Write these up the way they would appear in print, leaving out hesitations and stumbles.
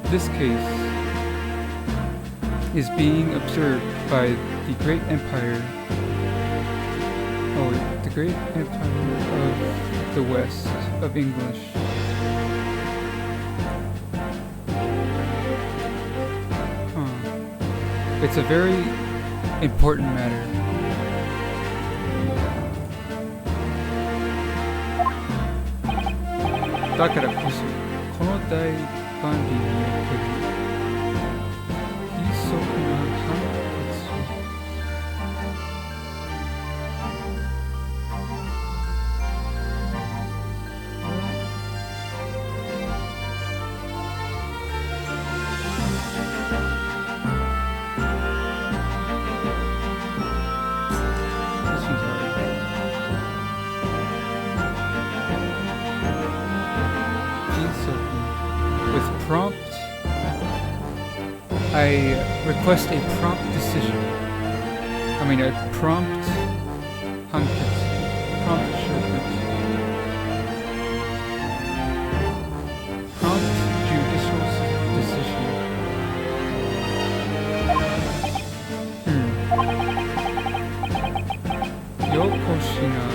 This case is being observed by the great empire. Oh, the great empire of the West of English. It's a very important matter. Dakara koso, kono daibanri ni okeru hisoku na hankatsu. With prompt, I request a prompt decision. I mean a prompt hanketsu, prompt judgment. Prompt judicial decision. Yokoshina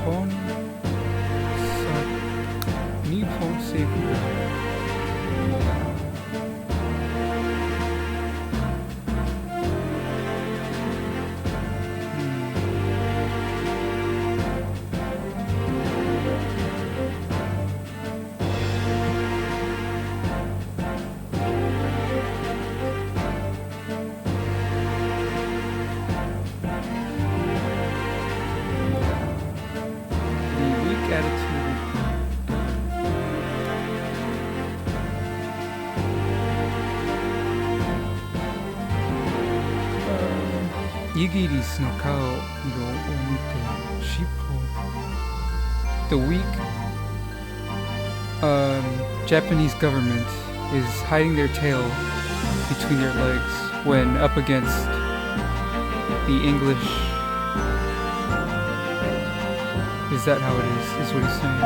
hon sa Nippon seibu ga Igiris no kao iro o mite shippo. The weak Japanese government is hiding their tail between their legs when up against the English. Is that how it is what he's saying.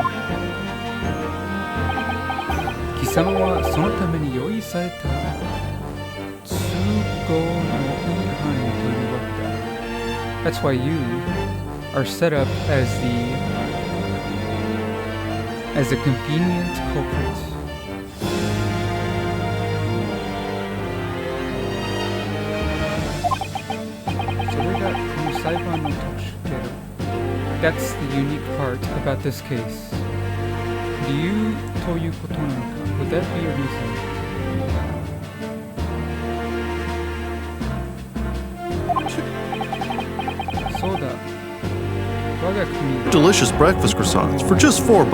Kisama wa sono tame ni yoi sareta tsugo no ihani toiu wake da. That's why you are set up as a convenient culprit. So we got saiban no tokushukeru. That's the unique part about this case. Ryu toyu koto nanoka. Would that be a reason? Delicious breakfast croissants for just $4.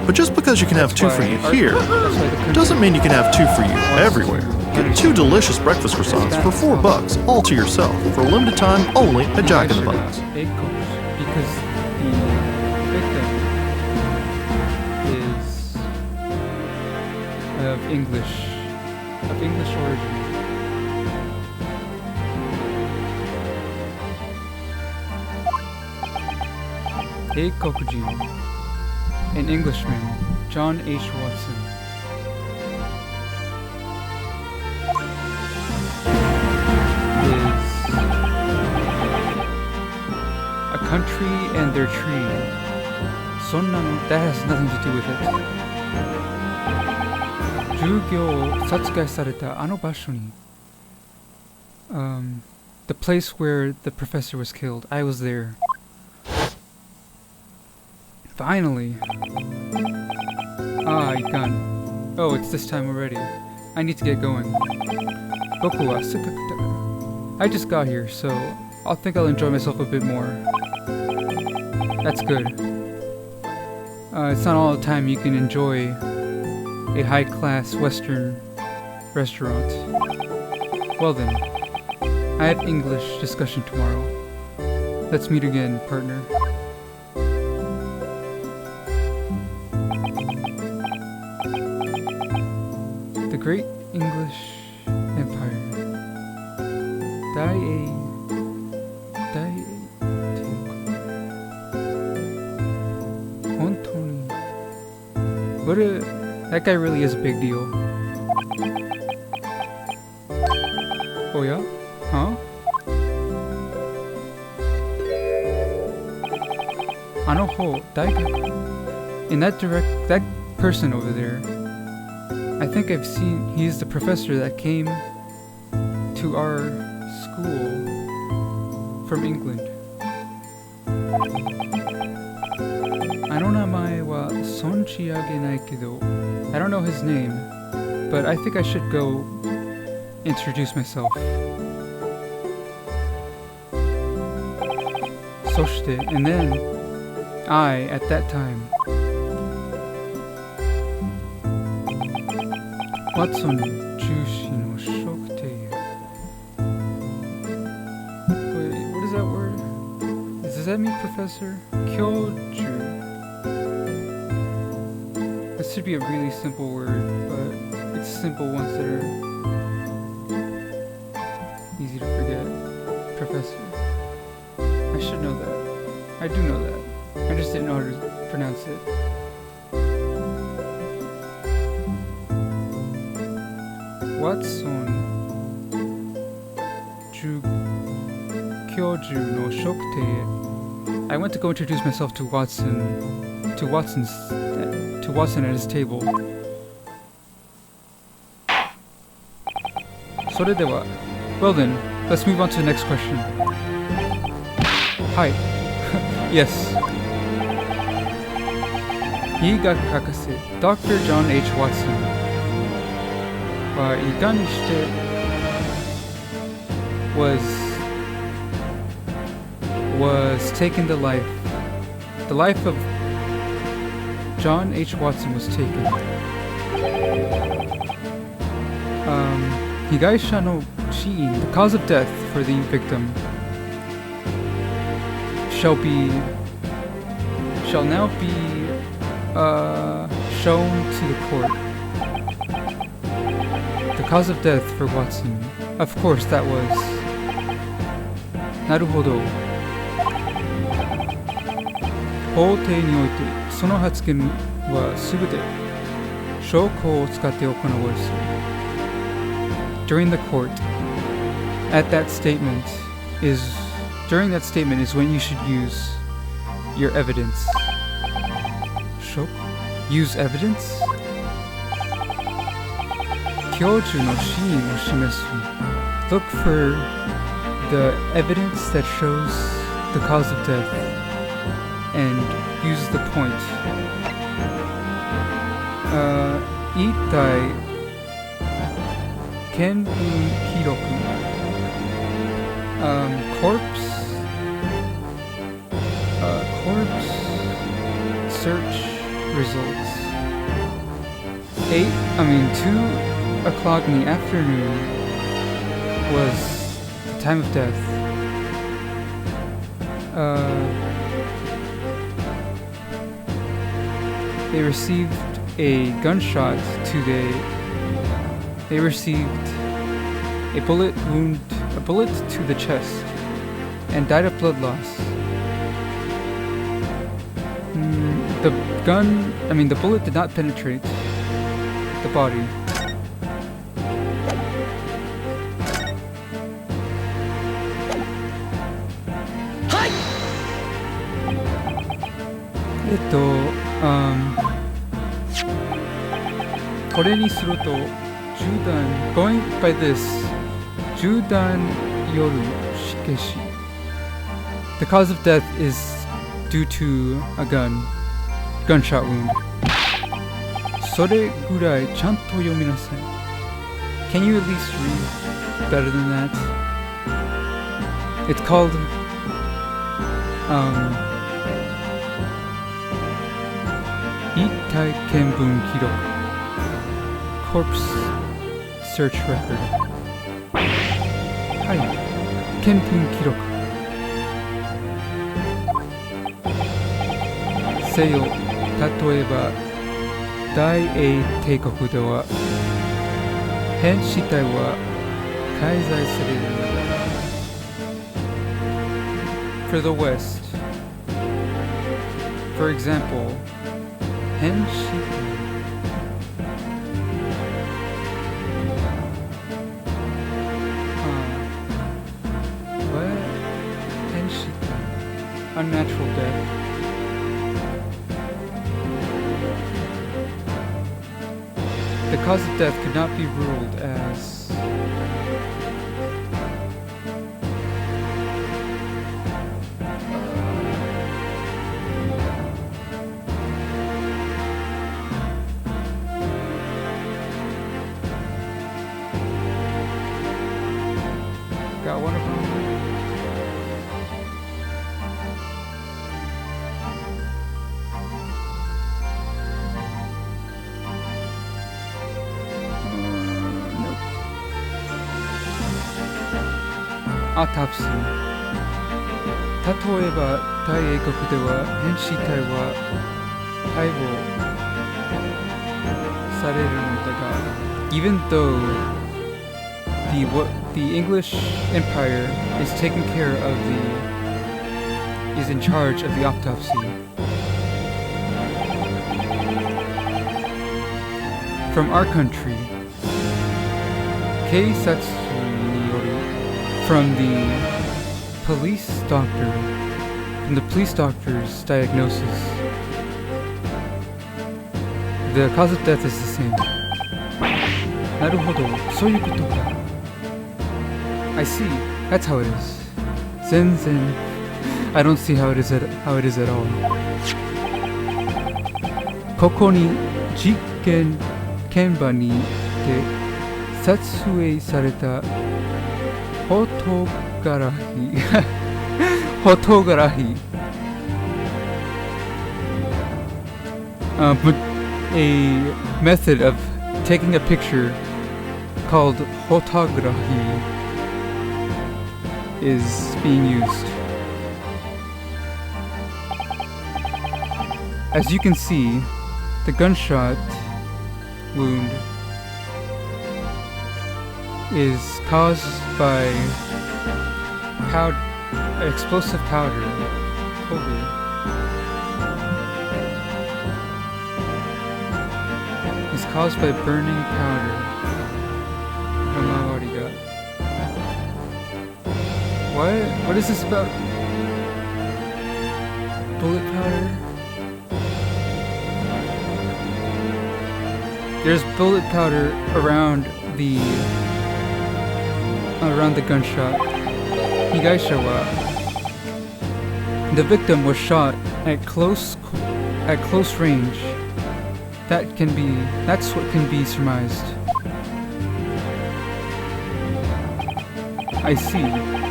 But just because you can have two for you here, doesn't mean you can have two for you everywhere. Get 2 delicious breakfast croissants for $4 all to yourself for a limited time only at Jack in the Box. Because the victim is of English origin. Eikokujin, an Englishman, John H. Watson. Is a country and their tree. That has nothing to do with it. Jugyo satsugai sareta ano basho ni. The place where the professor was killed. I was there. Finally! Ah, ikan. Oh, it's this time already. I need to get going. Boku wa sekaku dakara. I just got here, so I think I'll enjoy myself a bit more. That's good. It's not all the time you can enjoy a high-class Western restaurant. Well then, I have English discussion tomorrow. Let's meet again, partner. The Great English Empire. That guy really is a big deal. Oh yeah? Huh? Anoho, daigyakuten. In that person over there, I think I've seen, he's the professor that came to our school from England. I don't know his name, but I think I should go introduce myself. And then I, at that time, Watson Jushi no Shokutei. Wait, what is that word? Does that mean professor? Kyoju. This should be a really simple word, but it's simple ones that are easy to forget. Professor. I should know that. I do know that. I just didn't know how to pronounce it. Watson Kyoju no Shokutei. I went to go introduce myself to Watson at his table. Well then, let's move on to the next question. Hi. Yes. Daigyakuten, Dr. John H. Watson. Iganishite was taken the life of John H. Watson was taken. Higaisha no shiin, the cause of death for the victim, shall now be shown to the court. The cause of death for Watson. Of course, that was. Naruhodo. 法廷においてその発言はすべて証拠を使って行われる。During the court, during that statement is when you should use your evidence. Use evidence? Kyoju no shiin o shimesu. Look for the evidence that shows the cause of death and use the point. Itai Kenbun Kiroku. Corpse search results. 2 o'clock in the afternoon was the time of death. They received a gunshot they received a bullet to the chest and died of blood loss. The bullet did not penetrate the body. Going by this, Judan Yoru Shikeshi. The cause of death is due to a gunshot wound. Sore gurai chanto yominasai. Can you at least read better than that? It's called Itai Kenbun Kiroku. Corpse search record. Hai. Kenbun Kiroku. Seyo, tatoeba, Dai-Ei Teikoku de wa, hen shitai wa kaizai sareru node. For the West, for example, hen shitai. unnatural death. The cause of death could not be ruled as got one of them. Nope. Autopsy. 例えば大英国では変死体は逮捕されるのだが even though the English Empire is taking care of is in charge of the autopsy. From our country, Keisatsu ni yoru, from the police doctor's diagnosis, the cause of death is the same. なるほど、そういうことか。I see. That's how it is. Zen. I don't see how it is at all. ここに実験現場にて撮影されたフォトグラフィーa method of taking a picture called photography is being used. As you can see, the gunshot wound is caused by explosive powder. Is caused by burning powder. What is this about? Bullet powder? There's bullet powder around the gunshot. The victim was shot at close range. That's what can be surmised. I see.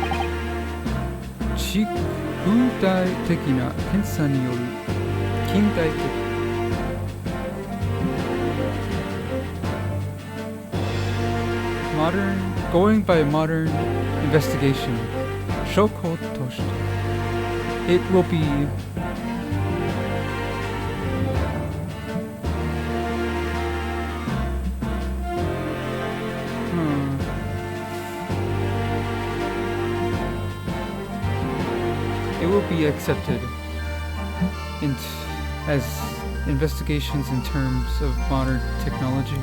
近代的な検査による近代的 going by modern investigation 証拠として it will be accepted as investigations in terms of modern technology.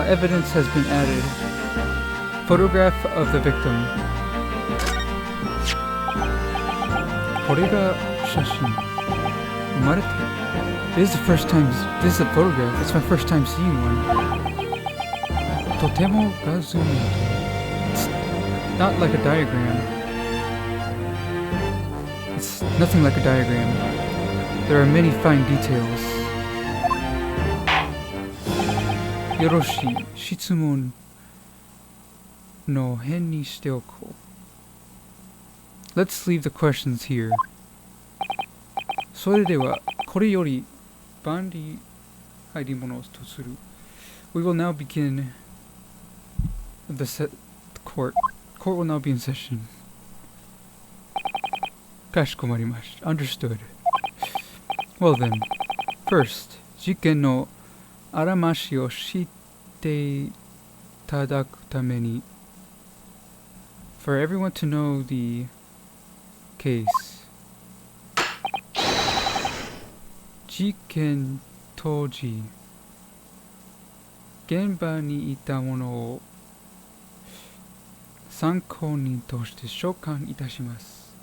Evidence has been added. Photograph of the victim. これが写真。生まれて。This is a photograph. It's my first time seeing one. とても画像に Not like a diagram. It's nothing like a diagram. There are many fine details. よろしい。質問の辺にしておこう。Let's leave the questions here. それでは、これより万里入り物とする。We will now begin the court. Court will now be in session. かしこまりました。Understood. Well then, first, 事件のあらましを知っていただくために for everyone to know the case. 事件当時、現場にいたものを参考人として召喚いたします.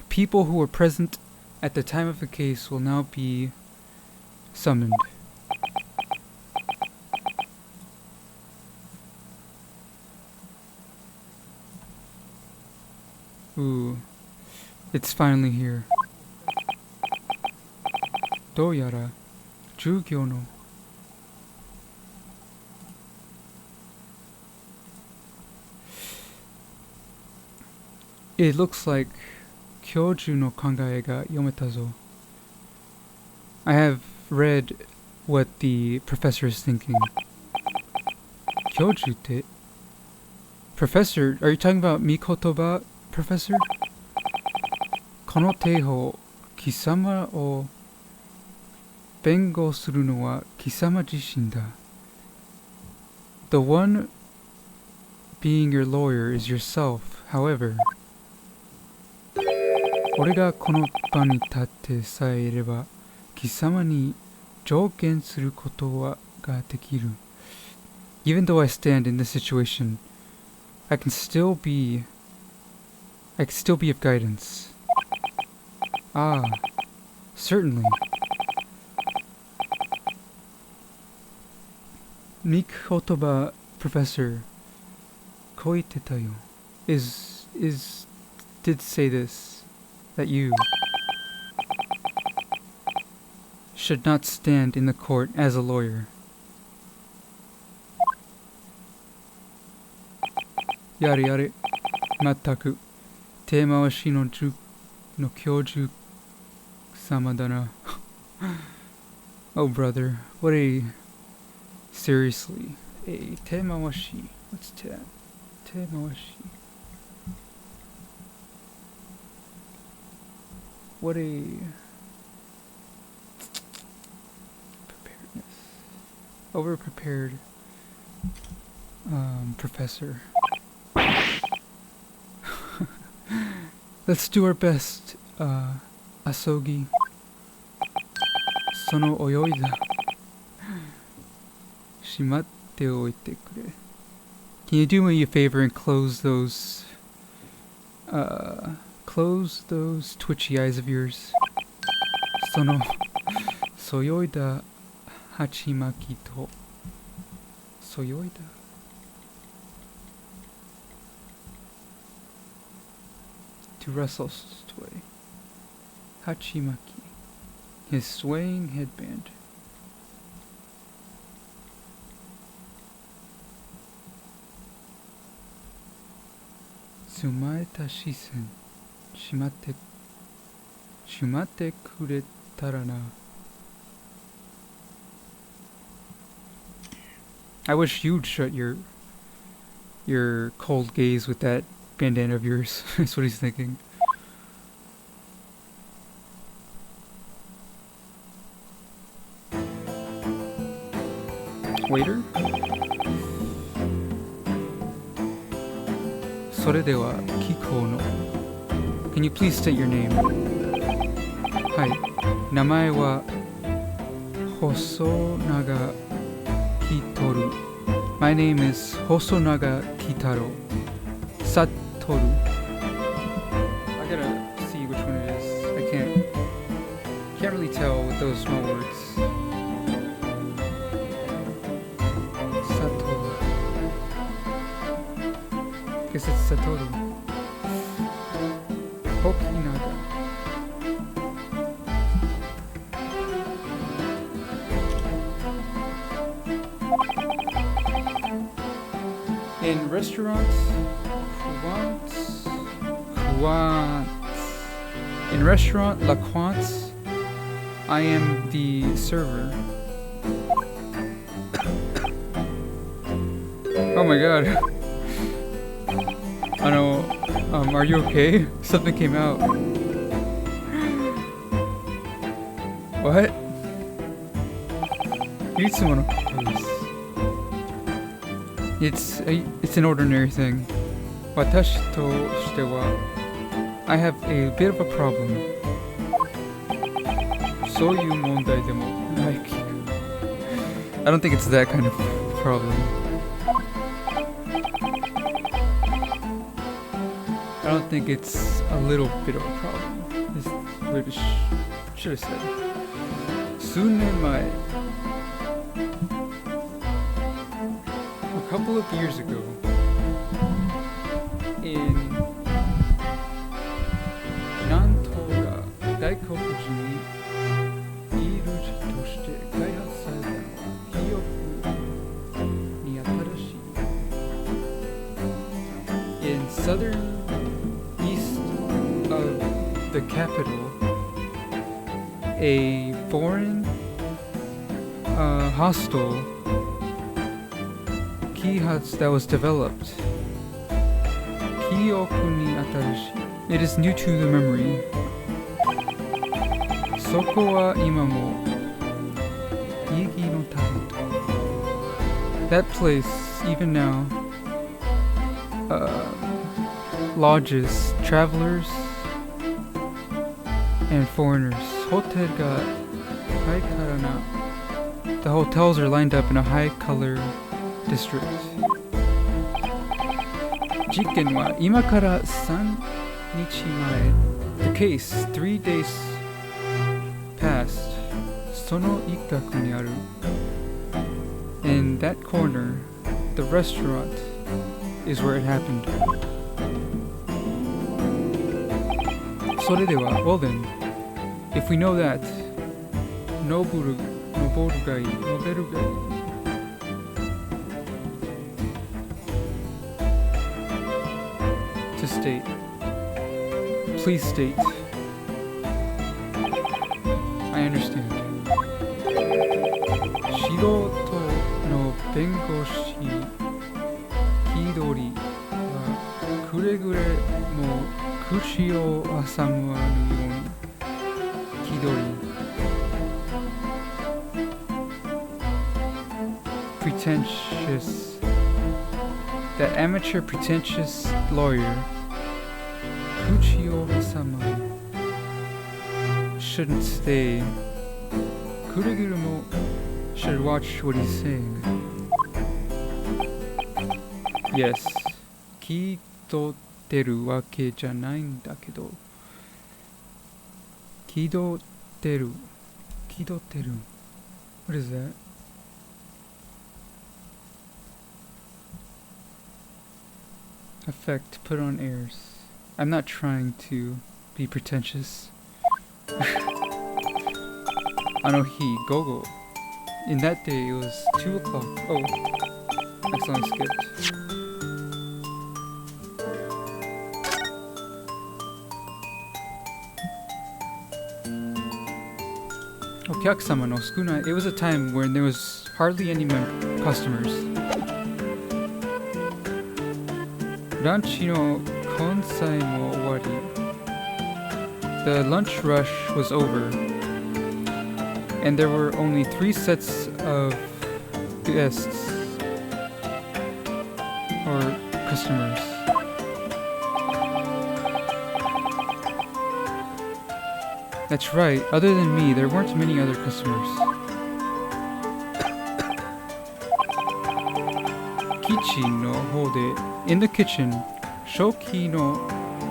People who were present at the time of the case will now be summoned. Ooh, it's finally here. どうやら授業のIt looks like 教授の考えが読めたぞ. I have read what the professor is thinking. 教授って Professor, are you talking about Mikotoba, Professor? この手法、貴様を弁護するのは貴様自身だ. The one being your lawyer is yourself, however. 俺がこの場に立ってさえいれば、貴様に上言することができる. Even though I stand in this situation, I can still be of guidance. Ah, certainly. Mikotoba, Professor, koitetayo, did say this, that you should not stand in the court as a lawyer. やれやれ、まったく、手回しの教授様だな。Oh brother, what a... Seriously, a 手回し. What's that? 手回し. What a... preparedness. Over-prepared professor. Let's do our best, Asogi. Sono oyoida. Shimatte oite kure. Can you do me a favor and close those twitchy eyes of yours? Sono soyoida hachimaki to. Soyoida? To wrestle sway. Hachimaki. His swaying headband. Sumaeta shisen. Shimatte kuretara na. I wish you'd shut your cold gaze with that bandana of yours. That's what he's thinking. Waiter? それでは聞こうの. Can you please state your name? はい。名前は細長きとる. My name is 細長きたろ. Satoru. I gotta see which one it is. I can't really tell with those small words. Satoru. Guess it's Satoru. Okinaga. In restaurants, in restaurant La Quant's, I am the server. Oh my god. I know. Are you okay? Something came out. What? You need someone to please. It's an ordinary thing. Watashi to shite wa, I have a bit of a problem. Soyu mondai demo. Like, I don't think it's that kind of problem. I don't think it's a little bit of a problem. It's what I should have said. 数年前, a couple of years ago, in Nantoga, Daikokuji ni iru to shite kaihatsu sareta no wa Hyoku ni atarashii. In southern east of the capital, a foreign hostel Kihatsu that was developed. Kyoku ni atarashi. It is new to the memory. Soko wa ima mo igi no taito. That place, even now, lodges travelers and foreigners. Hotel ga hai kara na. The hotels are lined up in a high color district. Jiken wa ima kara 3 nichi mae. The case 3 days past. Sono ikkaku ni aru. In that corner, the restaurant is where it happened. Well then, if we know that, noboru gai. To state. Please state. I understand. Shiroto no bengoshi Kidori wa kuregure mo kushi o asamu aru yoni. Kidori. Pretentious. That amateur pretentious lawyer, Kuchio Sama, shouldn't stay. Kurigirumo should watch what he's saying. Yes, kidoteru wake janai n dakedo. Kidoteru. What is that? Effect, put on airs. I'm not trying to be pretentious. Anohi, gogo. In that day, it was 2 o'clock. Oh, accidentally skipped. Okyakusama no sukunai. It was a time when there was hardly any customers. Ranchi no konsai mo owari. The lunch rush was over, and there were only 3 sets of guests or customers. That's right, other than me, there weren't many other customers. Kitchen no hode. In the kitchen, shoki no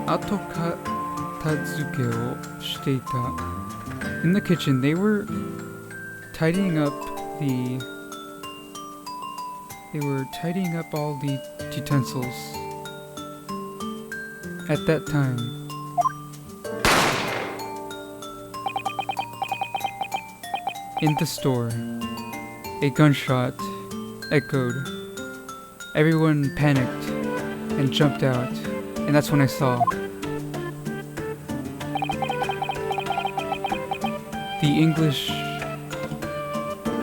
atokatazuke o shiteita. In the kitchen, they were tidying up all the utensils. At that time, in the store, a gunshot echoed. Everyone panicked and jumped out, and that's when I saw the English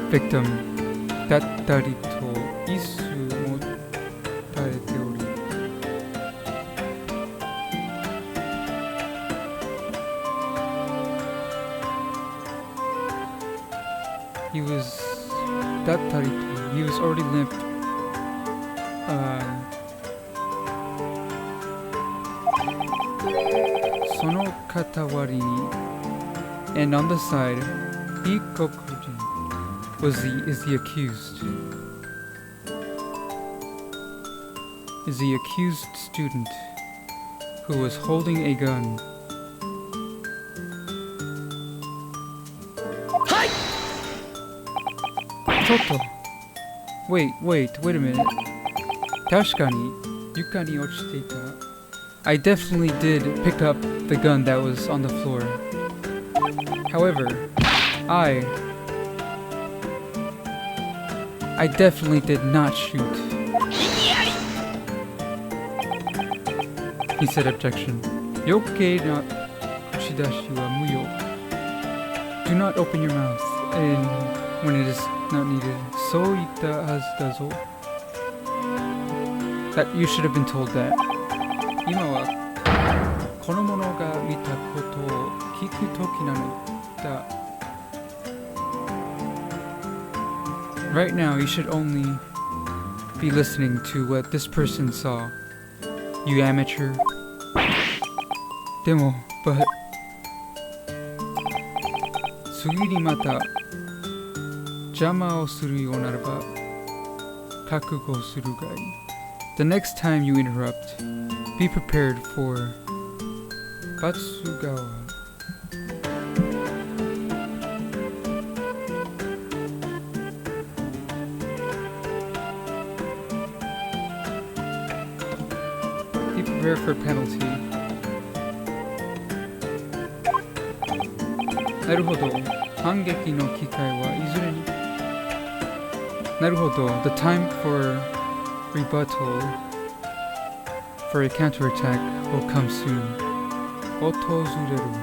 victim, dattari to isu mo tarete ori. He was dattari to. He was already limp. Sono katawari ni. And on the side, Ikokujin is the accused. Is the accused student. who was holding a gun. Toto! Wait a minute. Tashikani, yuka ni ochiteita. I definitely did pick up the gun that was on the floor. However, I definitely did not shoot. He said objection. Yokkei na kuchidashi wa muyo. Do not open your mouth when it is not needed. So itta hazu da zo. That you should have been told that. Ima wa kono mono ga mita koto o kiku toki nano da. Right now, you should only be listening to what this person saw. You amateur. Demo, but... Tsugi ni mata jama o suru you naraba kakugo suru ga ii. The next time you interrupt, be prepared for Batsugawa. Be prepared for penalty. Naruhodo. Hangeki no kikai wa izure ni. Naruhodo. The time for rebuttal, for a counterattack, will come soon. Otozureru.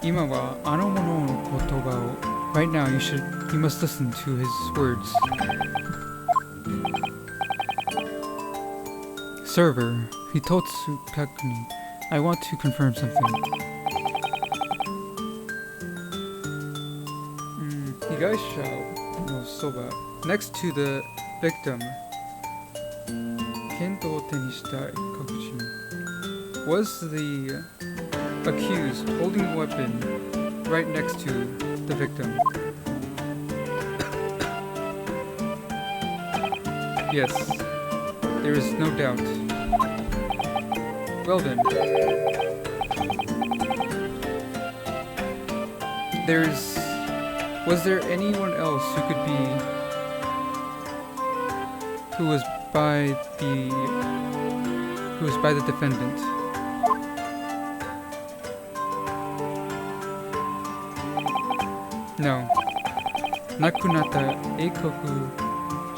Ima wa ano mono no kotoba o. Right now, you must listen to his words. Server, Hitotsu Kakuni. I want to confirm something. Higaisha no soba. Next to the victim, Kendo o te ni shita Kokujin. Was the accused holding a weapon right next to the victim? Yes, there is no doubt. Well then, was there anyone else who was by the defendant? No. Nakunata eikoku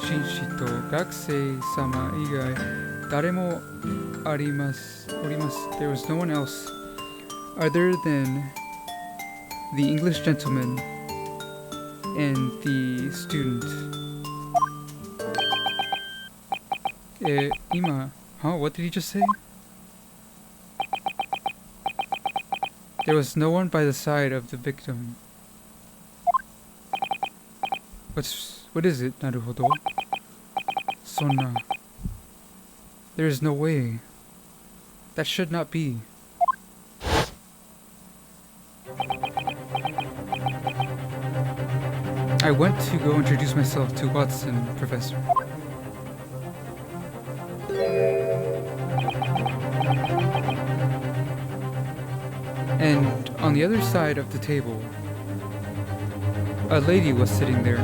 shinshi to gakusei sama igai daremo orimasu. There was no one else other than the English gentleman and the student. What did he just say? There was no one by the side of the victim. What is it, Naruhodo? Sonna. There is no way. That should not be. I went to go introduce myself to Watson, Professor. And on the other side of the table, a lady was sitting there.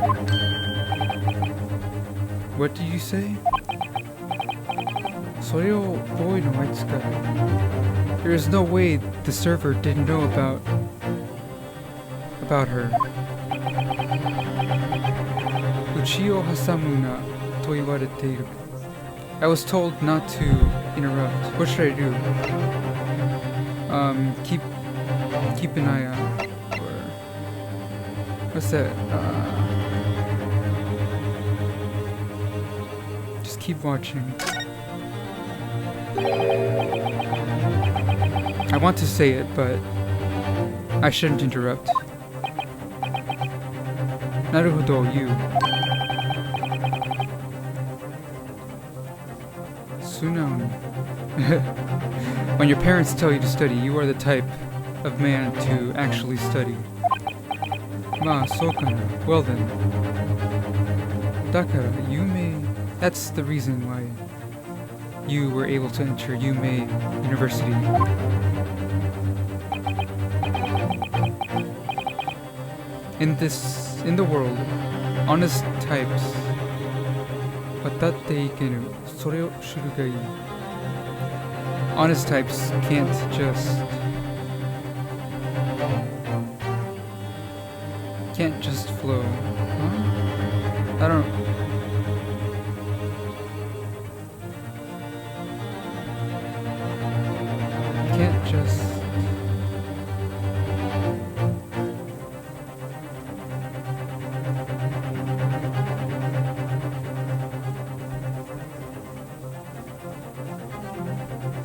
What did you say? There is no way the server didn't know about her. Uchi o hasamu na to iwareteiru. I was told not to interrupt. What should I do? Keep an eye out. Or what's that? Just keep watching. I want to say it, but I shouldn't interrupt. Naruhodo, you. Tsunami. When your parents tell you to study, you are the type of man to actually study. Ma, so kana. Well then. Dakara, you may That's the reason why you were able to enter Yume University. In the world, honest types, watatte ikenu, sore o shuru ga ii. Honest types can't just flow. Huh? I don't. Can't just.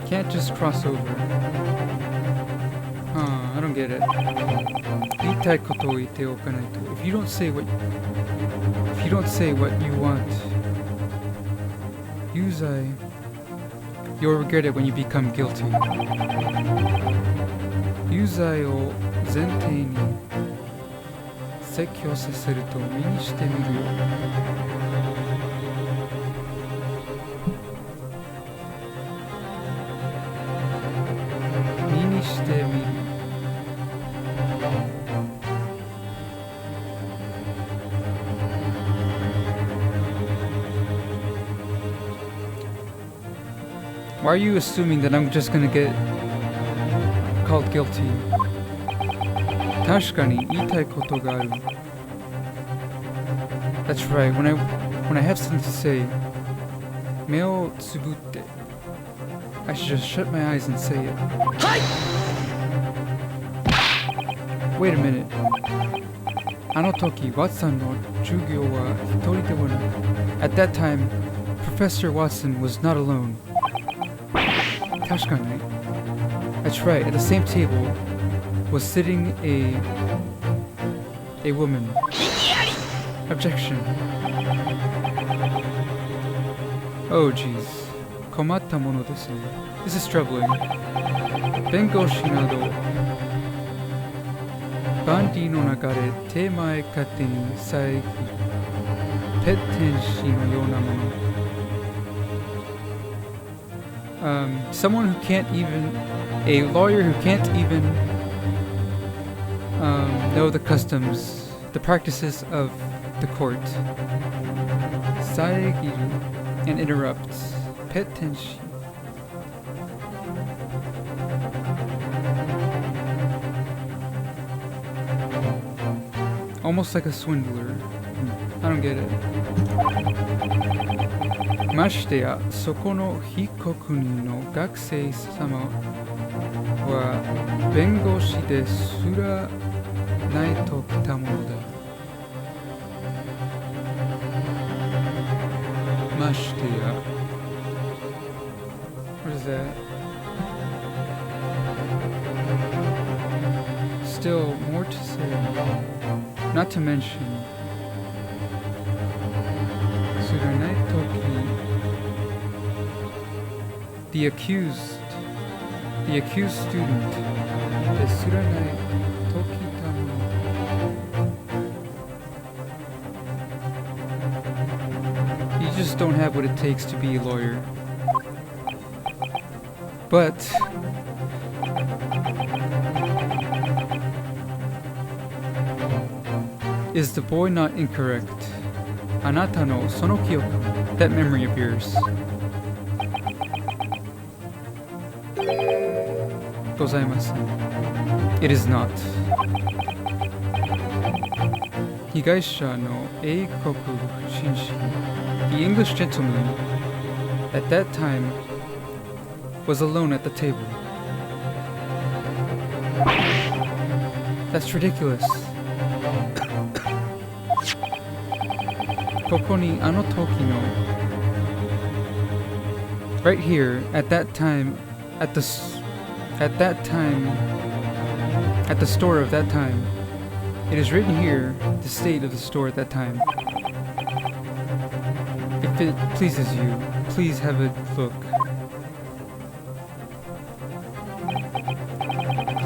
Can't just cross over. I don't get it. Iitai koto o ite okanai to. If you don't say what you want, yuzai, you'll regret it when you become guilty. Yuzai o zentei ni sekkyo saseru to mi ni shite miru yo. Mi ni shite miru. Why are you assuming that I'm just gonna get called guilty? Tashukani, iitai koto ga aru. That's right, when I have something to say, me o tsubutte. I should just shut my eyes and say it. Wait a minute. Ano toki, Watson no jugyo wa hitori de wa naku. At that time, Professor Watson was not alone. Tashukani. That's right, at the same table was sitting a woman. Objection. Oh jeez. Komatta mono desu ne. This is troubling. Bengoshi nado bandi no naka de te mae kate ni saegi pettenshi no yona mono. Someone who can't even, a lawyer who can't even know the customs, the practices of the court. Saegiru and interrupts. Pettenshi. Almost like a swindler. I don't get it. Mashite ya, soko no hikokuni no gakusei sama wa bengoshi de suranai to kita mono da. Mashite ya. What is that? Still more to say. Not to mention suranai toki. The accused student is suranai toki tamono. You just don't have what it takes to be a lawyer. But is the boy not incorrect? Anata no sono kyoku, that memory of yours. It is not. Higaisha no eikoku shinshi, the English gentleman, at that time was alone at the table. That's ridiculous. Koko ni ano toki no. Right here, at that time, at the store of that time. It is written here, the state of the store at that time. If it pleases you, please have a look.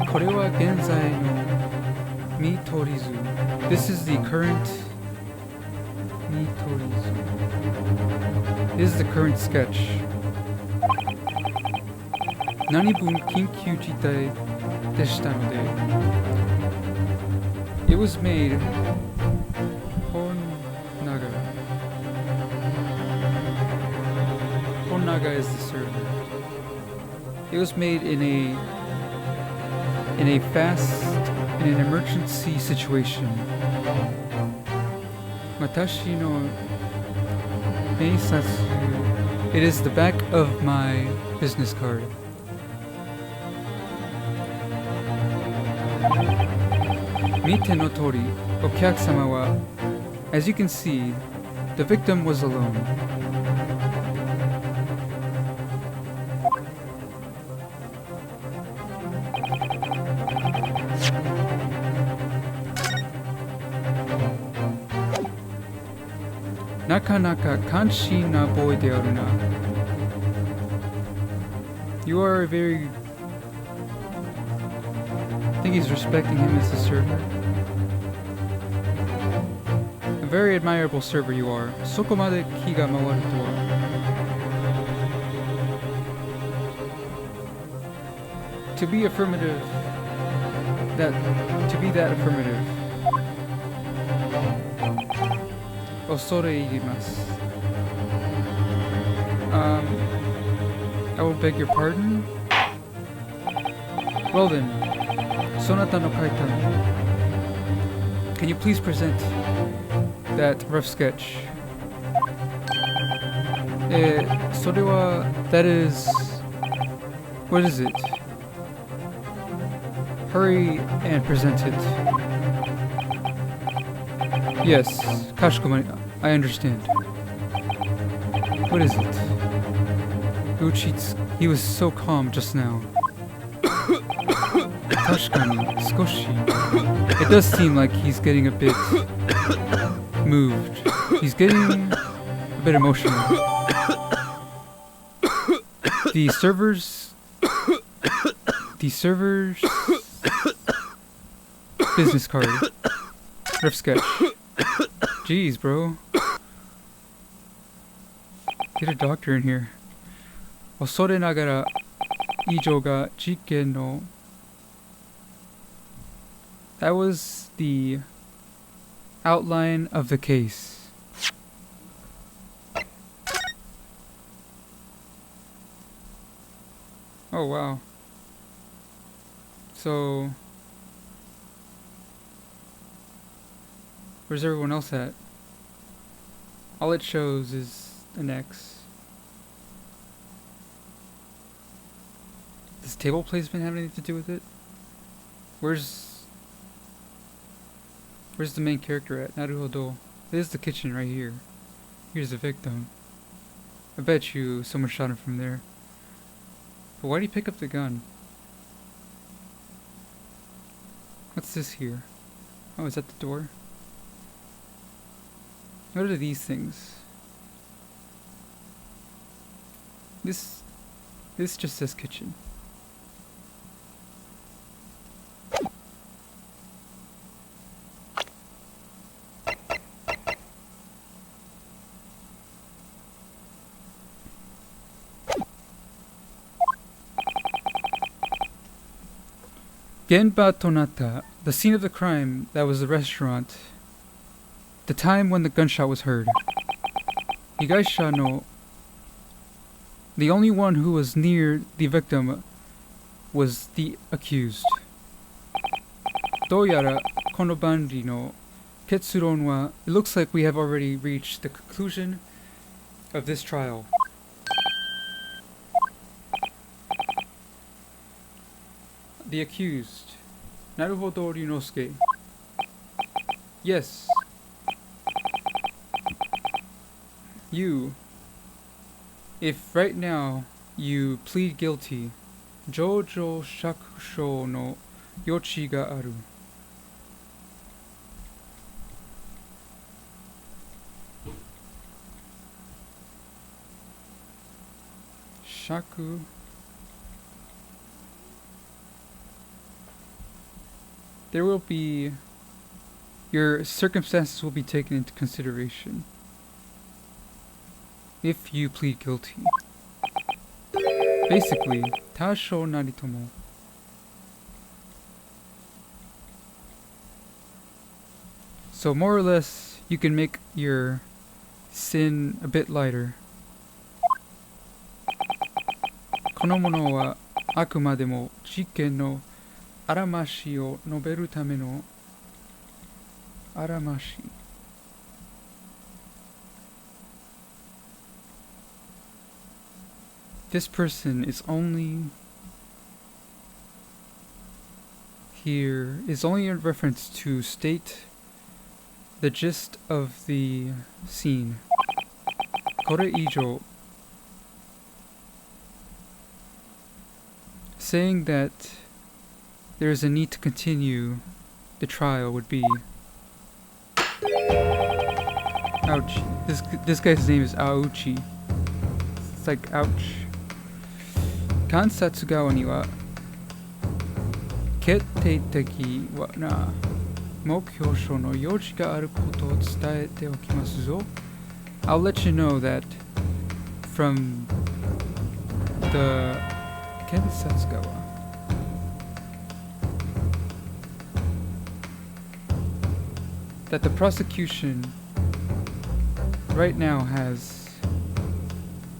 Kore wa genzai no mitorizu. This is the current mitorizu. This is the current sketch. Nanibun Kinkyu Jitai deshita node. It was made Honnaga. Honnaga is the server. It was made in an emergency situation. Watashi no meisatsu. It is the back of my business card. Mite no tori, okyakusama wa. As you can see, the victim was alone. Nakanaka kanshi na boy de aru na. You are a very... I think he's respecting him as a server. A very admirable server you are. Sokomade ki ga mawaru to wa. To be affirmative. To be that affirmative. Osore irimasu. I will beg your pardon? Well then, Sonata no Kaita. Can you please present that rough sketch? That is... What is it? Hurry and present it. Yes, Kashkomani, I understand. What is it? Uchitsu, he was so calm just now. Tashkani, skoshi. It does seem like he's getting a bit moved. He's getting a bit emotional. The server's business card. Rough sketch. Jeez, bro. Get a doctor in here. Osore nagara ijo ga jiken no. That was the outline of the case. Oh wow. So where's everyone else at? All it shows is an X. Does table placement have anything to do with it? Where's the main character at? Naruhodo. This is the kitchen right here. Here's the victim. I bet you someone shot him from there. But why did he pick up the gun? What's this here? Oh, is that the door? What are these things? This just says kitchen. Genba Tonata, the scene of the crime, that was the restaurant. The time when the gunshot was heard. Higaisha no... The only one who was near the victim was the accused. Doyara kono banri no ketsuron wa... It looks like we have already reached the conclusion of this trial. The accused. Naruhodo Ryunosuke. Yes. You. If right now you plead guilty, Jojo Shakusho no yochi ga aru. Shaku. There will be... Your circumstances will be taken into consideration. if you plead guilty. Basically, tasho naritomo. So more or less, you can make your sin a bit lighter. このものはあくまでも事件のあらましを述べるためのあらまし。This person is only here is only a reference to state the gist of the scene. これ以上 saying that there is a need to continue the trial would be ouch. This guy's name is Aouchi. It's like ouch. 観察側には決定的な目標書の用紙があることを伝えておきますぞ。I'll let you know that from the 検察側 that the prosecution right now has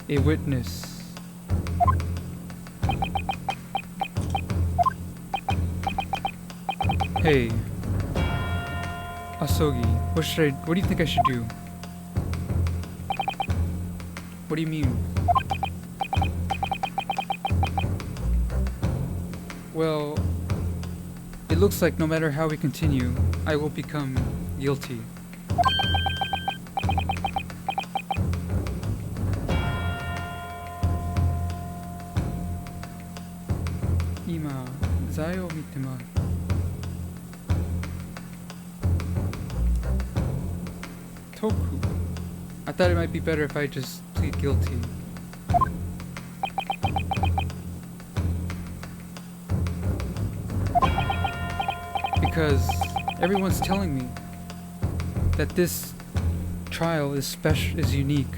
a witness. Hey, Asogi, what do you think I should do? What do you mean? Well, it looks like no matter how we continue, I will become guilty. Ima, zai o mitemaru. Toku. I thought it might be better if I just plead guilty. Because everyone's telling me that this trial is special, is unique.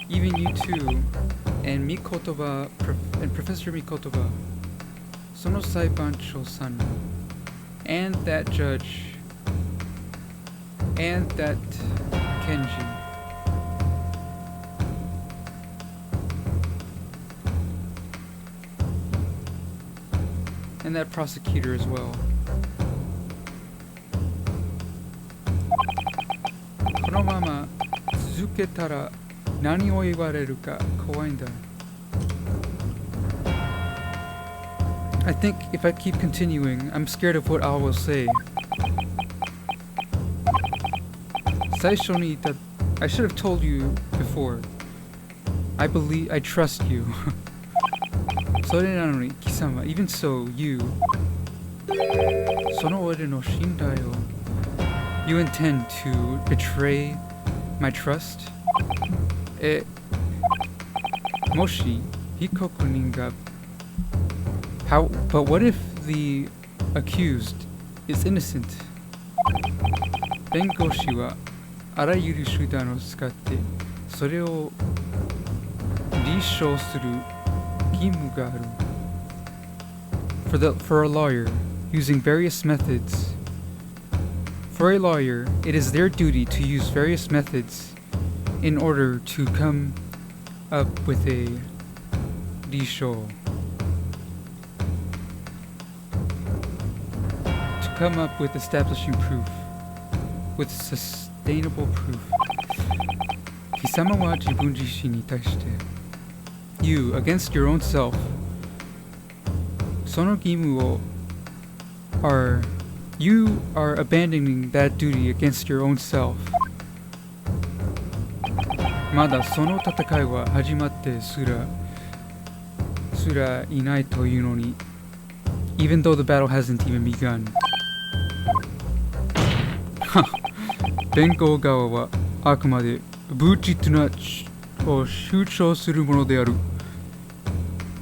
Even you two, and Mikotoba, and Professor Mikotoba, Sono Saibancho-san, and that judge, and that Kenji. And that prosecutor as well. このまま続けたら何を言われるか怖いんだ。I think if I keep continuing, I'm scared of what I will say. 最初に言った I should have told you before. I trust you. それなのに貴様 even so, you その俺の信頼を You intend to betray my trust? もし被告人が But what if the accused is innocent? 弁護士はあらゆる手段を使ってそれを立証する義務がある For a lawyer, using various methods. For a lawyer, it is their duty to use various methods in order to come up with a disho. To come up with establishing proof. With sustainable proof. 貴様は自分自身に対して You, against your own self. その義務を You are abandoning that duty against your own self. まだその戦いは始まってすらいないというのに Even though the battle hasn't even begun. 弁護側はあくまで無実なを主張するものである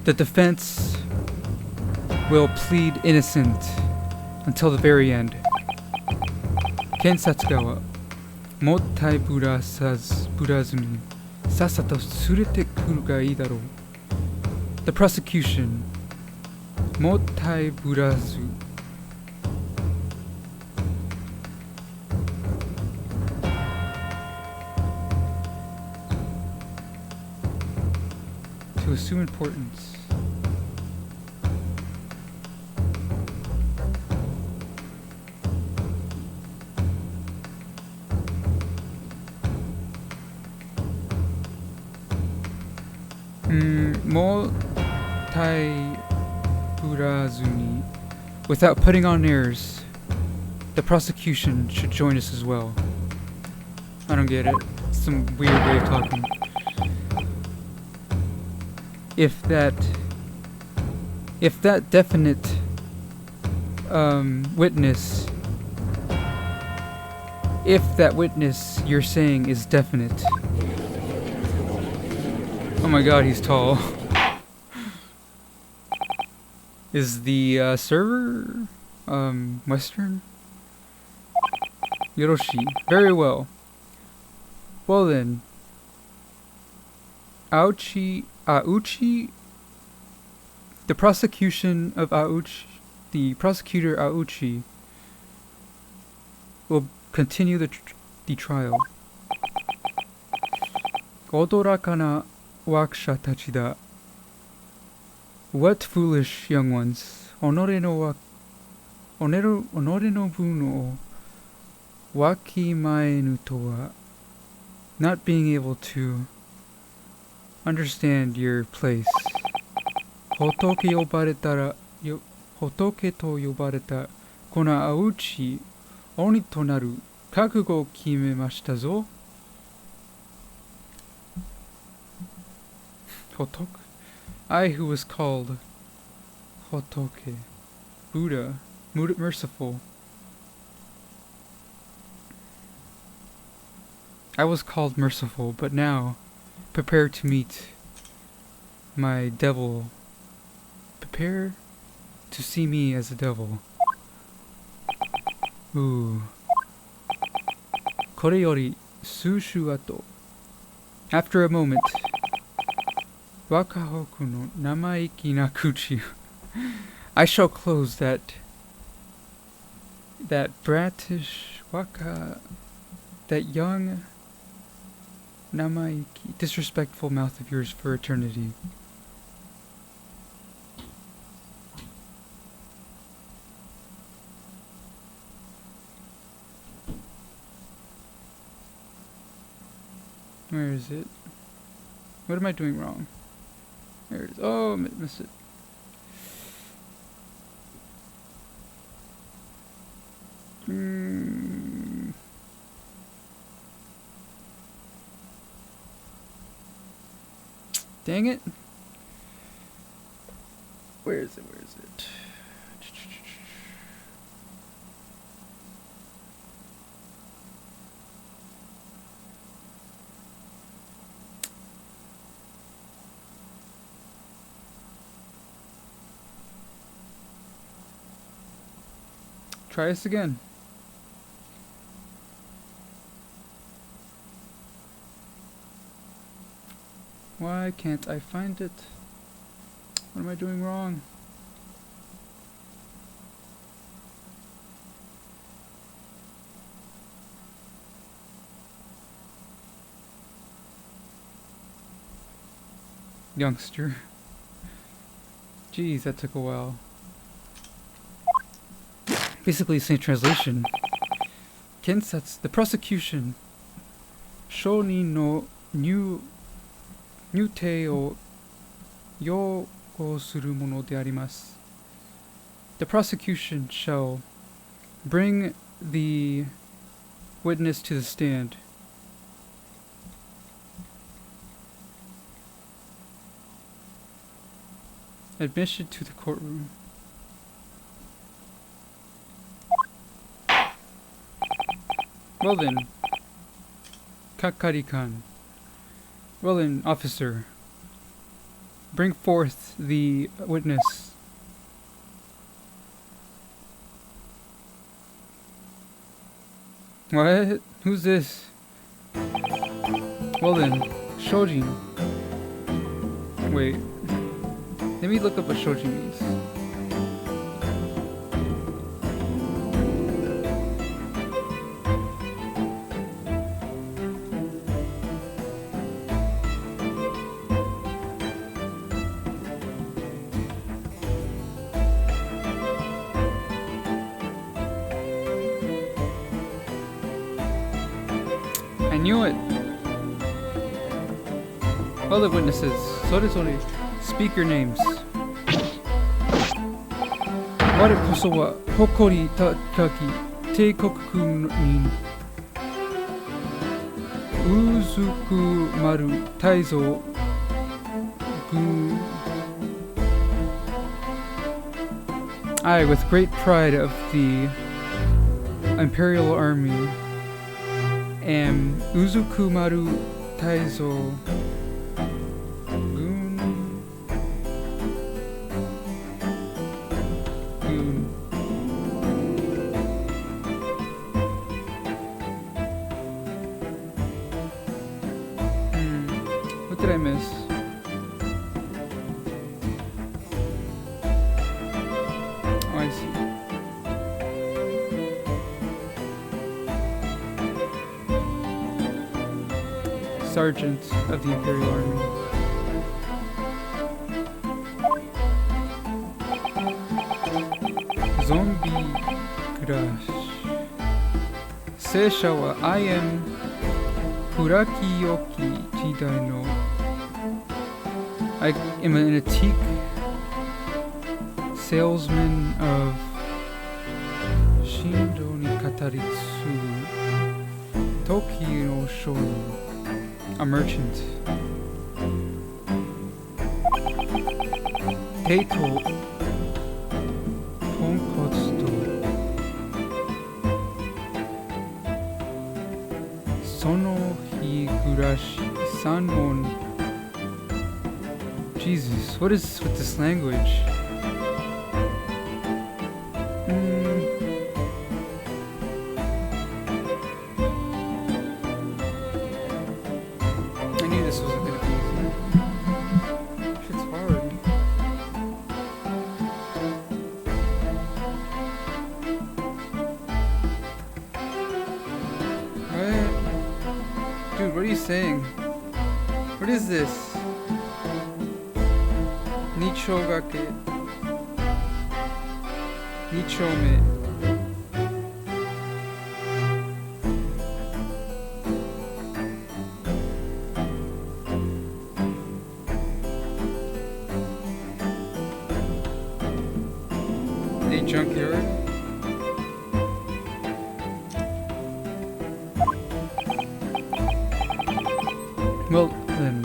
The defense will plead innocent until the very end. 検察側もったいぶらずにさっさと連れてくるがいいだろう。The prosecution. もったいぶらず。To assume importance. Multi-burazuni. Without putting on airs, the prosecution should join us as well. I don't get it. Some weird way of talking. If that definite witness, if that witness you're saying is definite. Oh my god, he's tall. Is the server Western? Yoroshi. Very well. Well then. Auchi, the prosecution of the prosecutor Auchi will continue the trial. Odorakana waksha tachida. What foolish young ones. Onore no bunu o wakimaenu to wa. Not being able to understand your place. Hotoke to yobareta kona auchi oni to naru kakugo kimemashita zo. Hotoke? I who was called Hotoke, Buddha, merciful. I was called merciful, but now prepare to meet my devil. Prepare to see me as a devil. Ooh. Kore yori sushu ato. After a moment. Wakahoku no namaiki na kuchi. I shall close that bratish that young namaiki, disrespectful mouth of yours for eternity. Where is it? What am I doing wrong? There it is. Oh, I missed it. Dang it. Where is it? Where is it? Try this again. Why can't I find it? What am I doing wrong? Youngster. Jeez, that took a while. Basically the same translation. Kensatsu, the prosecution. Shonin no nyute o yogo suru mono de arimasu. The prosecution shall bring the witness to the stand. Admission to the courtroom. Well then, Kakari-kan. Well then, officer. Bring forth the witness. What? Who's this? Well then, Shojin. Wait. Let me look up what shojin means. I knew it. Other witnesses. Sorry. Speak your names. Ware koso wa hokori takaki teikoku ni Uzukumaru Taizo Gu. I, with great pride of the Imperial Army, am Uzukumaru Taizo Gun. What did I miss? Oh, I see. Sergeant of the Imperial Army. Zombie Crash. Seisha wa I am Furakiyoki Jidai no. I am an antique salesman of Shindo ni Kataritsu Toki no Shonin. A merchant. Teito Tonkotsu Sono Higurashi Sanmon. Jesus, what is with this language? I knew this wasn't gonna be easy. Shit's hard. What? Dude, what are you saying? What is this? Nichogake. Nichome. A junkyard. Well, then,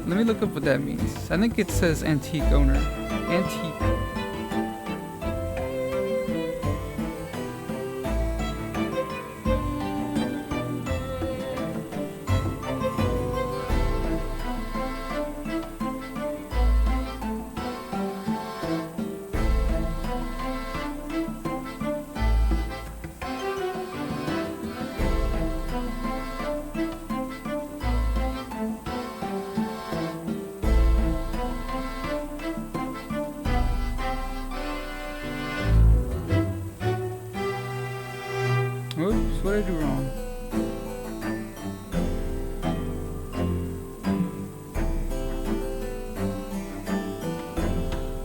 let me look up what that means. I think it says antique owner. Antique. Oops, what did I do wrong?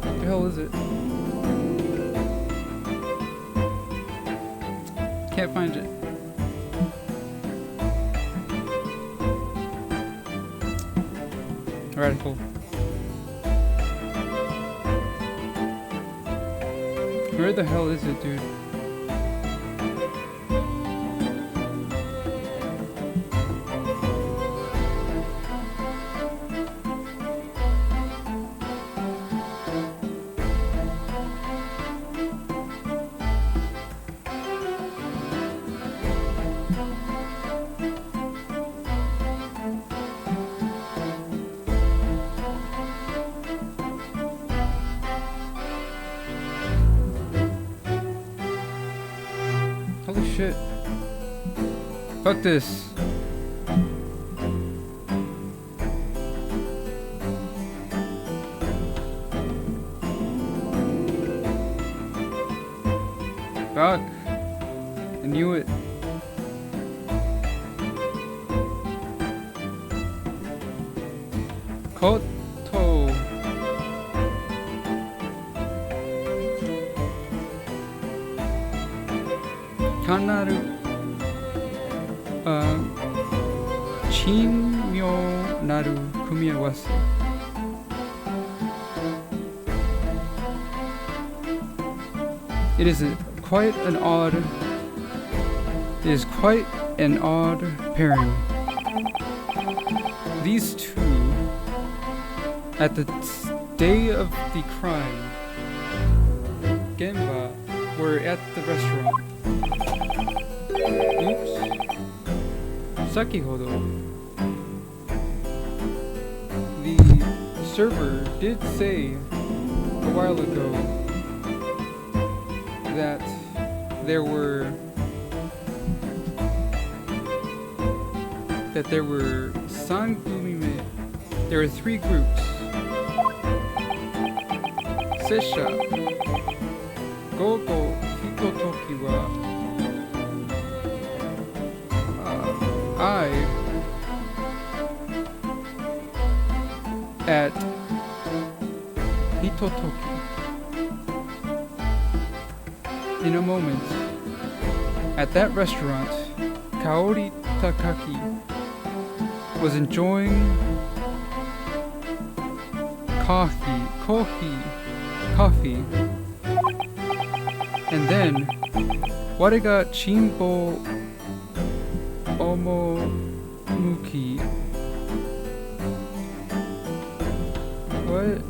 What the hell is it? Can't find it. Alright, cool. Where the hell is it, dude? Holy shit. Fuck this. Fuck. I knew it. Koto. Kanaru. Chinmyo naru kumiawase. It is quite an odd. It is quite an odd pairing. These two, at the day of the crime, Genba, were at the restaurant. Oops. Sakihodo. The server did say a while ago that there were sangumime. There were 3 groups. Sesha, Gogo, Hitotoki wa I at Hitotoki. In a moment, at that restaurant, Kaori Takaki was enjoying coffee, and then Warega Chimbo Omomuki. What?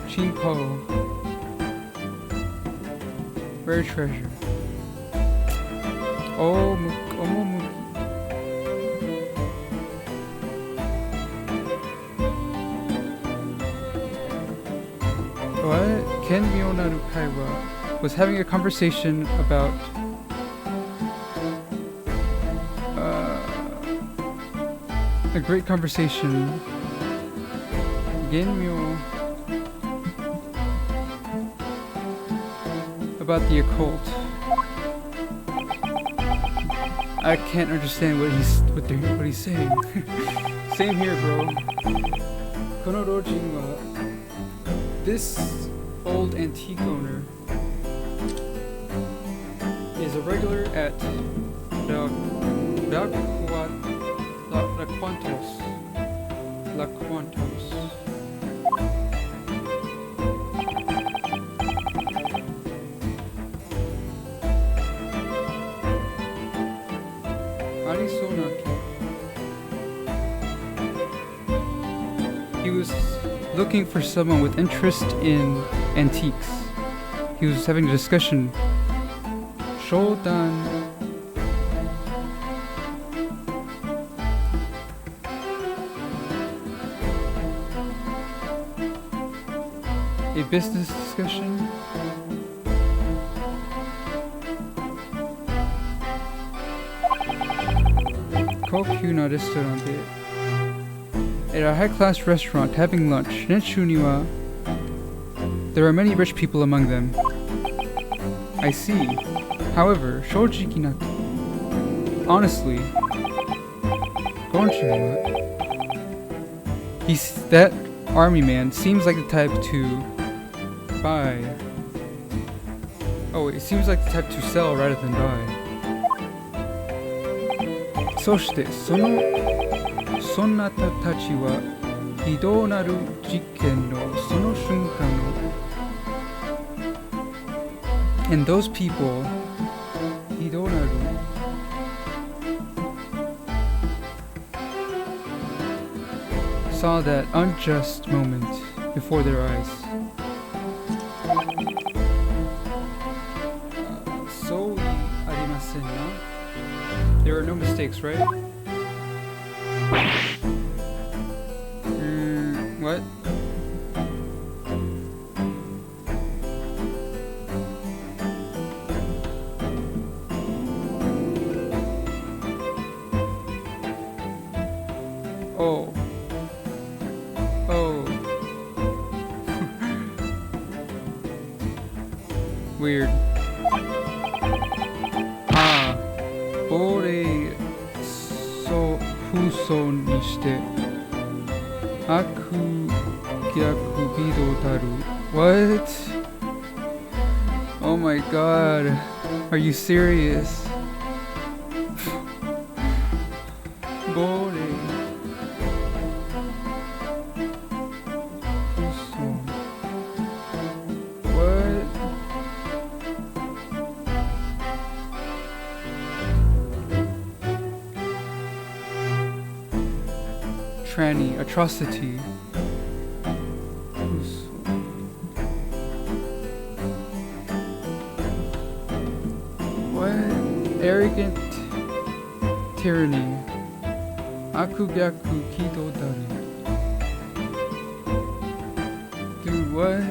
Chinpo. Rare treasure. Omomuki. What? Ken Mionaru Kaiwa was having a conversation about a great conversation. Genmyo about the occult. I can't understand what he's saying. Same here, bro. Kono Rojin wa this old antique owner is a regular at La Quantos. He was looking for someone with interest in antiques. He was having a discussion. Shodan. A business discussion. Kokyu na restaurant. At a high-class restaurant having lunch. Netshu ni wa there are many rich people among them. I see. However, shoujiki nato. Honestly, that army man seems like the type to buy. Oh, it seems like the type to sell rather than buy. そしてそんなたちは非道なる実験のその瞬間の And those people 非道なる saw that unjust moment before their eyes. So arimasen na? There are no mistakes, right? What? Oh. Oh. Weird. Ah. Bore so fuso ni shite. Aku gyaku bido taru. What? Oh my god. Are you serious? Bore. Fuso. What? Tranny, atrocity. What? Arrogant tyranny. Akugyaku kido daru. Dude, what?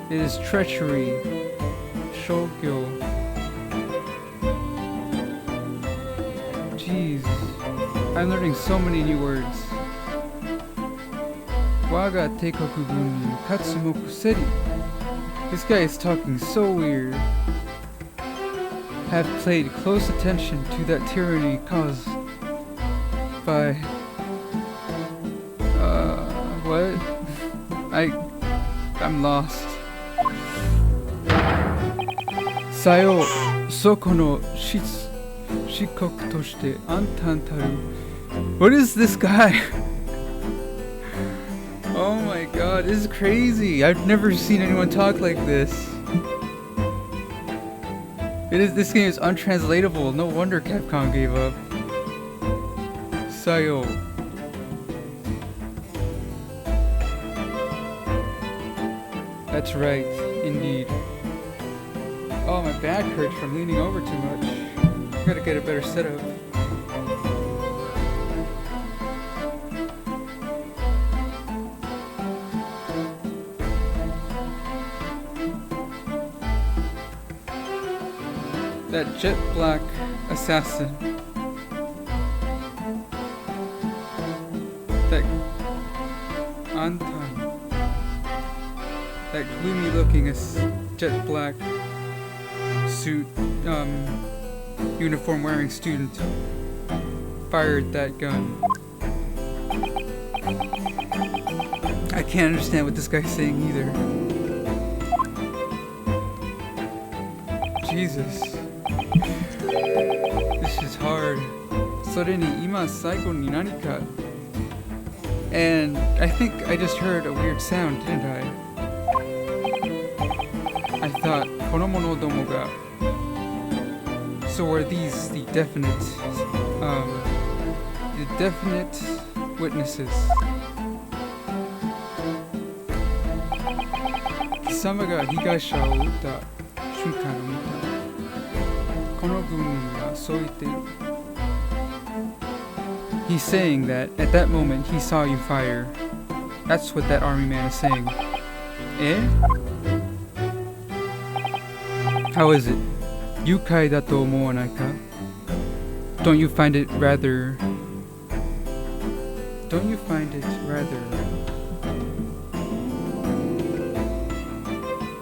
It is treachery. Shogyo. Jeez. I'm learning so many new words. Waga teikoku gun ni katsumoku seri. This guy is talking so weird. Have paid close attention to that tyranny caused by... what? I'm lost. Sayo soko no shikoku toshite antan taru. What is this guy? Oh my god, this is crazy. I've never seen anyone talk like this. This game is untranslatable. No wonder Capcom gave up. Sayo. That's right, indeed. Oh, my back hurts from leaning over too much. I gotta get a better setup. That jet black assassin. That Anton. That gloomy looking jet black suit, uniform wearing student fired that gun. I can't understand what this guy's saying either. Jesus. This is hard. Sore ni ima saigo ni nanika. And I think I just heard a weird sound, didn't I? I thought, konomono domo ga. So are these the definite witnesses? Kisama ga higaisha o uta shunkan o mita. Kono gun wa sou itteru. He's saying that at that moment he saw you fire. That's what that army man is saying. Eh? How is it? Yukai da to omowanai ka? Don't you find it rather...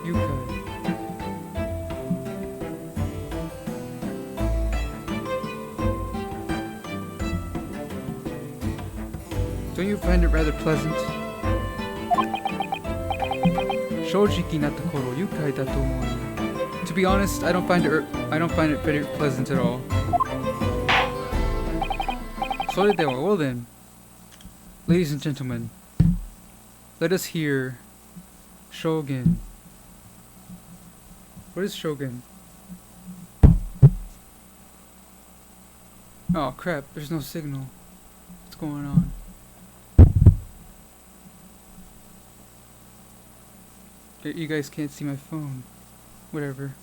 Yukai. Don't you find it rather pleasant? Shojiki na tokoro yukai da to omowanai. To be honest, I don't find it very pleasant at all. Well then, ladies and gentlemen, let us hear Shogun. What is Shogun? Oh crap, there's no signal. What's going on? You guys can't see my phone. Whatever.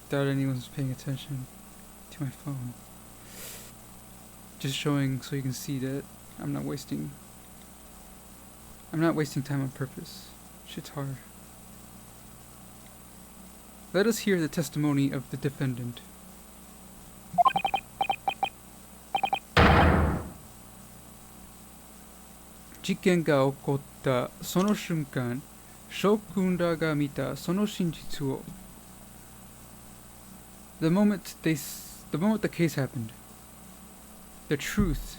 Doubt anyone's paying attention to my phone. Just showing so you can see that I'm not wasting time on purpose. Shit's hard. Let us hear the testimony of the defendant. Jiken ga okotta sono shunkan, shokun-ra ga mita sono shinjitsu wo. The moment the case happened, the truth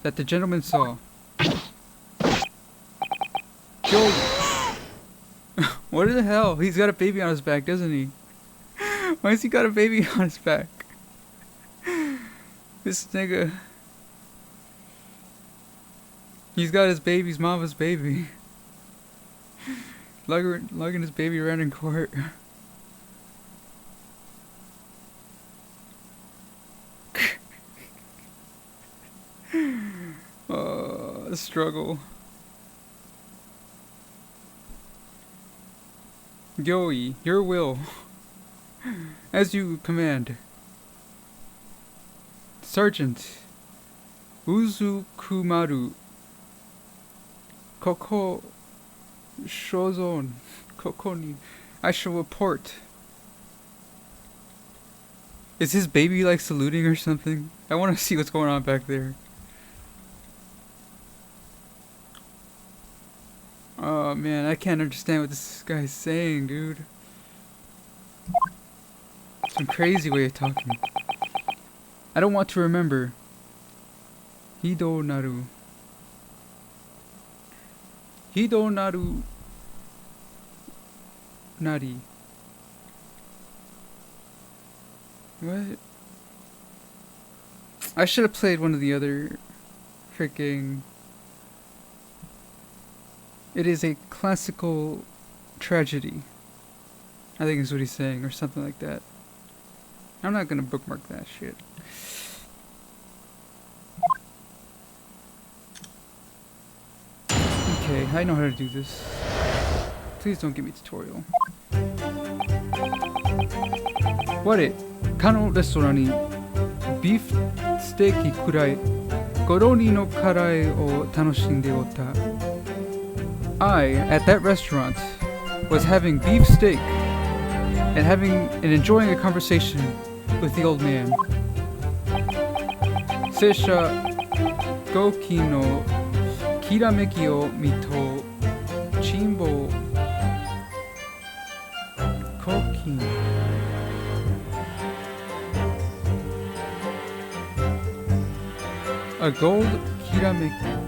that the gentleman saw. Yo! What the hell? He's got a baby on his back, doesn't he? Why has he got a baby on his back? This nigga. He's got his baby's mama's baby. Lugging his baby around in court. The struggle. Gyoi, your will. As you command. Sergeant Uzukumaru. Koko Shozon. Koko ni. I shall report. Is his baby like saluting or something? I want to see what's going on back there. Oh man, I can't understand what this guy's saying, dude. Some crazy way of talking. I don't want to remember. Hido naru. Hido naru. Nari. What? I should have played one of the other freaking... It is a classical tragedy, I think is what he's saying, or something like that. I'm not gonna bookmark that shit. Okay, I know how to do this. Please don't give me a tutorial. What? かのレストランにビーフステーキくらいゴロリのカレーを楽しんでおった。I, at that restaurant, was having beef steak and enjoying a conversation with the old man. Seisha Goki no kirameki o mito chimbo koki. A gold kirameki.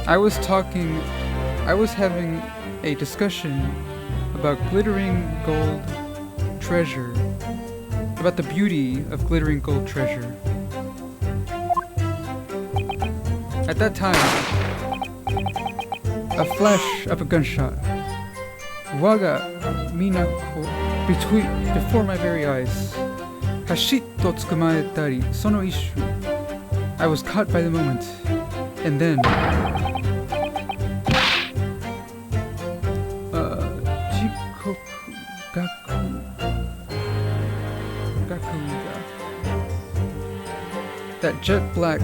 I was having a discussion about glittering gold treasure, about the beauty of glittering gold treasure. At that time, a flash of a gunshot, waga minako, before my very eyes, hashito tsukumaetari, sono ishu. I was caught by the moment, and then... That jet black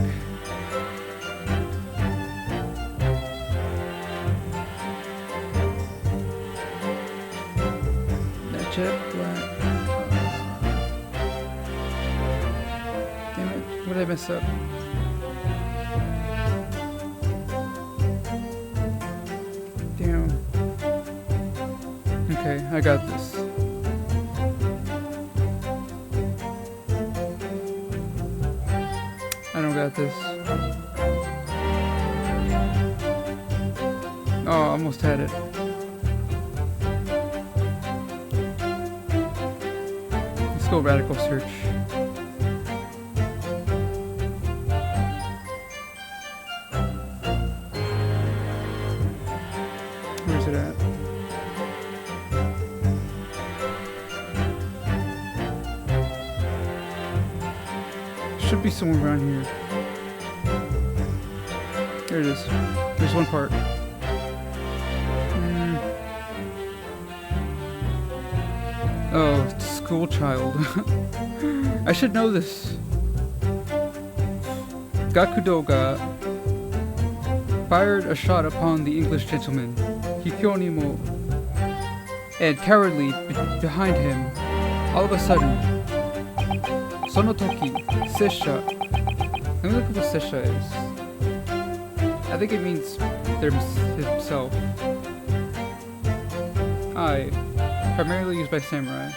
damn it, what did I mess up? Damn. Okay, I got this. I don't got this. Oh, almost had it. Let's go radical search. Where's it at? Should be somewhere around here. There it is. There's one part. Oh, school child. I should know this. Gakudo ga fired a shot upon the English gentleman, Hikyonimo, and cowardly behind him. All of a sudden, Sonotoki, Sesha. Let me look at what Sesha is. I think it means himself. I, primarily used by samurai.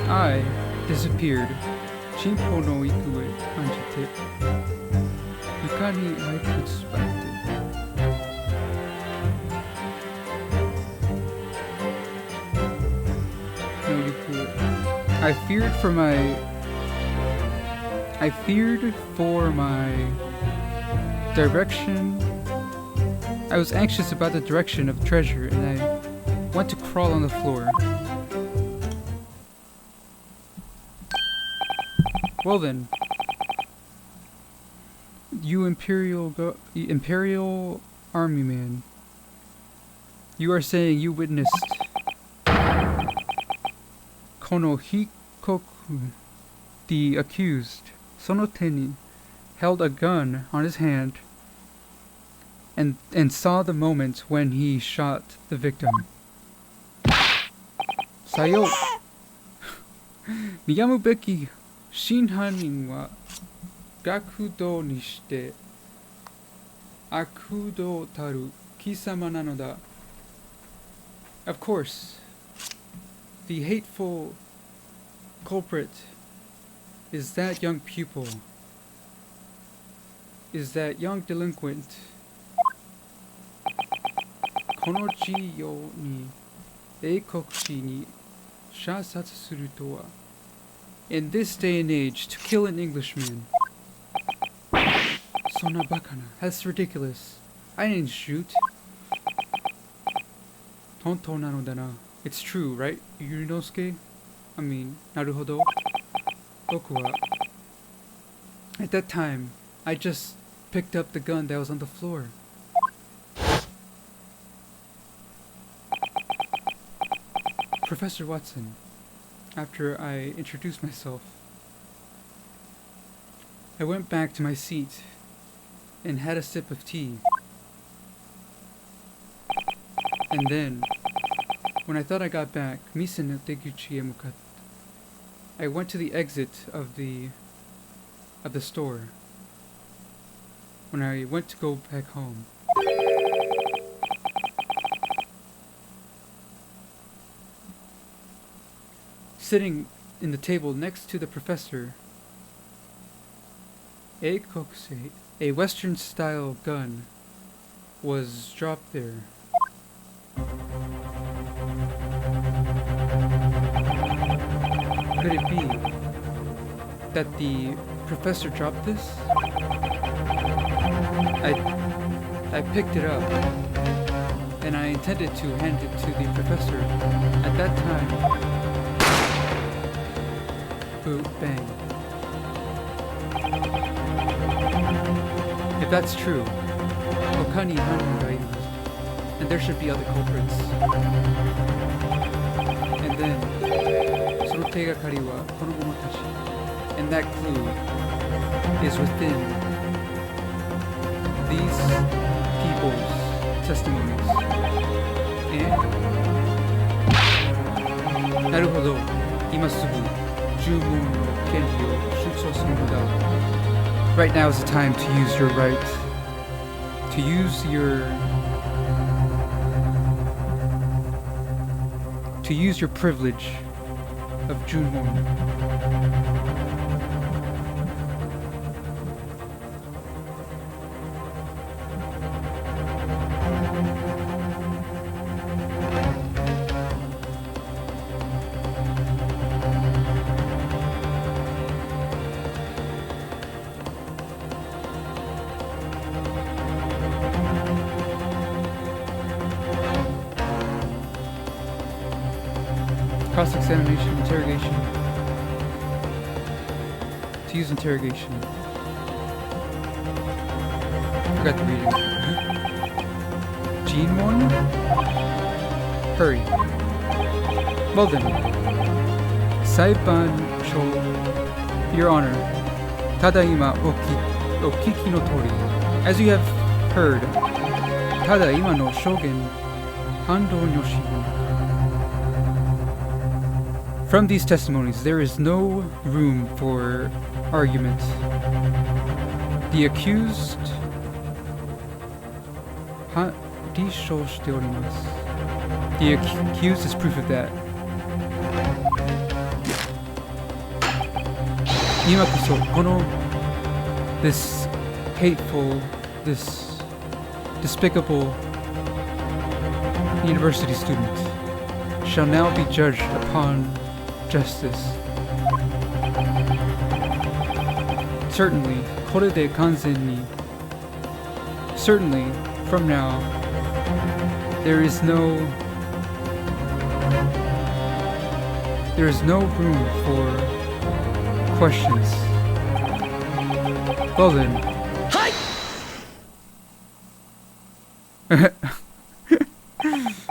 I disappeared. Shinpo no ikue anjite. Yuka ni aikutsubaite. No ikue. I feared for my direction. I was anxious about the direction of treasure, and I went to crawl on the floor. Well then, you Imperial Army man, you are saying you witnessed Kono Hikoku, the accused, Sonoteni, held a gun on his hand and saw the moment when he shot the victim. Sayo! Miyamu beki shinhanin wa gakudo ni shite akudo taru kisama nanoda. Of course, the hateful culprit is that young pupil, is that young delinquent. Kono chiyo ni eikokushi ni shasatsu suru to wa. In this day and age, to kill an Englishman. Sonna bakana. That's ridiculous. I didn't shoot. Hontou nano da na. It's true, right, Yurinosuke? I mean, naruhodo. Boku wa. At that time, I just picked up the gun that was on the floor. Professor Watson, after I introduced myself, I went back to my seat and had a sip of tea. And then, when I thought I got back, Mise no Deguchi e mukatte. I went to the exit of the store. When I went to go back home, sitting in the table next to the professor, Eikokuse, a Western-style gun, was dropped there. Could it be that the professor dropped this? I picked it up, and I intended to hand it to the professor. At that time, boom, bang. If that's true, Okani Hanan ga iru, and there should be other culprits. And then, sono tegakari wa kono momotachi, and that clue is within these people's testimonies. And naruhodo, imasugu jumon no kenji o shutsu suru no da. Right now is the time to use your right, to use your privilege of Junmon. Cross-examination, interrogation. To use interrogation. Forgot the reading. Jinmon? Hurry. Well then. Saiban cho. Your Honor. Tadaima okiki no tori. As you have heard. Tada ima no shogen hando yoshi. From these testimonies, there is no room for argument. The accused The accused is proof of that. This hateful, this despicable university student shall now be judged upon justice. Certainly, korede kanzen ni. Certainly, from now, there is no room for questions. Well then.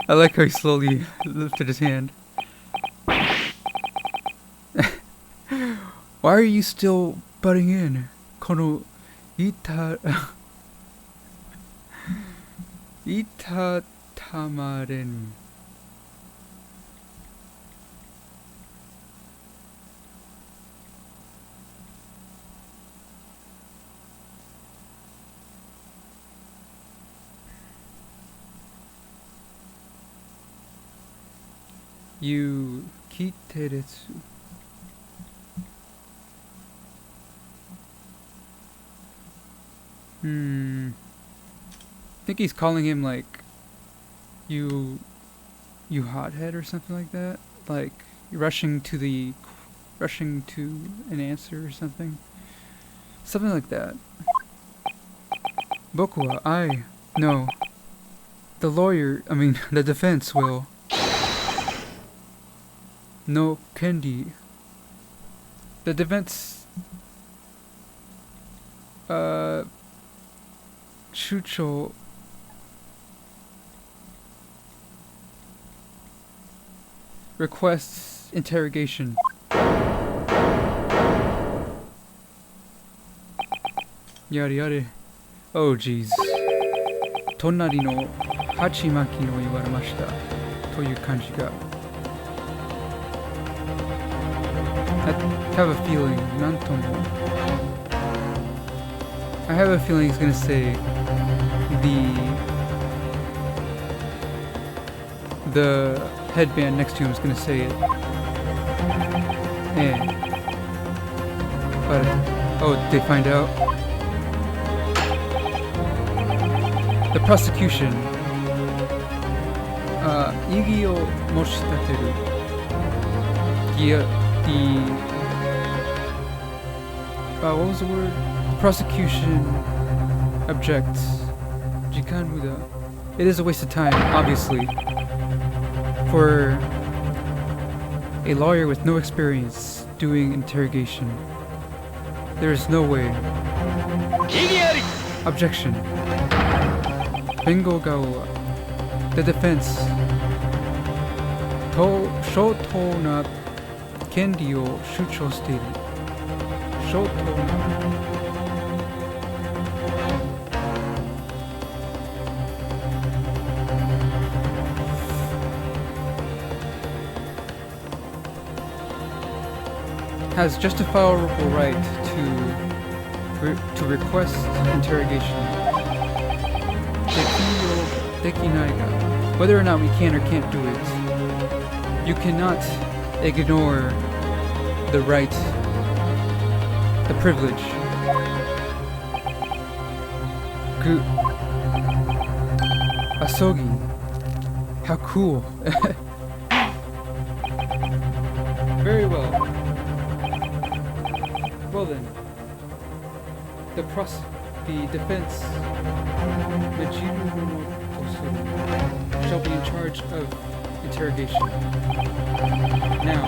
I like how he slowly lifted his hand. Why are you still butting in? Kono itatamaren. You kiteretsu. I think he's calling him like you hothead or something like that. Like rushing to an answer or something. Something like that. Boku wa no. The defense will no kendi. The defense Shucho requests interrogation. Yada yada. Oh jeez. Tonari no hachimaki no iwaramashita toyu kanji ga. I have a feeling, nantomo. I have a feeling he's gonna say the headband next to him is gonna say it. But oh, did they find out? The prosecution. Igi o moshitateru. What was the word? Prosecution objects. Jikan muda. It is a waste of time, obviously, for a lawyer with no experience doing interrogation. There is no way. Objection. Bengo gawa. The defense. Shoto na kendi o shuchou shiteiru. Shoto na. Has justifiable right to request interrogation. Whether or not we can or can't do it, you cannot ignore the right, the privilege. Asogi. How cool. Very well. Well then, the defense shall be in charge of interrogation. Now,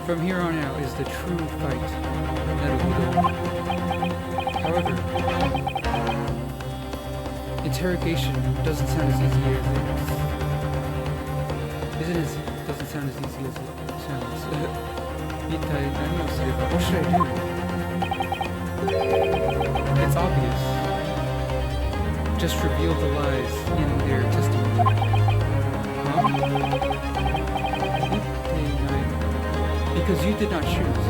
from here on out is the true fight. However, interrogation doesn't sound as easy as it is. Doesn't sound as easy as it sounds. 一体何をすれば、what should I do? 一体何をすればいいのか。 What should I do? 一体何をすればいいのか。 What should I do? 一体何をすればいいのか。 What should I do? 一体何をすればいいのか。 What should I do? 一体何をすればいいのか。 What should I do? It's obvious. Just reveal the lies in their testimony. Huh? Because you did not choose.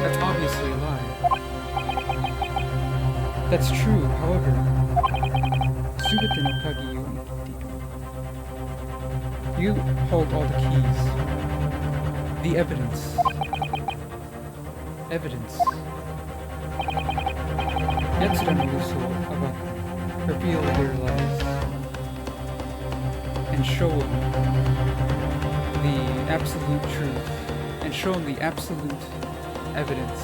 That's obviously a lie. That's true, however. Subete no kagi o nikitiru. You hold all the keys. The evidence. Evidence. Yatsura no uso abaku. Reveal their lies. And show them the absolute truth. And show them the absolute evidence.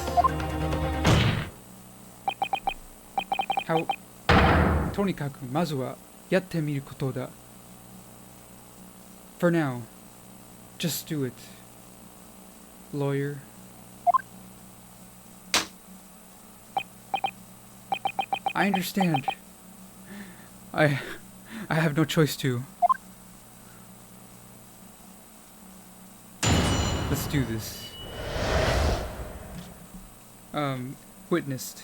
How? Tonikaku, mazu wa yatte miru koto da. For now, just do it, lawyer. I understand. I have no choice to. Let's do this. Witnessed.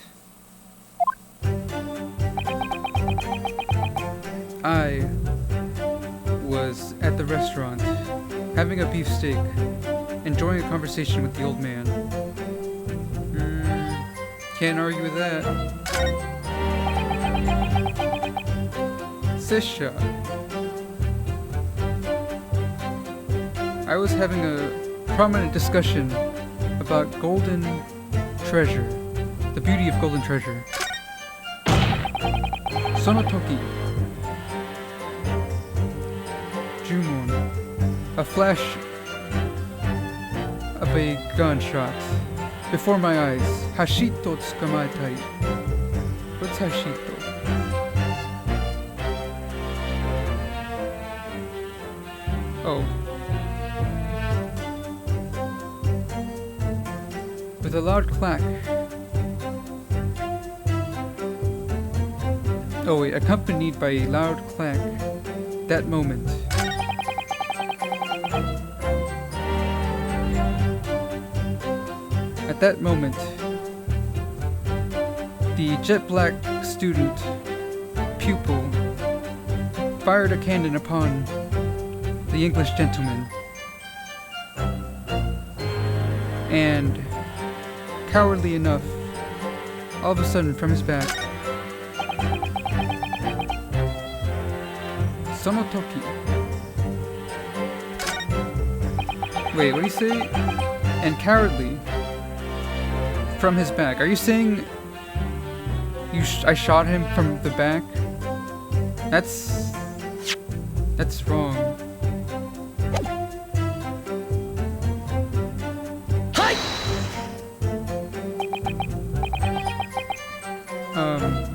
I was at the restaurant, having a beefsteak, enjoying a conversation with the old man. Can't argue with that. Sisha. I was having a prominent discussion about golden treasure, the beauty of golden treasure. Sono toki. Jumon. A flash of a gunshot before my eyes. Hashito tsukamaetai. What's hashito? Oh. With a loud clack. Oh wait, accompanied by a loud clack. That moment. At that moment, the jet black student, pupil, fired a cannon upon the English gentleman. And, cowardly enough, all of a sudden from his back, Sonotoki. Wait, what do you say? And cowardly, from his back. Are you saying I shot him from the back? That's wrong.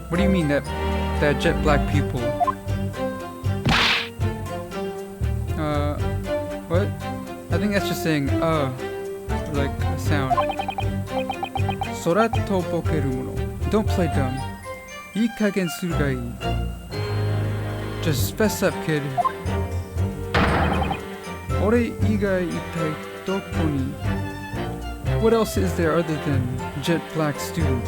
What do you mean that jet black pupil? What? I think that's just saying like a sound. Sora to bokeru mono. Don't play dumb. Ii kagen suru ga ii. Just fess up, kid. Ore igai itai doko ni. What else is there other than jet black student?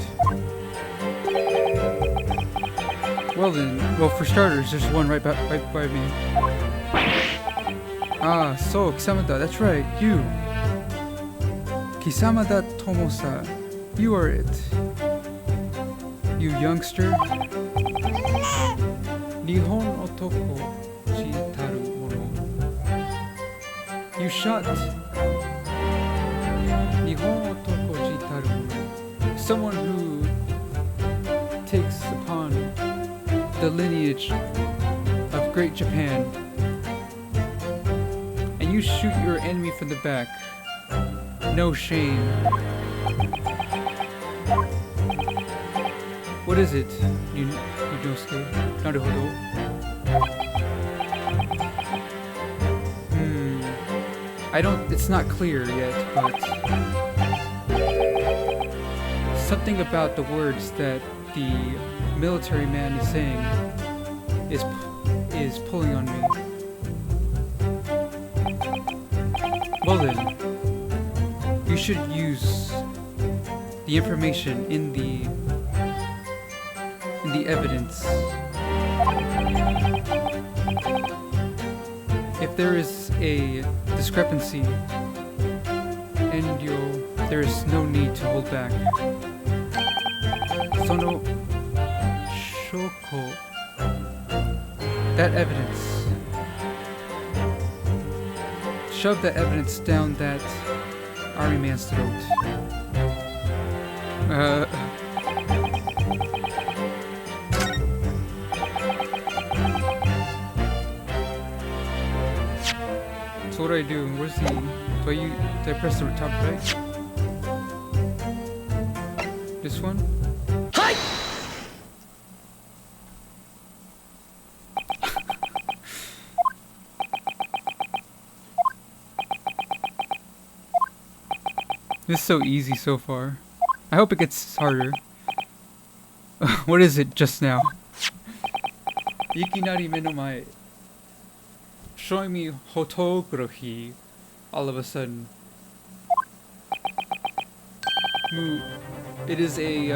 Well then, for starters, there's one right by me. Ah, so Kisamada, that's right, you. Kisamada Tomosa, you are it. You youngster. Nihon otoko jitaru mono. You shot. Nihon otoko jitaru mono. Someone who takes upon the lineage of Great Japan, and you shoot your enemy from the back. No shame. What is it, Yunosuke? Naruhodo. It's not clear yet, but something about the words that the military man is saying is pulling on me. Well then, you should use the information in the evidence. If there is a discrepancy, and there is no need to hold back. Sono shoko, that evidence. Shove that evidence down that army man's throat. So what do I do? Where's the... Do I press the top right? This one? Hi! This is so easy so far. I hope it gets harder. What is it just now? Ikinari meno mae. Showing me photography all of a sudden. It is a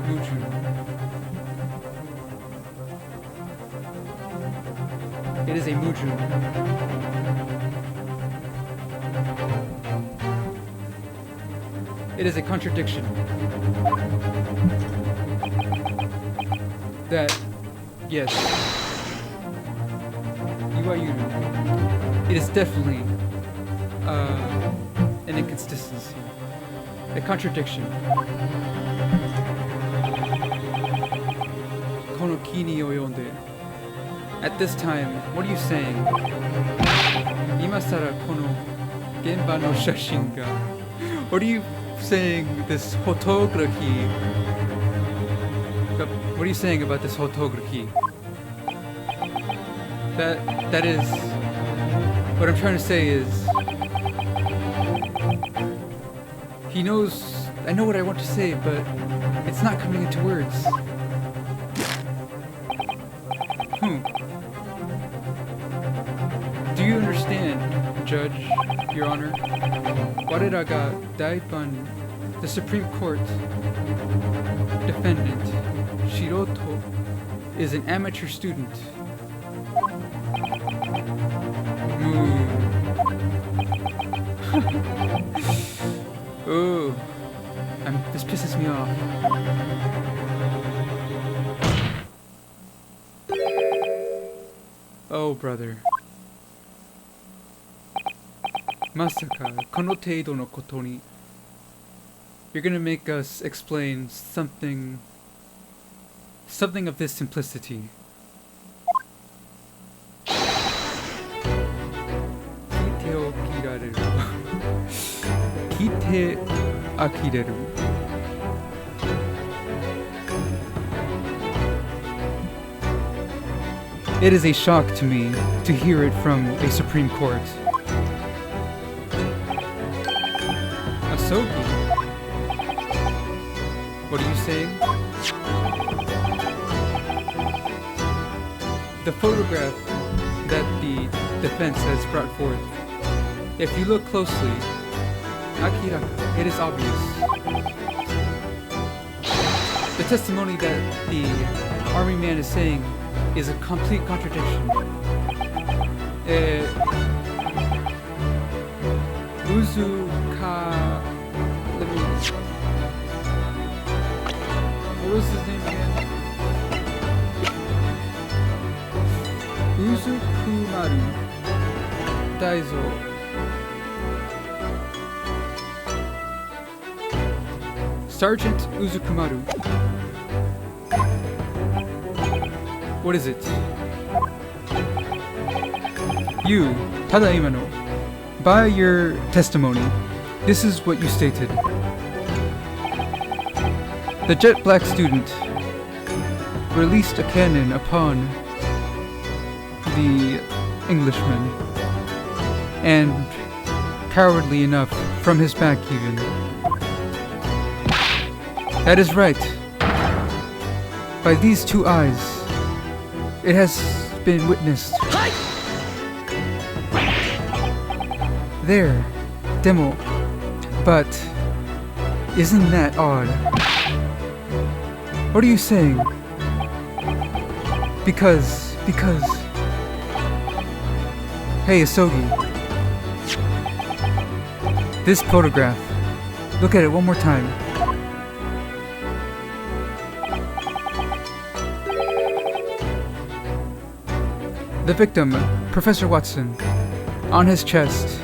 muju. It is a muju. It is a contradiction. That, yes. It is definitely an inconsistency, a contradiction. Kono kini o yonde. At this time, what are you saying? Imasara kono genba no shashin ga. What are you saying? This photography. What are you saying about this photography? That is, what I'm trying to say is, he knows, I know what I want to say, but it's not coming into words. Do you understand, Judge, Your Honor? Warera ga daiban, the Supreme Court defendant, Shiroto, is an amateur student. Oh, this pisses me off. Oh, brother. Masaka, kono teido no koto ni. You're gonna make us explain something of this simplicity. Kite akireru. It is a shock to me to hear it from a Supreme Court. Asogi? What are you saying? The photograph that the defense has brought forth. If you look closely, Akiraka, it is obvious. The testimony that the army man is saying is a complete contradiction. What was his name again? Uzukumaru Daizo. Sergeant Uzukumaru. What is it? You, Tadaima no. By your testimony, this is what you stated. The jet black student released a cannon upon the Englishman, and cowardly enough, from his back even. That is right. By these two eyes, it has been witnessed. There, demo, But isn't that odd? What are you saying? Because... Hey, Asogi. This photograph. Look at it one more time. The victim, Professor Watson, on his chest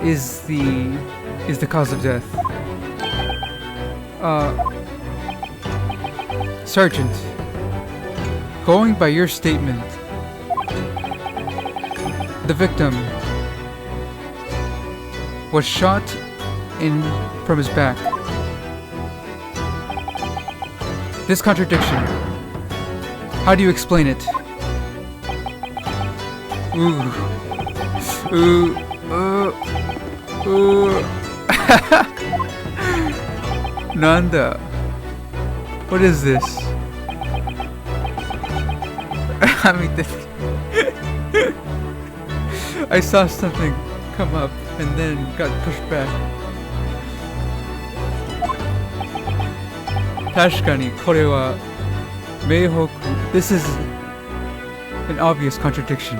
is the cause of death. Sergeant, going by your statement, the victim was shot from his back. This contradiction, how do you explain it? Nanda, what is this? I mean, I saw something come up and then got pushed back. Tashikani, kore wa meihoku. This is an obvious contradiction.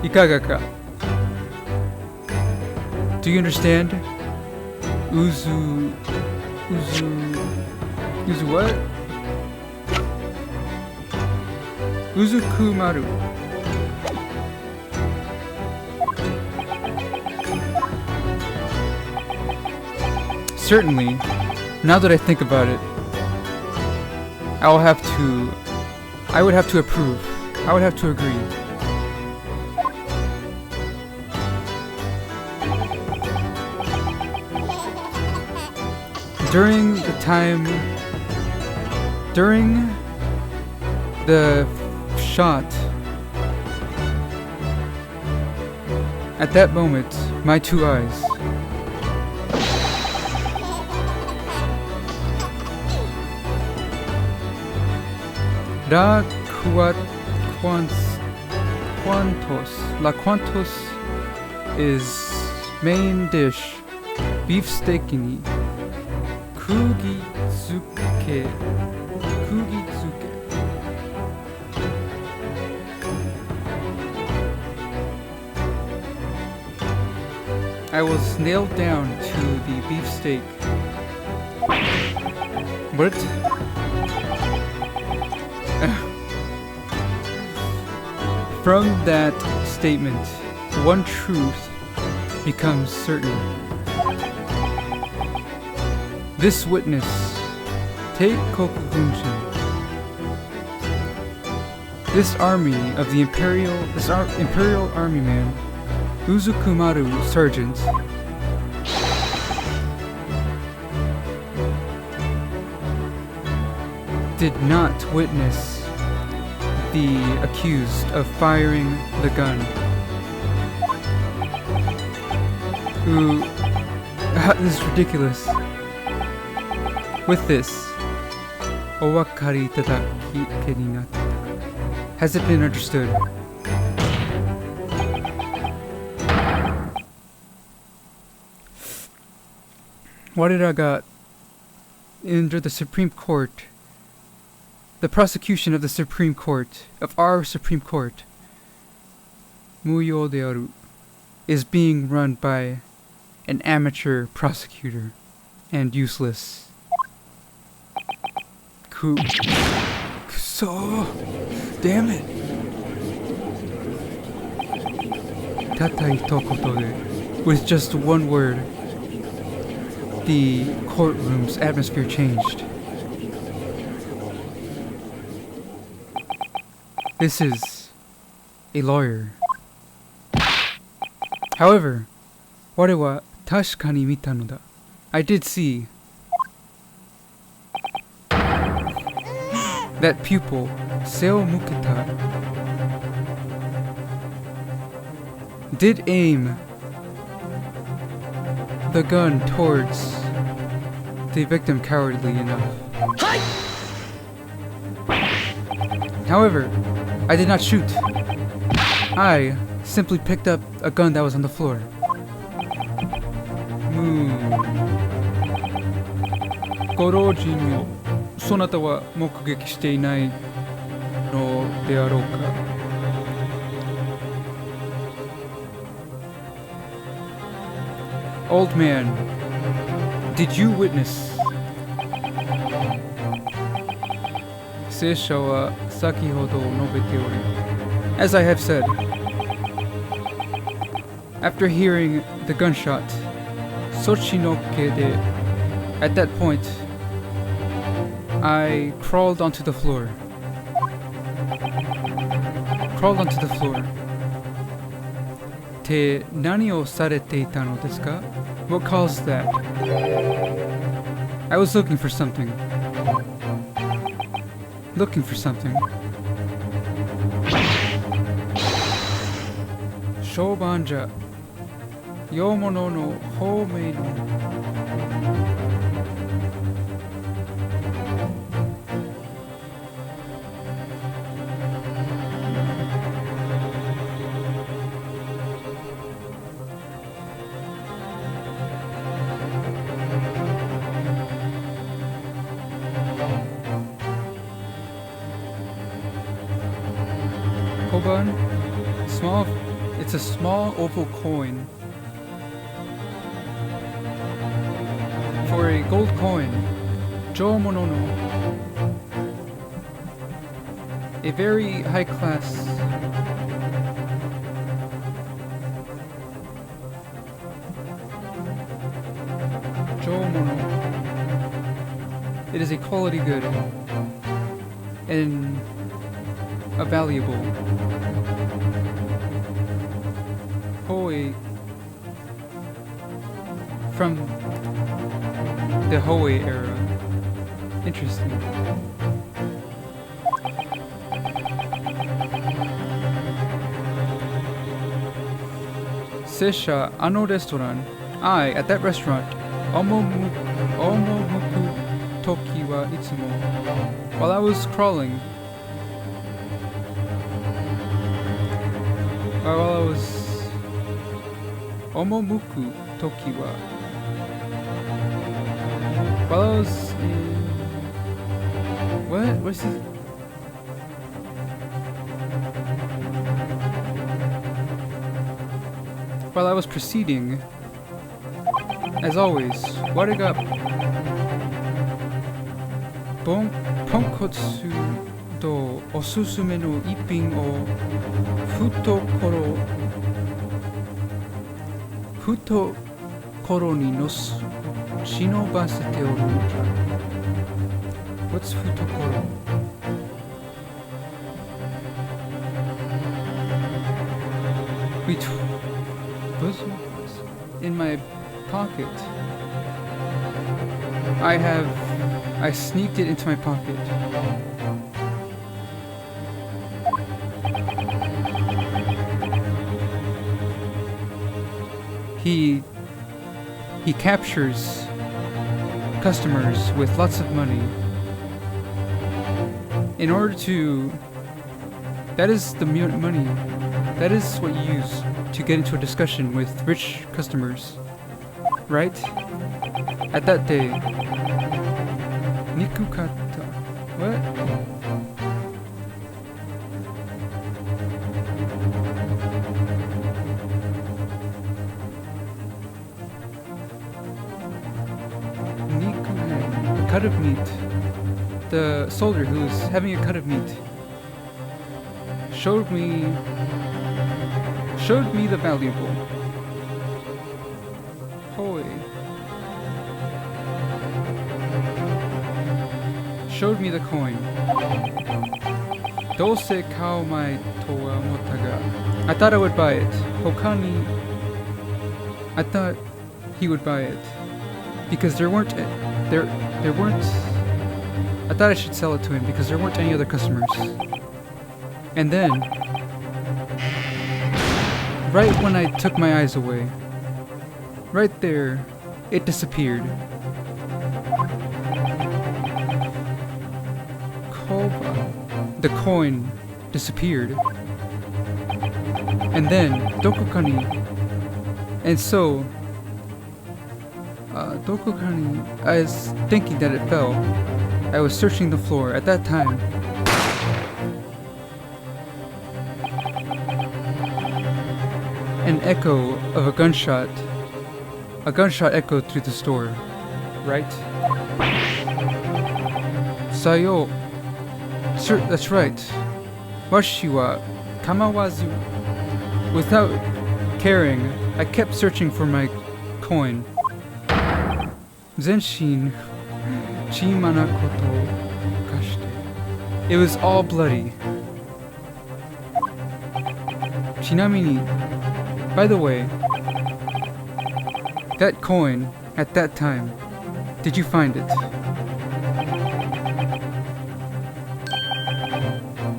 Ikaga ka? Do you understand? Uzu what? Uzukumaru. Certainly, now that I think about it, I would have to approve. I would have to agree. During the shot, at that moment, my two eyes La Quantos is main dish, beefsteak ni Kugitsuke. I was nailed down to the beefsteak. What? From that statement, one truth becomes certain. This witness, Teikoku Gunjin, this army of the Imperial Army man, Uzukumaru Sergeant, did not witness the accused of firing the gun. This is ridiculous. With this, owakari itadake ni natta. Has it been understood? What did I got under the Supreme Court? The prosecution of the Supreme Court, of our Supreme Court, Muyo de Aru, is being run by an amateur prosecutor and useless. So, damn it. Tatai tokoto de. With just one word, the courtroom's atmosphere changed. This is a lawyer. However, ware wa tashikani mita no da. I did see that pupil, Seo Muketa, did aim the gun towards the victim cowardly enough. However, I did not shoot. I simply picked up a gun that was on the floor. ご老人をそなたは目撃していないのであろうか。Old man, did you witness? 聖者は先ほど述べており、As I have said, after hearing the gunshot, Sochinoke de, at that point, I crawled onto the floor. Te nani o sarete ita no desu ka? What caused that? I was looking for something. Shobanja. Yomono no homei no. Koban? It's a small oval coin. For a gold coin, Jomono no. A very high class. Jomono. It is a quality good and a valuable. Hoi. From the Hoi era. Interesting. Seisha, ano restaurant. At that restaurant. Omomuku toki wa itsumo. While I was crawling. Omomuku toki wa. While I was in... What? What's this? While I was proceeding, as always, wariga ponkotsu to osusume no ippin o futokoro ni shinobasete oru no ja. What's futokoro? In my pocket. I sneaked it into my pocket. He captures customers with lots of money. In order to... That is the money. That is what you use to get into a discussion with rich customers. Right? At that day. Nikukata. What? A cut of meat. The soldier who was having a cut of meat showed me the valuable. Hoi. Showed me the coin. Dose kao mai to wa omotta ga. I thought I would buy it. Hokani. I thought he would buy it. Because there weren't... I thought I should sell it to him because there weren't any other customers. And then... right when I took my eyes away, right there, it disappeared. Koba. The coin disappeared. And then, Dokokani. And so, Dokokani, I was thinking that it fell. I was searching the floor. At that time, an echo of a gunshot echoed through the store. Right? Sayo. Sir, that's right. Washi wa kamawazu. Without caring, I kept searching for my coin. Zenshin Chimanakoto Kashite. It was all bloody. Chinamini, by the way, that coin at that time, did you find it?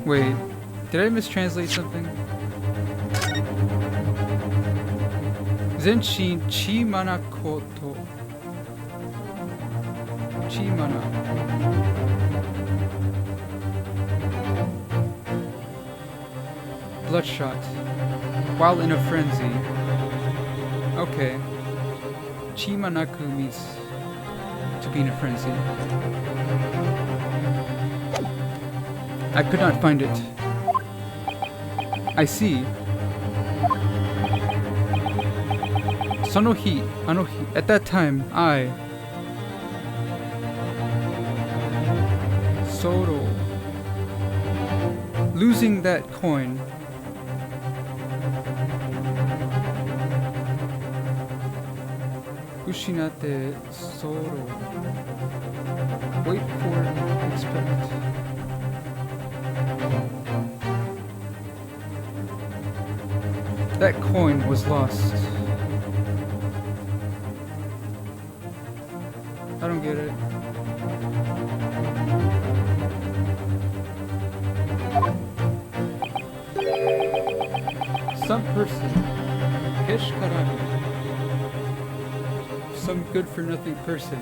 Wait, did I mistranslate something? Zenshin Chimanakoto. Chimana. Bloodshot. While in a frenzy. Okay. Chimanaku means to be in a frenzy. I could not find it. I see. Sonohi, Anohi. At that time, I... Soro. Losing that coin. Ushinate Soro. Wait for it, expect. That coin was lost. I don't get it. Some person, Keshkarami, some good-for-nothing person,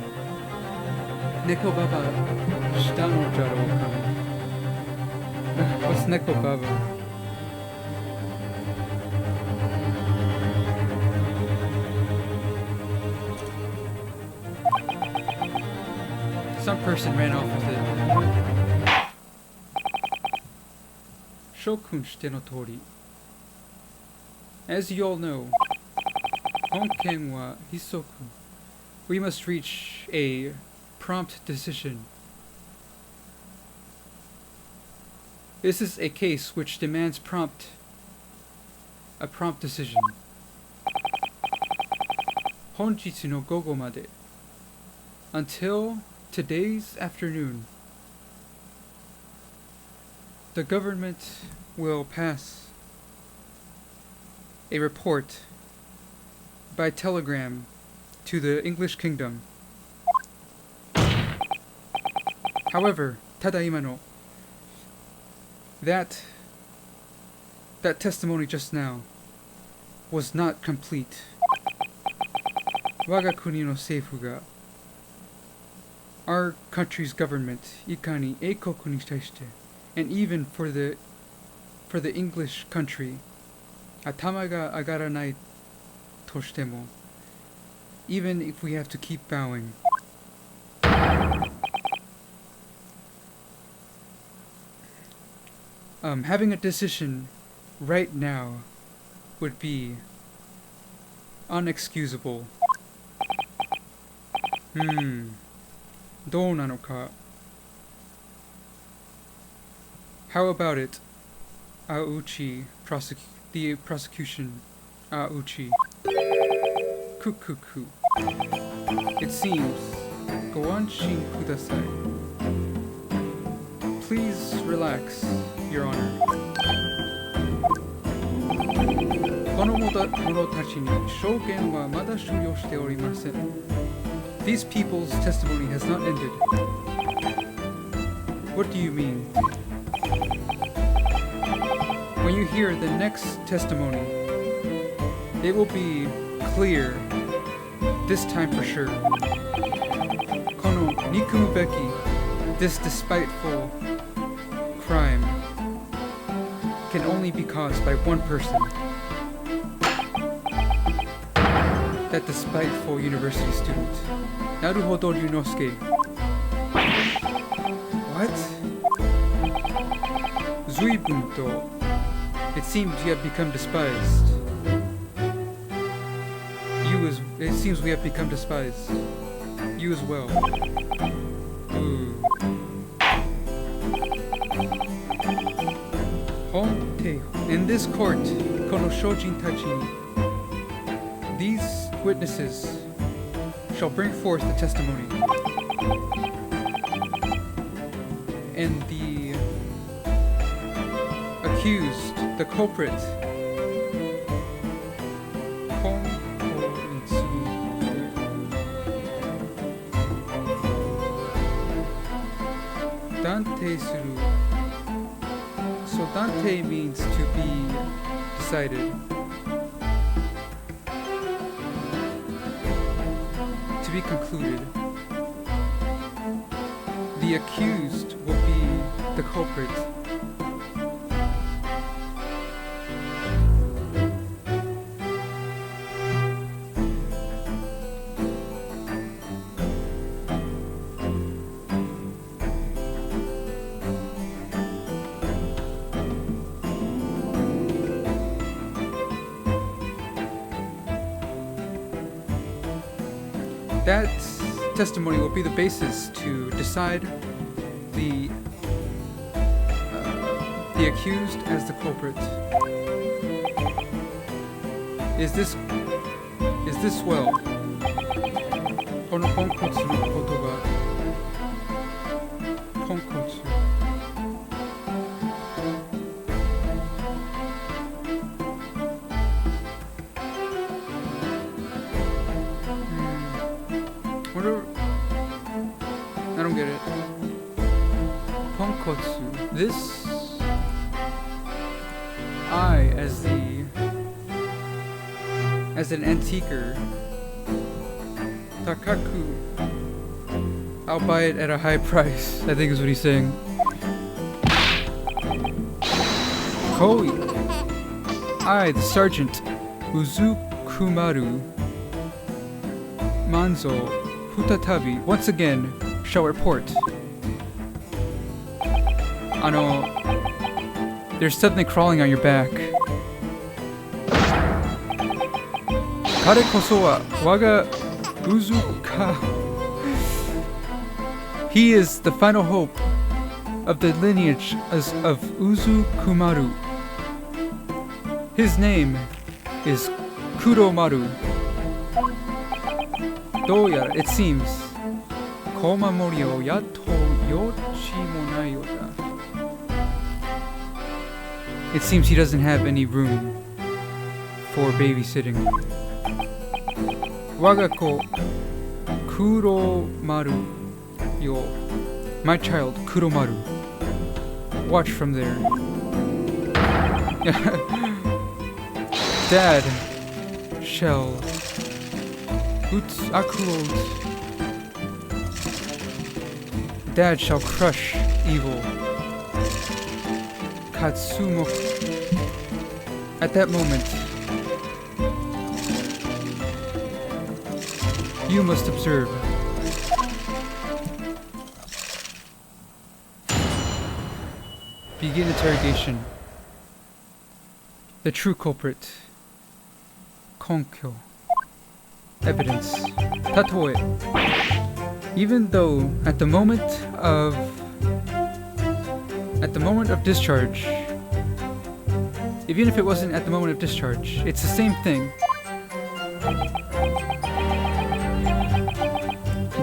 Neko Baba Shitano Jaro Kami. What's Neko Baba? Some person ran off with it. Shokun shite no tori. As you all know, Honken wa hisoku. We must reach a prompt decision. This is a case which demands a prompt decision. Honjitsu no gogo made. Until today's afternoon, the government will pass a report by telegram to the English Kingdom. However, tadaima no, that testimony just now was not complete. Waga kuni no seifu ga, our country's government, ikani eikoku ni shite, and even for the English country, atama ga agaranai to shitemo, even if we have to keep bowing. Having a decision right now would be unexcusable. どうなのか? How about it? Auchi, the prosecution. Auchi. Kukuku. It seems. Goanshin kudasai. Please relax, Your Honor. この者たちに証言はまだ終了しておりません。These people's testimony has not ended. What do you mean? When you hear the next testimony, it will be clear, this time for sure. Kono nikumubeki, this despiteful crime, can only be caused by one person. that despiteful university student. Naruhodo Ryunosuke. What? Zuibunto. It seems you have become despised. It seems we have become despised. You as well. Ooh. Honte. In this court, kono shojin tachi, these witnesses shall bring forth the testimony. And the accused, the culprit, Dante suru. So Dante means to be decided. To be concluded. The accused will be the culprit. That testimony will be the basis to decide the accused as the culprit. Is this well? Kono ponkotsu no koto ga ponkotsu. I don't get it. Ponkotsu. This I as an antiquer. Takaku. I'll buy it at a high price, I think is what he's saying. Koi. I, the sergeant, Uzukumaru Manzo Futatabi, once again, shall report. There's something crawling on your back. Kare koso wa waga uzuka. He is the final hope of the lineage of Uzukumaru. His name is Kuromaru. Doya, it seems. Komamori o yato yochi monai yoda. It seems he doesn't have any room for babysitting. Wagako Kuromaru yo. My child, Kuromaru. Watch from there. Dad shall Dad shall crush evil. Katsumoku. At that moment, you must observe. Begin interrogation. The true culprit. Konkyo. Evidence. Tatoe. Even though at the moment of discharge, even if it wasn't at the moment of discharge, it's the same thing.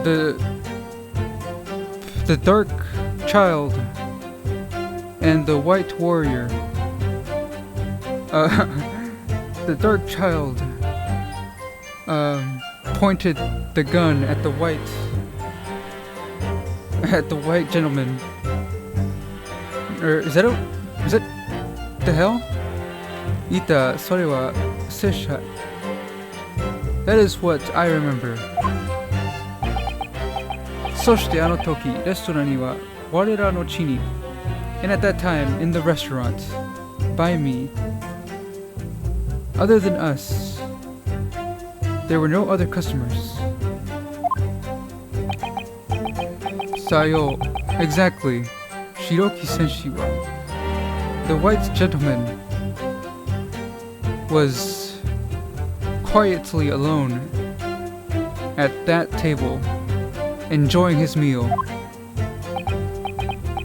The dark child and the white warrior. The dark child pointed the gun at the white gentleman. Or is that the hell? Ita sore wa sesha. That is what I remember. Soshite ano toki restaurant ni wa warera no chi ni. And at that time in the restaurant, by me, other than us, There were no other customers. Sayo, exactly. Shiroki Senshi wa. The white gentleman was quietly alone at that table, enjoying his meal.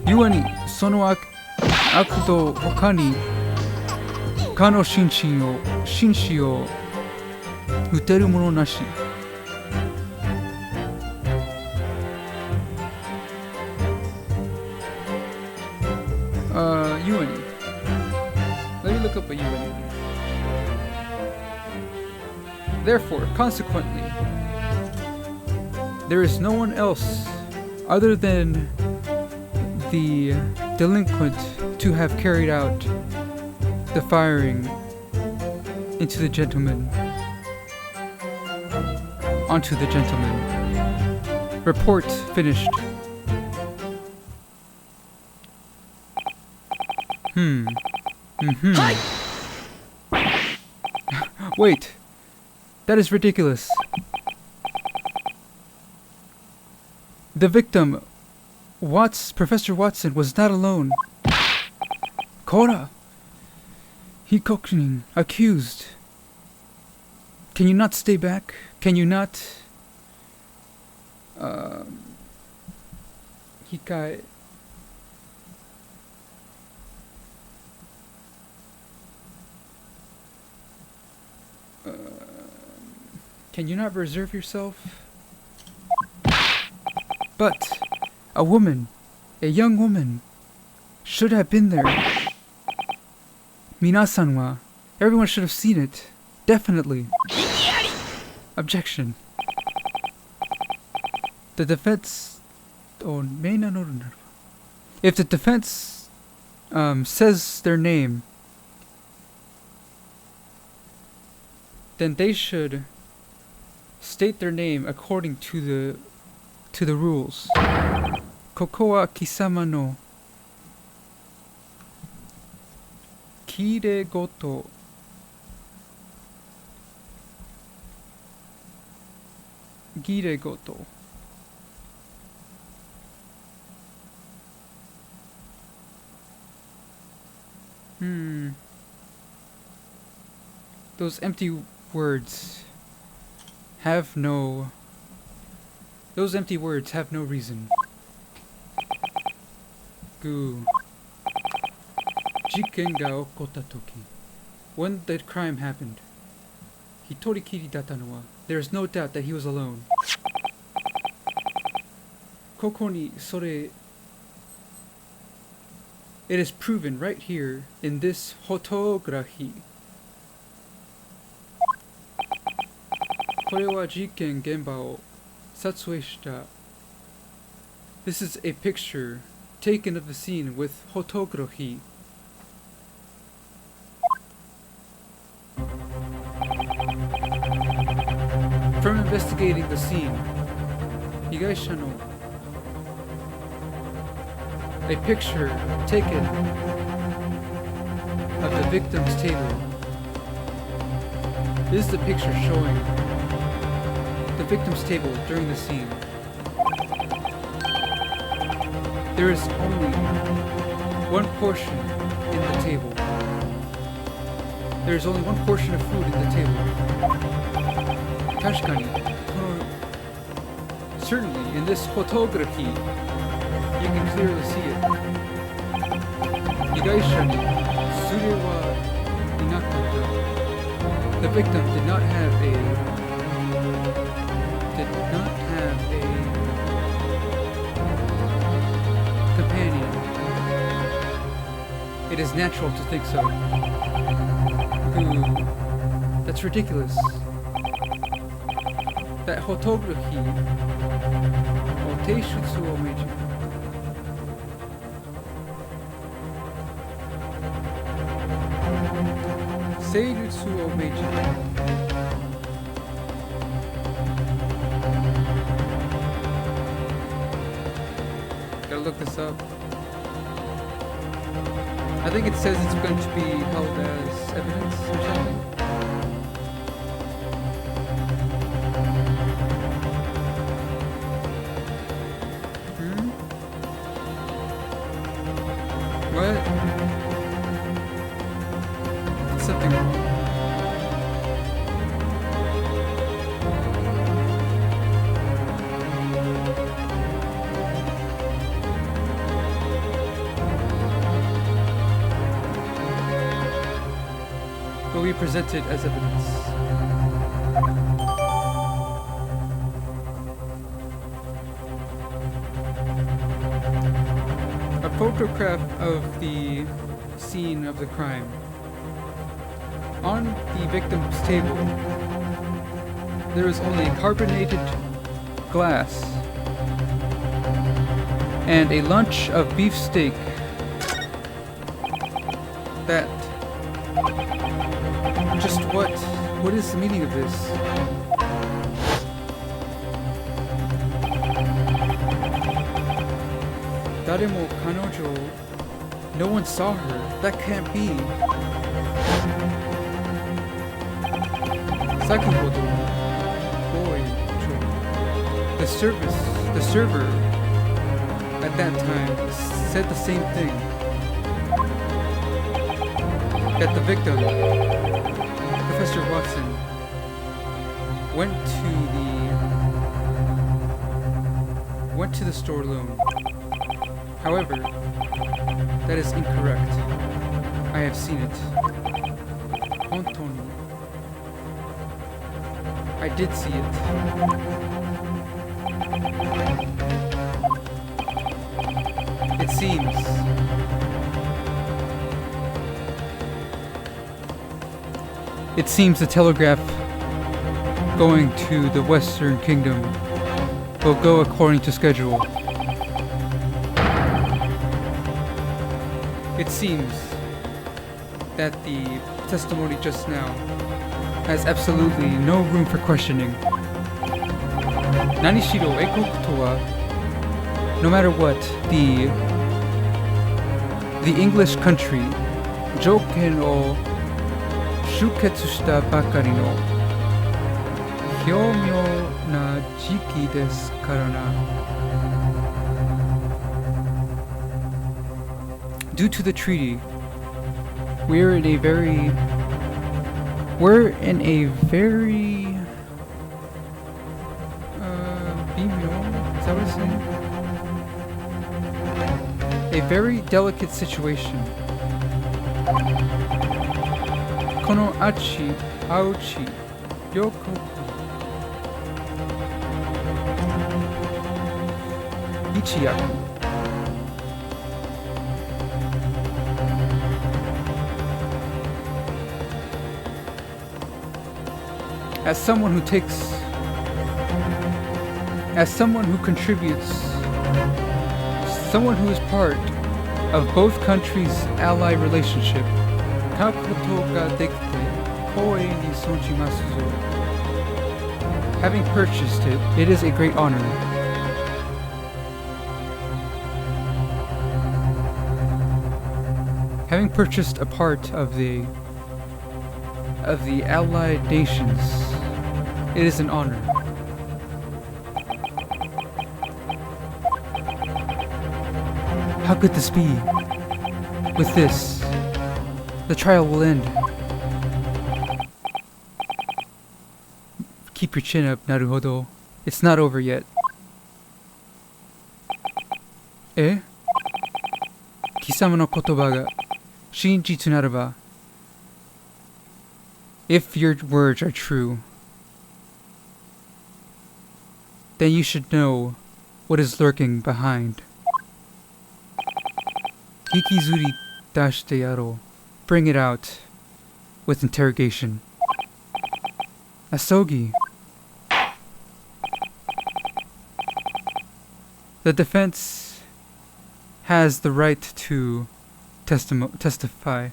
Yua ni sono aku to hoka ni ka no shinshi o uteru mono nashi. Yuani. Let me look up a Yuani. Therefore, consequently, there is no one else other than the delinquent to have carried out the firing into the gentleman. Onto the gentleman. Report finished. Wait. That is ridiculous. The victim, Professor Watson, was not alone. Kora! Hikokunin, accused. Can you not stay back? Can you not... Hikai... Can you not reserve yourself? But a woman, a young woman, should have been there. Minasan wa, everyone should have seen it. Definitely. Objection. The defense... If the defense says their name, then they should state their name according to the rules. Koko wa kisama no kiregoto giregoto. Those empty words have no... Those empty words have no reason. Gu. Jiken ga okota toki. When the crime happened, hitorikiri datta no wa. There is no doubt that he was alone. Koko ni sore... It is proven right here in this photography. Kore wa jiken genba o satsue shita. This is a picture taken of the scene with photography. From investigating the scene, higaisha no... A picture taken of the victim's table. This is the picture showing the victim's table during the scene. There is only one portion in the table. There is only one portion of food in the table. Tashikani. Certainly, in this photography, you can clearly see it. Higaisha ni sure wa inakotta. The victim did not have a companion. It is natural to think so. That's ridiculous. That photography o teishutsu o meiji. Seirutsu o meiji. Gotta look this up. I think it says it's going to be held as evidence or something. presented as evidence. A photograph of the scene of the crime. On the victim's table, there is only carbonated glass and a lunch of beefsteak that... Just what? What is the meaning of this? Daremo kanojo. No one saw her. That can't be. Sakihodo. Boy. The server at that time said the same thing. That the victim, Professor Watson, went to the store alone. However, that is incorrect. I have seen it. Hontoni. I did see it. It seems the telegraph going to the Western Kingdom will go according to schedule. It seems that the testimony just now has absolutely no room for questioning. Nanishiro eikoku to wa, no matter what, the English country, joken o shuketsu shita bakari no hyomyo na jiki desu kara na. Due to the treaty, we're in a very is that what it's saying? A very delicate situation. Kono achi, auchi, yokoku. Ichiyaku. As someone who contributes, someone who is part of both countries' ally relationship, having purchased it, it is a great honor. Having purchased a part of the allied nations, it is an honor. How could this be? With this, the trial will end. Keep your chin up, Naruhodo. It's not over yet. Eh? Kisama no kotoba ga shinjitsu naraba. If your words are true, then you should know what is lurking behind. Hikizuri dashite yaro. Bring it out with interrogation. Asogi. The defense has the right to testify.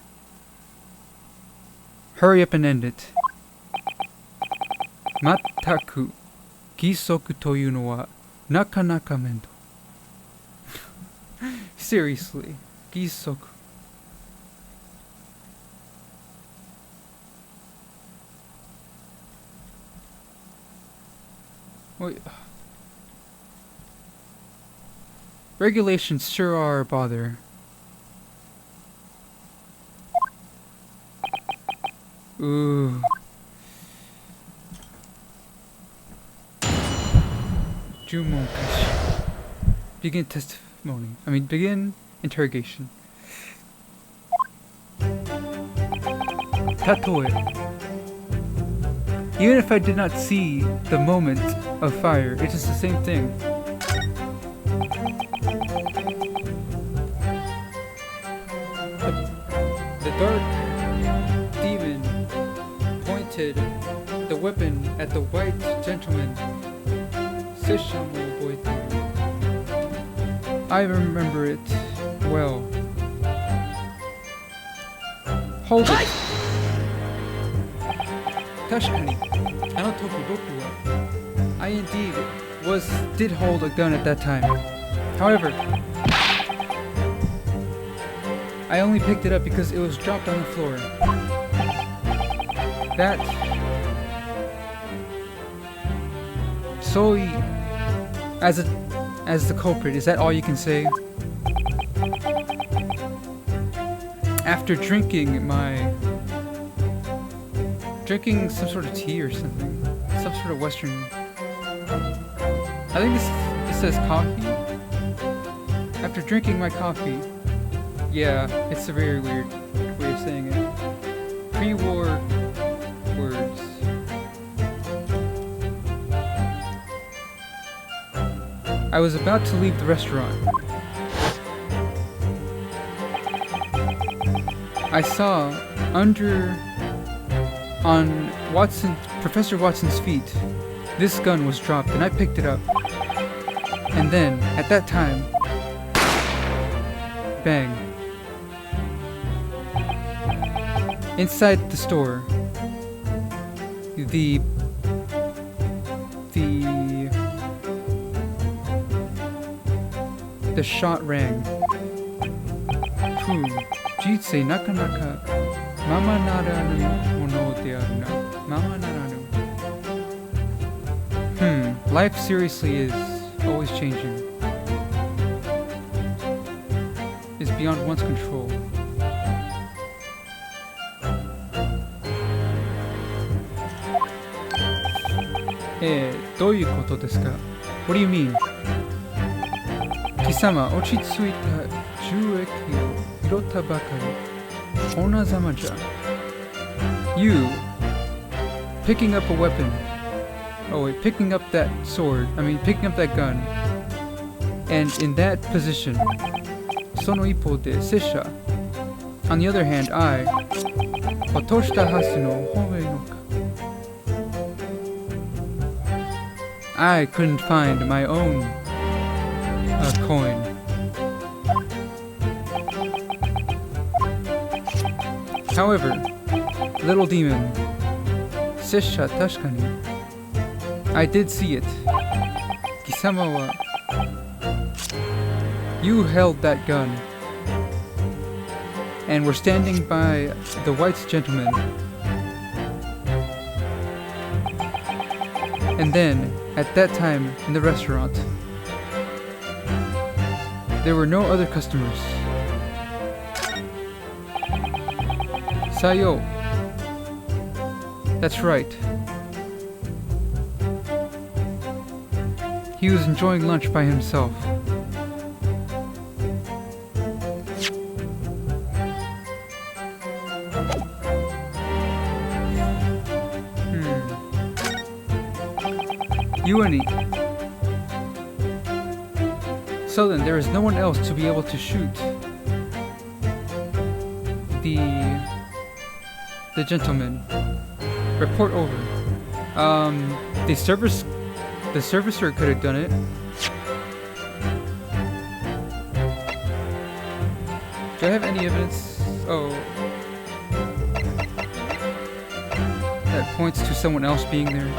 Hurry up and end it. Mattaku gisoku toyu no wa nakanaka mendo. Seriously, gisoku. Wait. Regulations sure are a bother. Ooh. Jumon kashi. Begin testimony. Begin interrogation. Tatoe. Even if I did not see the moment of fire, it is the same thing. The dark demon pointed the weapon at the white gentleman. I remember it well. Hold it! Tashikani, Anotoku boku wa. I indeed did hold a gun at that time. However, I only picked it up because it was dropped on the floor. That Soy as the culprit, is that all you can say? After drinking some sort of tea or something. Some sort of Western. I think this says coffee. After drinking my coffee. Yeah, it's a very weird way of saying it. Pre-war words. I was about to leave the restaurant. I saw on Professor Watson's feet, this gun was dropped and I picked it up. And then, at that time, bang. Inside the store, the shot rang. Jitsu nakanaka mama naranu mono de aru na. Mama naranu. Life seriously is always changing. Is beyond one's control. What do you mean? Kisama, ochitsuita jueki o hirota bakari. Onazama ja. You picking up a weapon. Oh wait, picking up that sword. Picking up that gun. And in that position, sono ippo de sesha. On the other hand, I otoshita hasu no home no ka. I couldn't find my own coin. However, little demon, sesha tashikani, I did see it. Kisama wa, you held that gun, and were standing by the white gentleman. And then, at that time in the restaurant, there were no other customers. Sayo. That's right. He was enjoying lunch by himself. Yuani. So then, there is no one else to be able to shoot the gentleman. Report over. The servicer could have done it. Do I have any evidence? Oh, that points to someone else being there.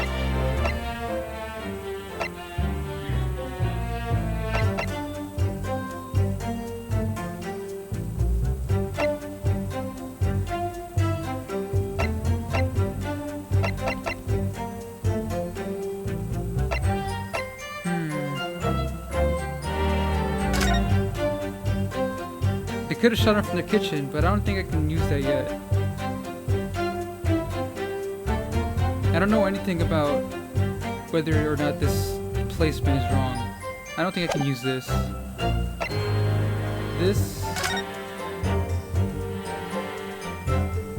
They could have shot him from the kitchen, but I don't think I can use that yet. I don't know anything about whether or not this placement is wrong. I don't think I can use this.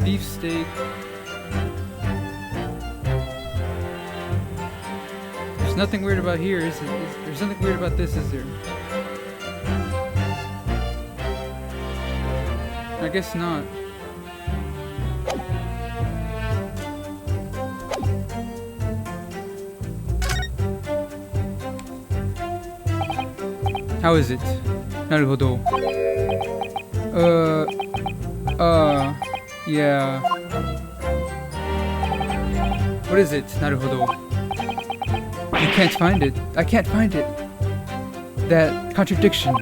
Beefsteak. There's nothing weird about here, is it? There's nothing weird about this, is there? I guess not. How is it? Naruhodo. Yeah. What is it? Naruhodo. You can't find it. I can't find it. That contradiction.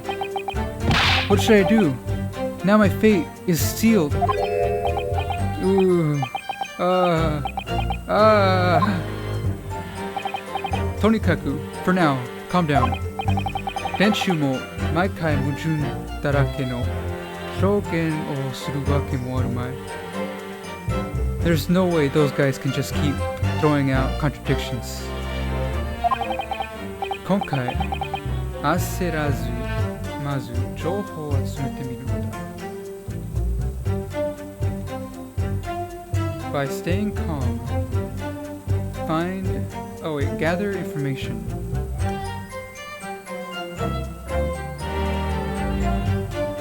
What should I do? Now my fate is sealed. Ooh. Tonikaku, for now, calm down. Benshu mo maikai mujun darake no shougen o suru wake mo arumai. There's no way those guys can just keep throwing out contradictions. Konkai, aserazu mazu jouhou o atsumete miru no da. By staying calm, gather information.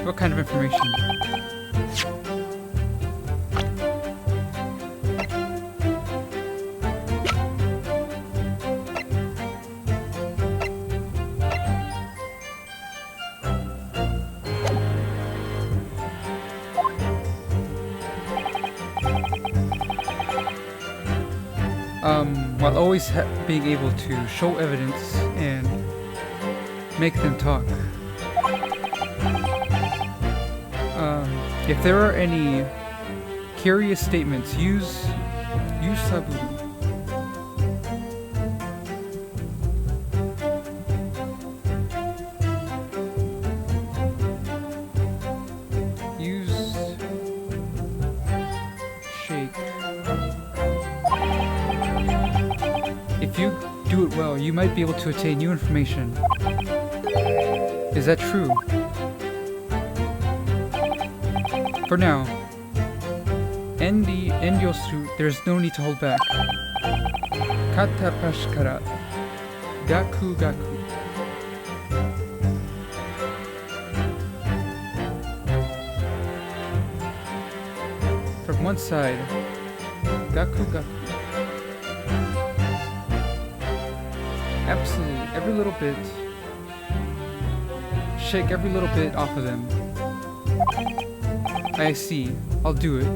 What kind of information? While always being able to show evidence and make them talk. If there are any curious statements, use saburu. Use shake. If you do it well, you might be able to attain new information. Is that true? For now, end your suit. There's no need to hold back. Katapashi kara gaku gaku. From one side, gaku gaku. Absolutely, every little bit. Shake every little bit off of them. I see. I'll do it.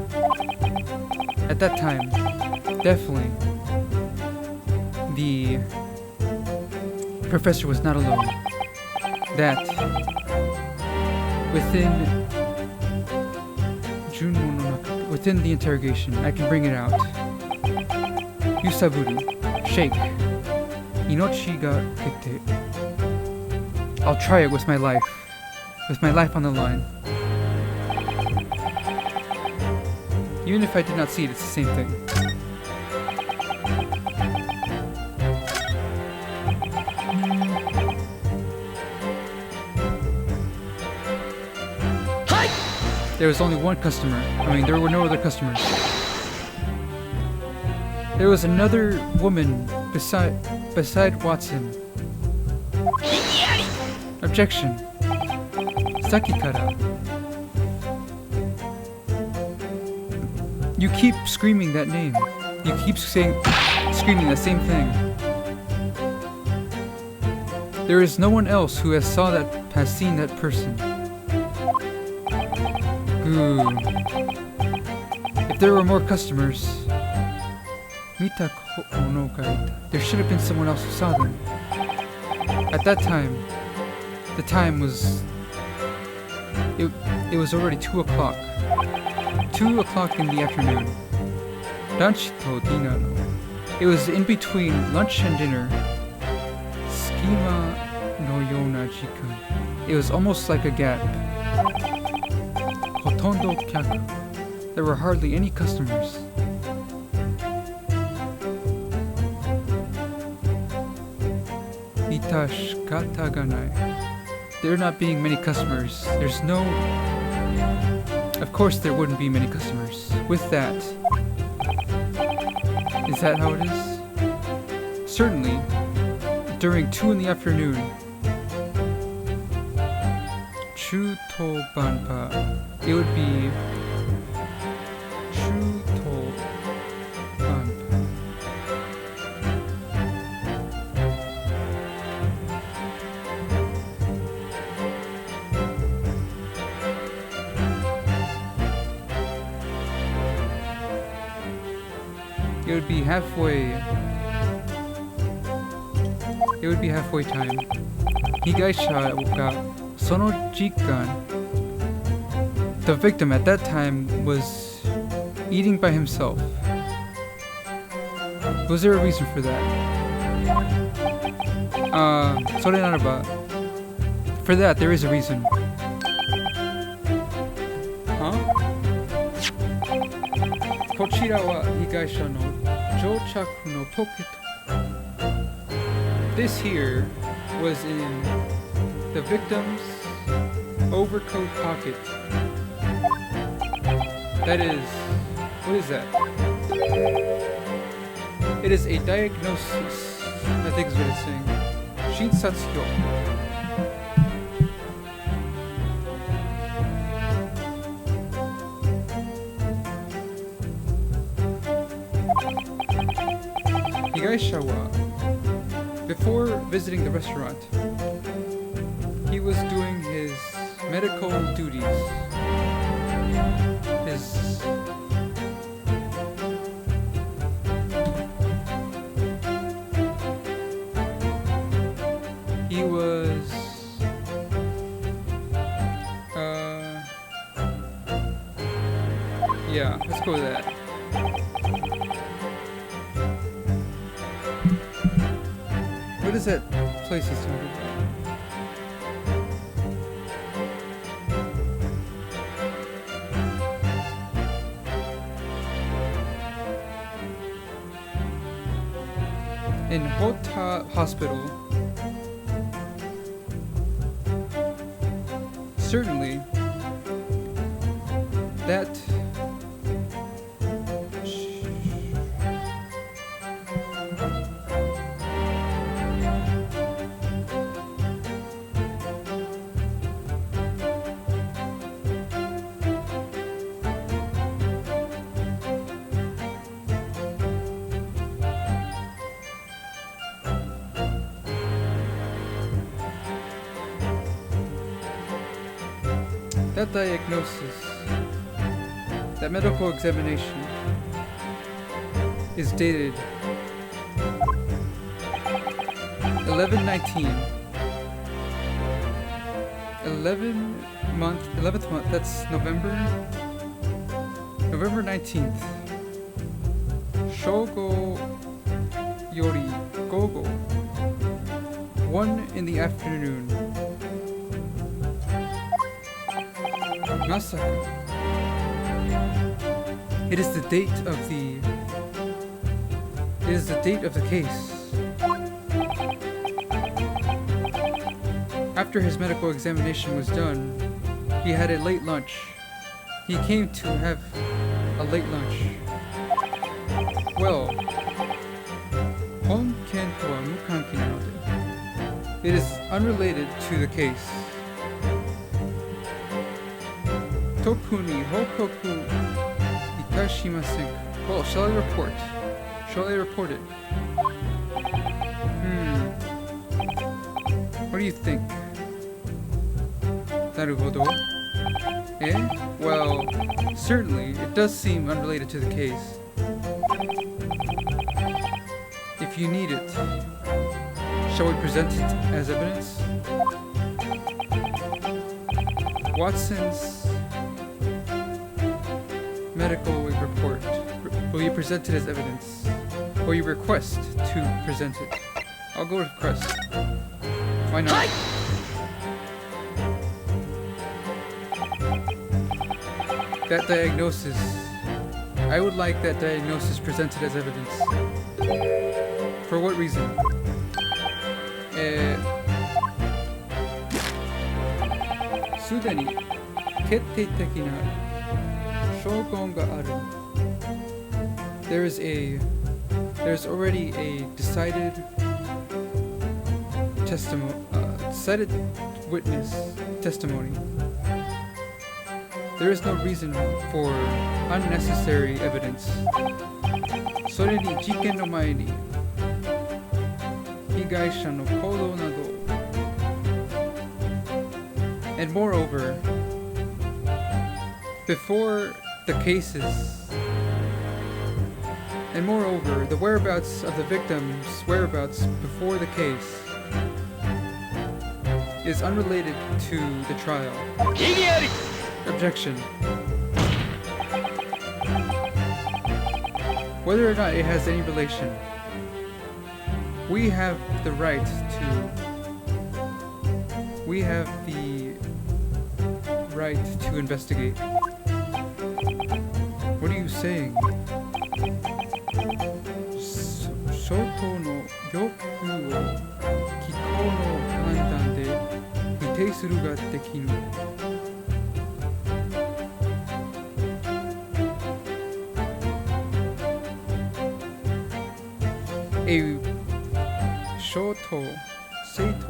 At that time, definitely, the professor was not alone. That, within the interrogation, I can bring it out. Yusaburu, shake. Inochi ga kete. I'll try it with my life on the line. Even if I did not see it, it's the same thing. There was only one customer. There were no other customers. There was another woman beside Watson. Objection. Sakikara. You keep screaming that name. You keep screaming the same thing. There is no one else who has seen that person. Good. If there were more customers, there should have been someone else who saw them. At that time, the time was... It was already 2 o'clock. 2 o'clock in the afternoon. Lunch to dinner. It was in between lunch and dinner. Skima no yona jikan. It was almost like a gap. Hotondo kyaku. There were hardly any customers. Itashikata ga nai. There not being many customers. Of course there wouldn't be many customers. with that. Is that how it is? Certainly, during 2 in the afternoon. Chuto banpa. It would be Chuto banpa. It would be halfway. It would be halfway time. Higaisha ga sono jikan. The victim at that time was eating by himself. Was there a reason for that? それならば For that, there is a reason. Huh? こちらは被害者の乗着のポケット. This here was in the victim's overcoat pocket. That is, what is that? It is a diagnosis, I think is what it's saying. Shinsatsuyo. Higaisha wa, before visiting the restaurant, he was doing his medical duties. He was yeah, let's go with that. What is that place he's talking about? In Hota Hospital. Certainly, that that diagnosis, that medical examination is dated 11/19. 11th month, that's November 19th. Shogo yori gogo. 1 in the afternoon. Masaka. It is the date of the case. After his medical examination was done, he had a late lunch. He came to have a late lunch. Well, honken to wa mukanki nanode. It is unrelated to the case. Tokuni hokoku itashimasen. Well, shall I report? Shall I report it? What do you think? Naruhodo. Eh? Well, certainly, it does seem unrelated to the case. If you need it, shall we present it as evidence? Watson's medical report. Will you present it as evidence? Or you request to present it? I'll go with request. Why not? That diagnosis. I would like that diagnosis presented as evidence. For what reason? Sudeni 決定的な証拠がある。there's already a decided decided witness testimony. There is no reason for unnecessary evidence. それに事件の前に被害者の行動など And moreover, before the cases, and moreover, the whereabouts of the victim's whereabouts before the case is unrelated to the trial. Objection. Whether or not it has any relation, we have the right to investigate. What are you saying? ショートの欲を気候の判断で否定するができぬ。A ショート、正当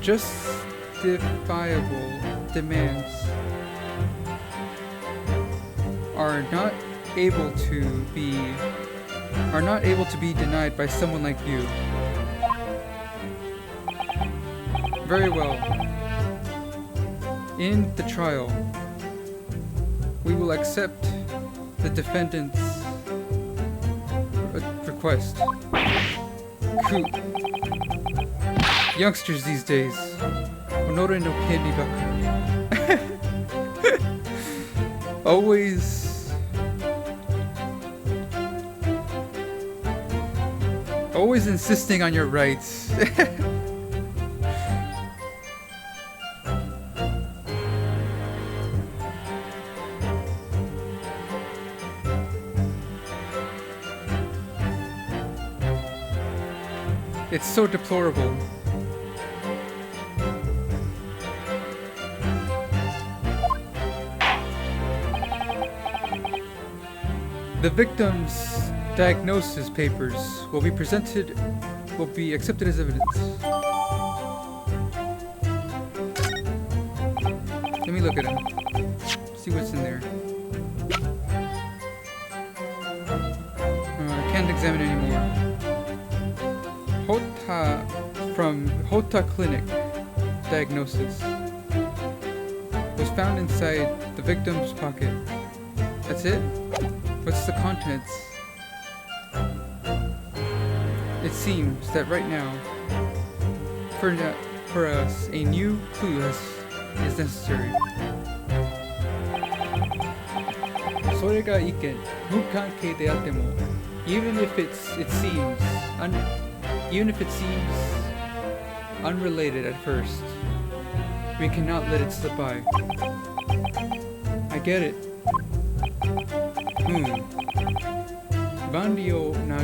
justifiable demands are not able to be denied by someone like you. Very well. In the trial, we will accept the defendant's request. Youngsters these days, Honore no Kenni baku. Always insisting on your rights. It's so deplorable. The victim's diagnosis papers will be accepted as evidence. Let me look at them. See what's in there. I can't examine anymore. From Hota Clinic diagnosis was found inside the victim's pocket. That's it? What's the contents? It seems that right now, for us, a new clue is necessary. それが意見、無関係であっても even if it seems unrelated at first, we cannot let it slip by. I get it. 万里を長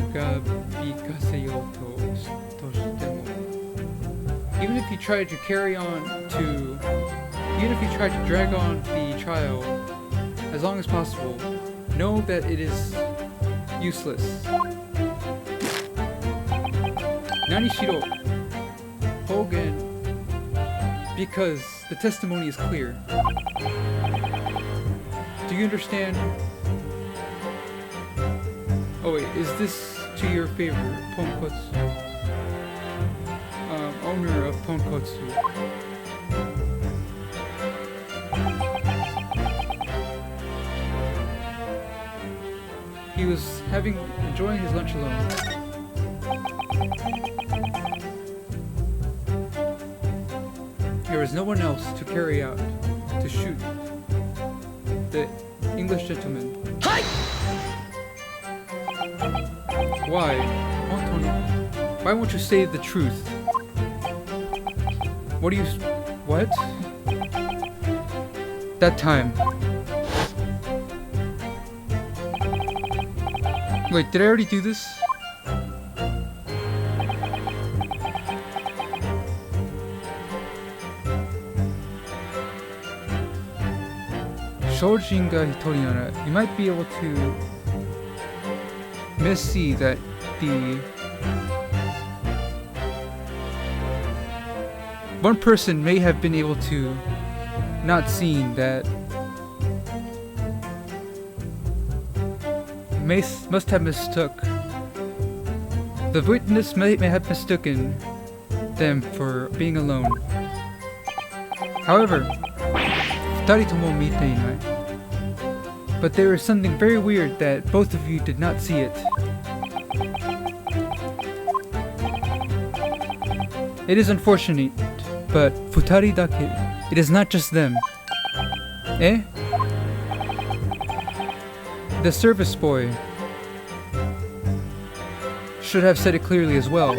引かせようとしても even if you try to drag on the trial as long as possible, know that it is useless. 何しろ Hogan, because the testimony is clear. Do you understand? Oh wait, is this to your favor, Ponkotsu? Owner of Ponkotsu. He was enjoying his lunch alone. There was no one else to shoot the English gentleman. Why? Why won't you say the truth? What? That time. Wait, did I already do this? Shojinga Hitoriyana, you might be able to missee that the one person may have been able to not seen that must have mistook the witness may have mistaken them for being alone. However, 二人とも見ていない. But there is something very weird that both of you did not see it. It is unfortunate, but 二人だけ, it is not just them. Eh? The service boy should have said it clearly as well.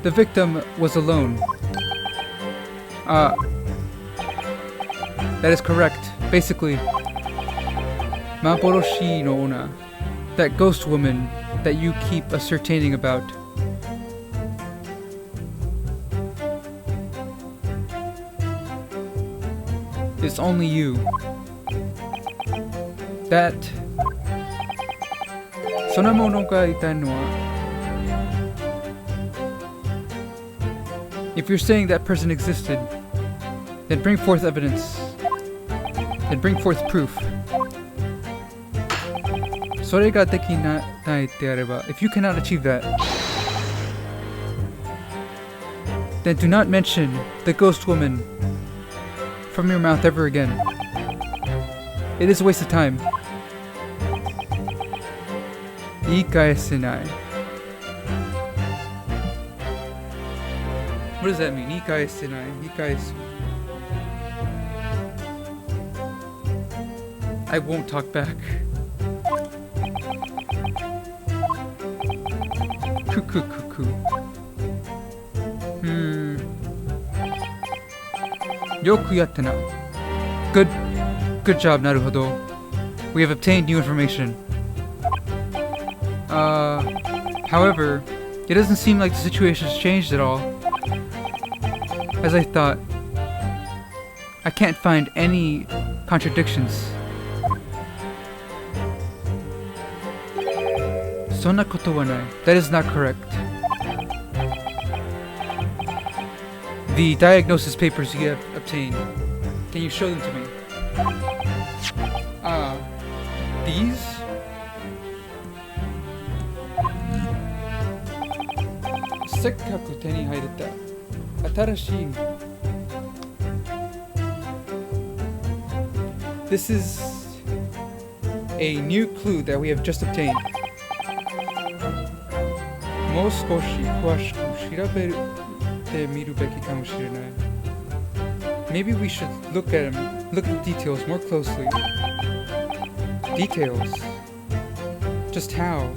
The victim was alone. That is correct. Basically, Maboroshi no Ona, that ghost woman that you keep ascertaining about. It's only you. That その者がいたのは If you're saying that person existed, then bring forth evidence. Then bring forth proof. それができないであれば If you cannot achieve that, then do not mention the ghost woman from your mouth ever again. It is a waste of time. 言い返せない. What does that mean? 言い返せない. 言い返す. I won't talk back. Cuckoo. Yoku yatte na. Good job, Naruhodo. We have obtained new information. However, it doesn't seem like the situation has changed at all. As I thought, I can't find any contradictions. そんなことはない. That is not correct. The diagnosis papers you have obtained, can you show them to me? These? Sekkaku手に入れた新しい. This is a new clue that we have just obtained. もう少し詳しく調べてみるべきかもしれない. Maybe we should look at the details more closely. Details? Just how?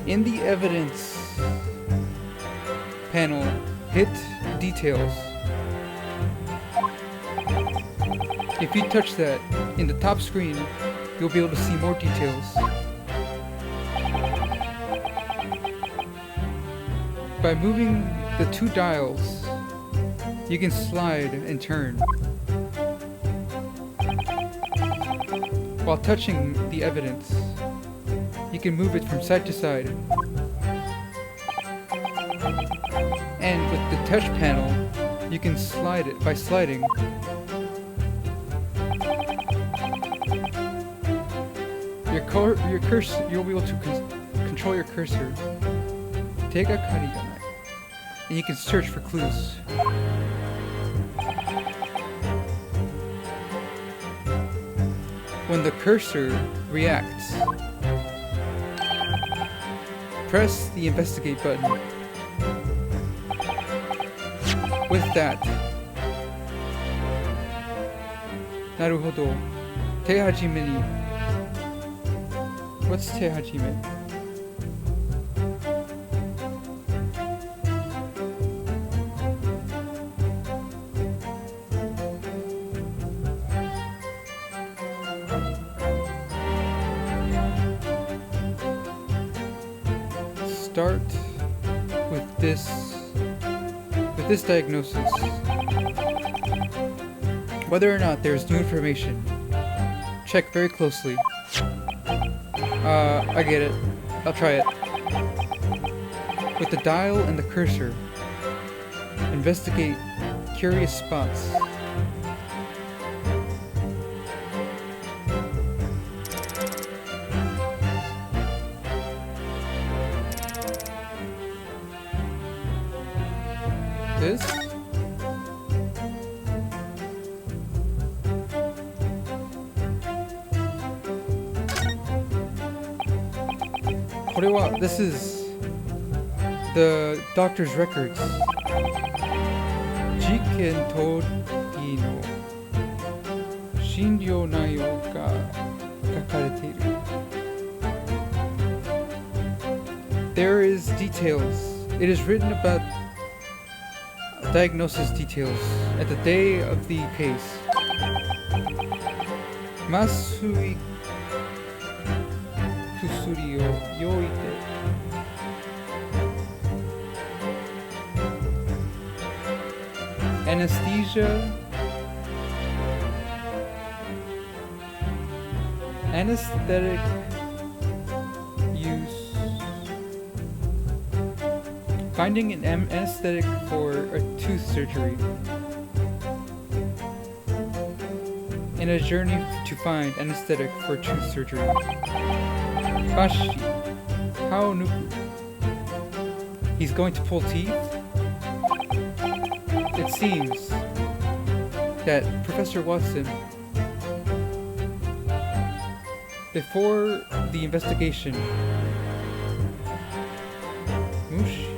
In the evidence panel, hit details. If you touch that in the top screen, you'll be able to see more details. By moving the two dials, you can slide and turn. While touching the evidence, you can move it from side to side. And with the touch panel, you can slide it by sliding. Your cursor, you'll be able to control your cursor. Daigyakuten, and you can search for clues. When the cursor reacts, press the investigate button. With that, Naruhodo, Teihajime ni. What's Teihajime? Start with this With this diagnosis, whether or not there is new information, check very closely. I get it. I'll try it. With the dial and the cursor, investigate curious spots. This? This is the doctor's records. Jiken togi no shinryou naiyou ga kakareteiru. There is details. It is written about diagnosis details at the day of the case. Masui kusuri o yoite. Anesthesia. Anesthetic use. Finding an anesthetic for a tooth surgery. In a journey to find anesthetic for tooth surgery. Bashi. How nuku. He's going to pull teeth? It seems that Professor Watson, before the investigation, Mushi.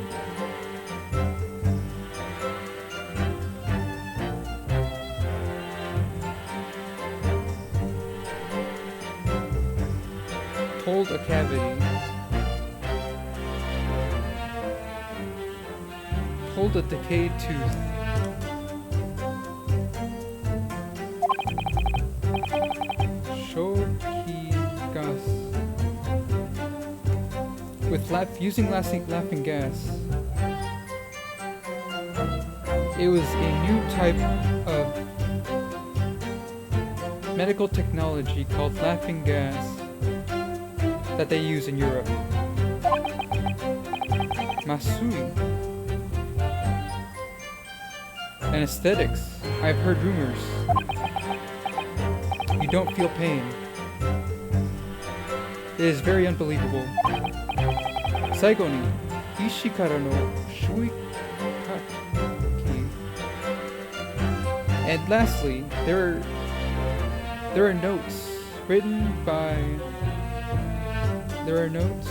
Pulled a cavity. Pulled a decayed tooth. Shokigas. With using laughing gas. It was a new type of medical technology called laughing gas that they use in Europe. Masui. Anesthetics. I've heard rumors. You don't feel pain. It is very unbelievable. Saigo ni ishi kara no shuikaki. And lastly, there are notes written by. There are notes.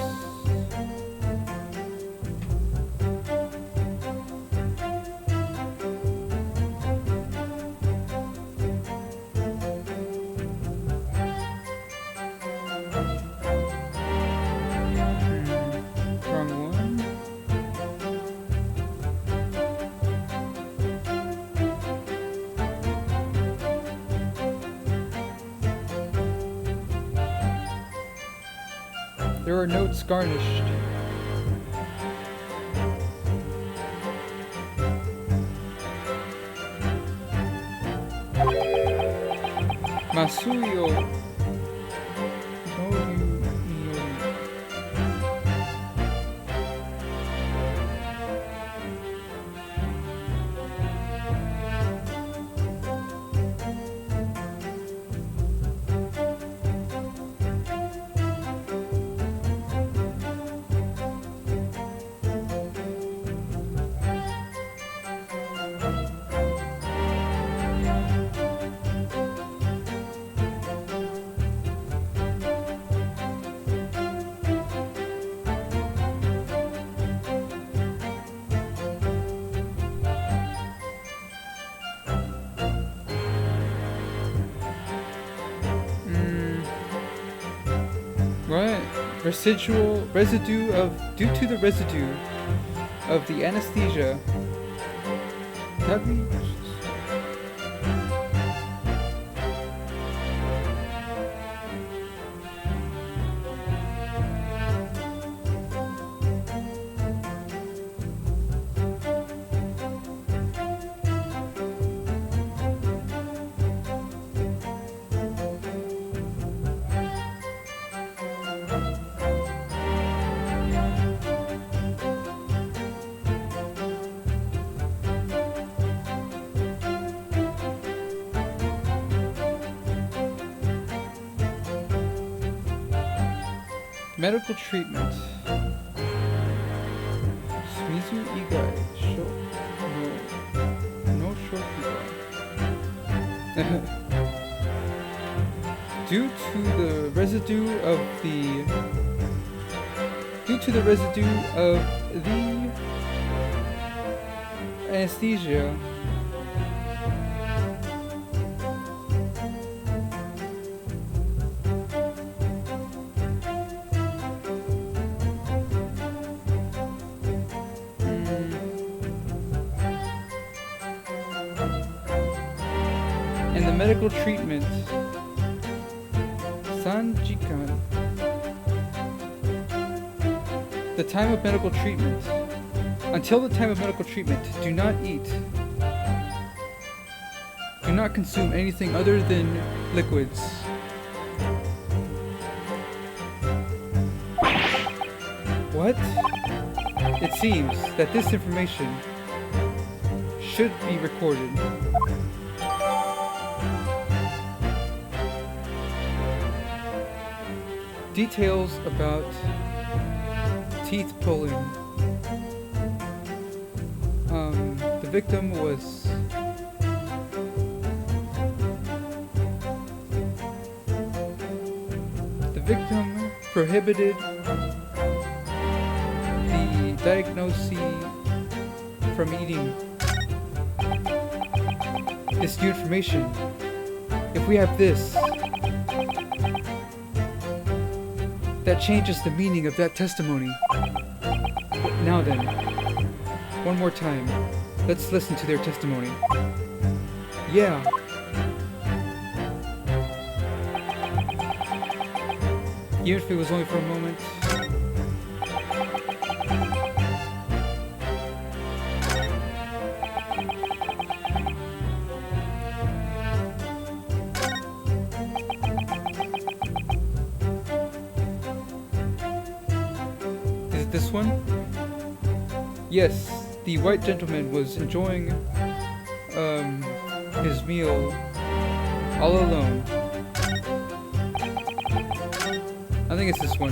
Wrong one. There are notes garnished. Masui o Noyu Niyori. What? Due to the residue of the anesthesia. Heavy. Medical treatment. Smizu igai sho no shoku wa. Due to the residue of the anesthesia, and the medical treatment, Sanjikan. The time of medical treatment. Until the time of medical treatment, do not eat. Do not consume anything other than liquids. What? It seems that this information should be recorded. Details about teeth pulling. The victim was prohibited the diagnosee from eating this new information. If we have this, that changes the meaning of that testimony. Now then, one more time, let's listen to their testimony. Yeah. Even if it was only for a moment. Is it this one? Yes, the white gentleman was enjoying his meal all alone. I think it's this one.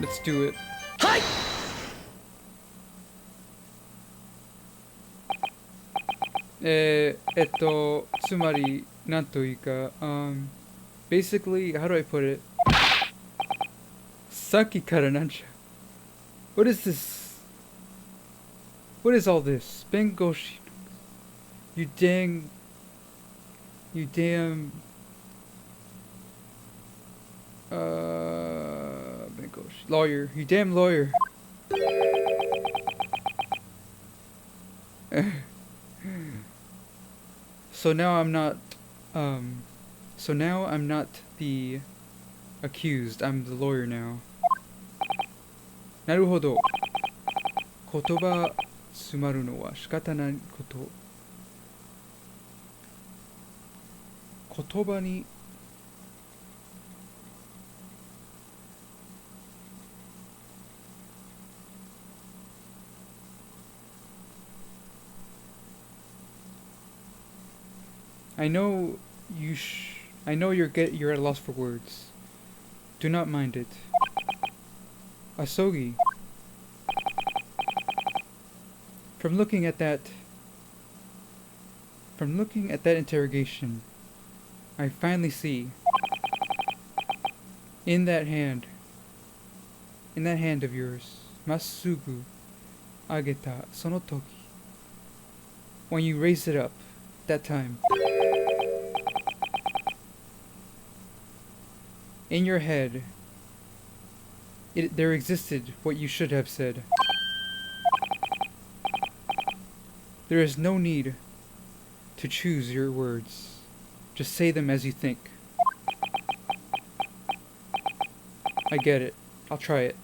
Let's do it. Hi! Tsumari, nanto ii ka, basically, how do I put it? Saki kara nansha. What is this? What is all this? Bengoshi. You damn Bengoshi. Lawyer. You damn lawyer. So now I'm not the accused. I'm the lawyer now. Naruhodo. Kotoba tsumaru no wa shikata nai koto. Kotoba ni I know you're at a loss for words. Do not mind it. Asogi. From looking at that interrogation, I finally see in that hand of yours, Masugu ageta sono toki. When you raised it up, that time. In your head, there existed what you should have said. There is no need to choose your words. Just say them as you think. I get it. I'll try it.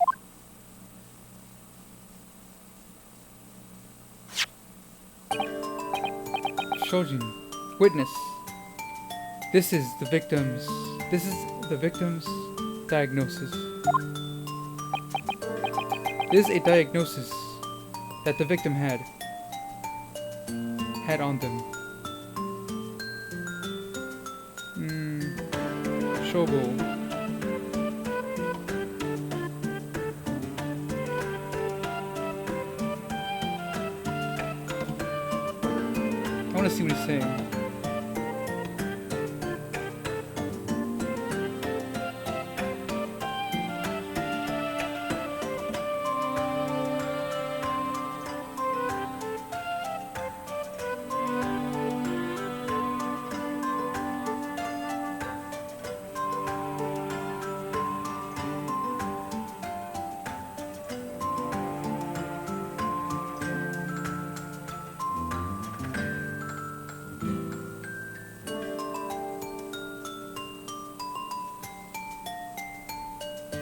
Shojin, witness. This is the victim's diagnosis. This is a diagnosis that the victim had. had on them. Shovel. I want to see what he's saying.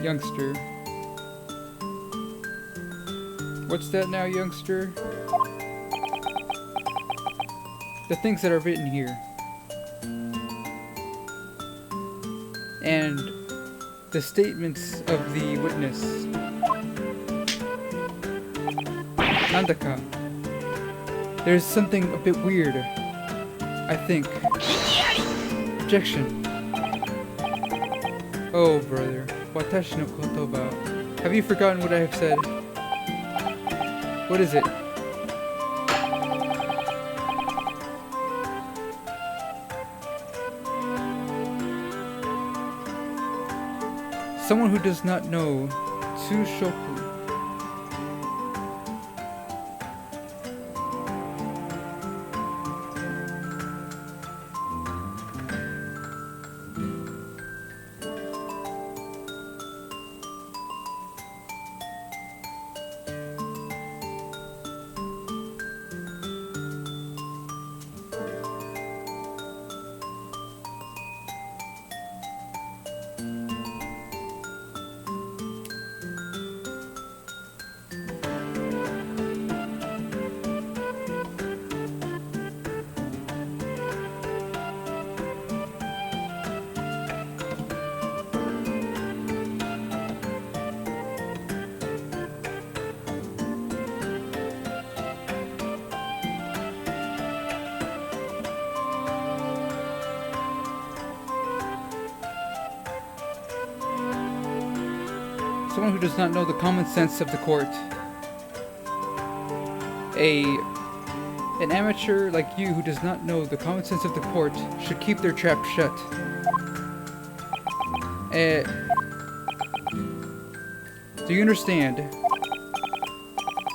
Youngster. What's that now, youngster? The things that are written here. And the statements of the witness. Nandaka. There's something a bit weird, I think. Objection. Oh, brother. Watashi no kotoba. Have you forgotten what I have said? What is it? Someone who does not know Tsushoku. Someone who does not know the common sense of the court. An amateur like you who does not know the common sense of the court should keep their trap shut. Do you understand?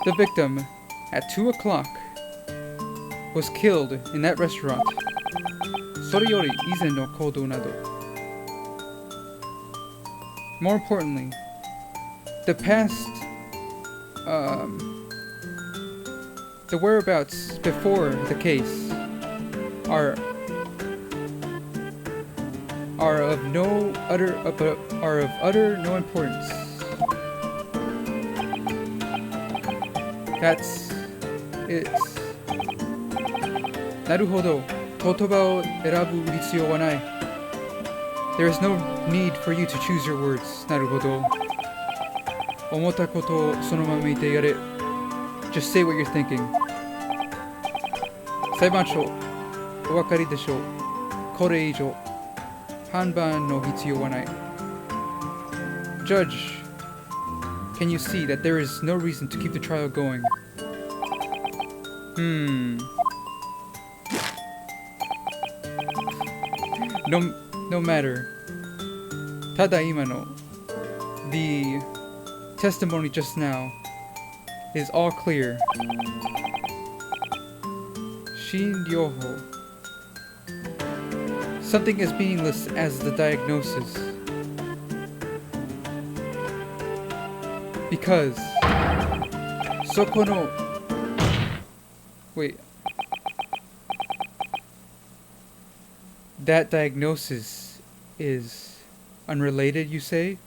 The victim, at 2 o'clock, was killed in that restaurant. Soreyori izen no koudou nado. More importantly, the past, the whereabouts before the case are of utter no importance. That's it. Naruhodo. Kotoba o erabu hitsuyou wa nai. There is no need for you to choose your words. Naruhodo. Omota koto o sonoma ite yare. Just say what you're thinking. Saibanshou, owakari deshou. Kore eijou, hanban no hitsuyou wa nai. Judge, can you see that there is no reason to keep the trial going? No matter. Tada ima no. The testimony just now is all clear. Shin ryoho. Something as meaningless as the diagnosis. Because soko no... Wait. That diagnosis is unrelated, you say?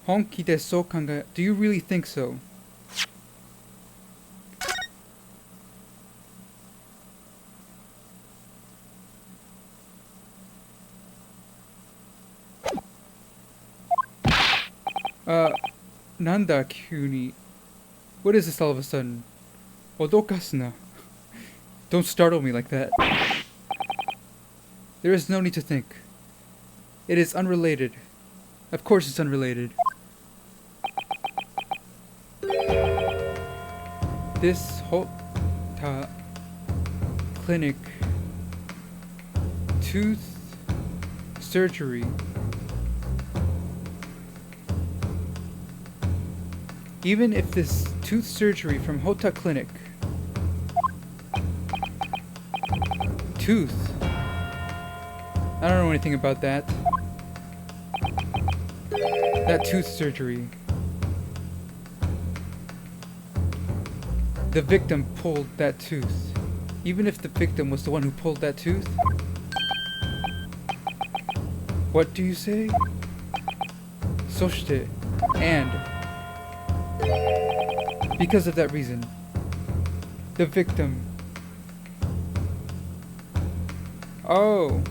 Honki de so kanga... Do you really think so? Nanda kyuni. What is this all of a sudden? Odokasuna. Don't startle me like that. There is no need to think. It is unrelated. Of course it's unrelated. This Hota clinic tooth surgery even if this tooth surgery from Hota clinic tooth I don't know anything about that tooth surgery the victim pulled that tooth. Even if the victim was the one who pulled that tooth? What do you say? Soshite. And because of that reason, the victim... Oh.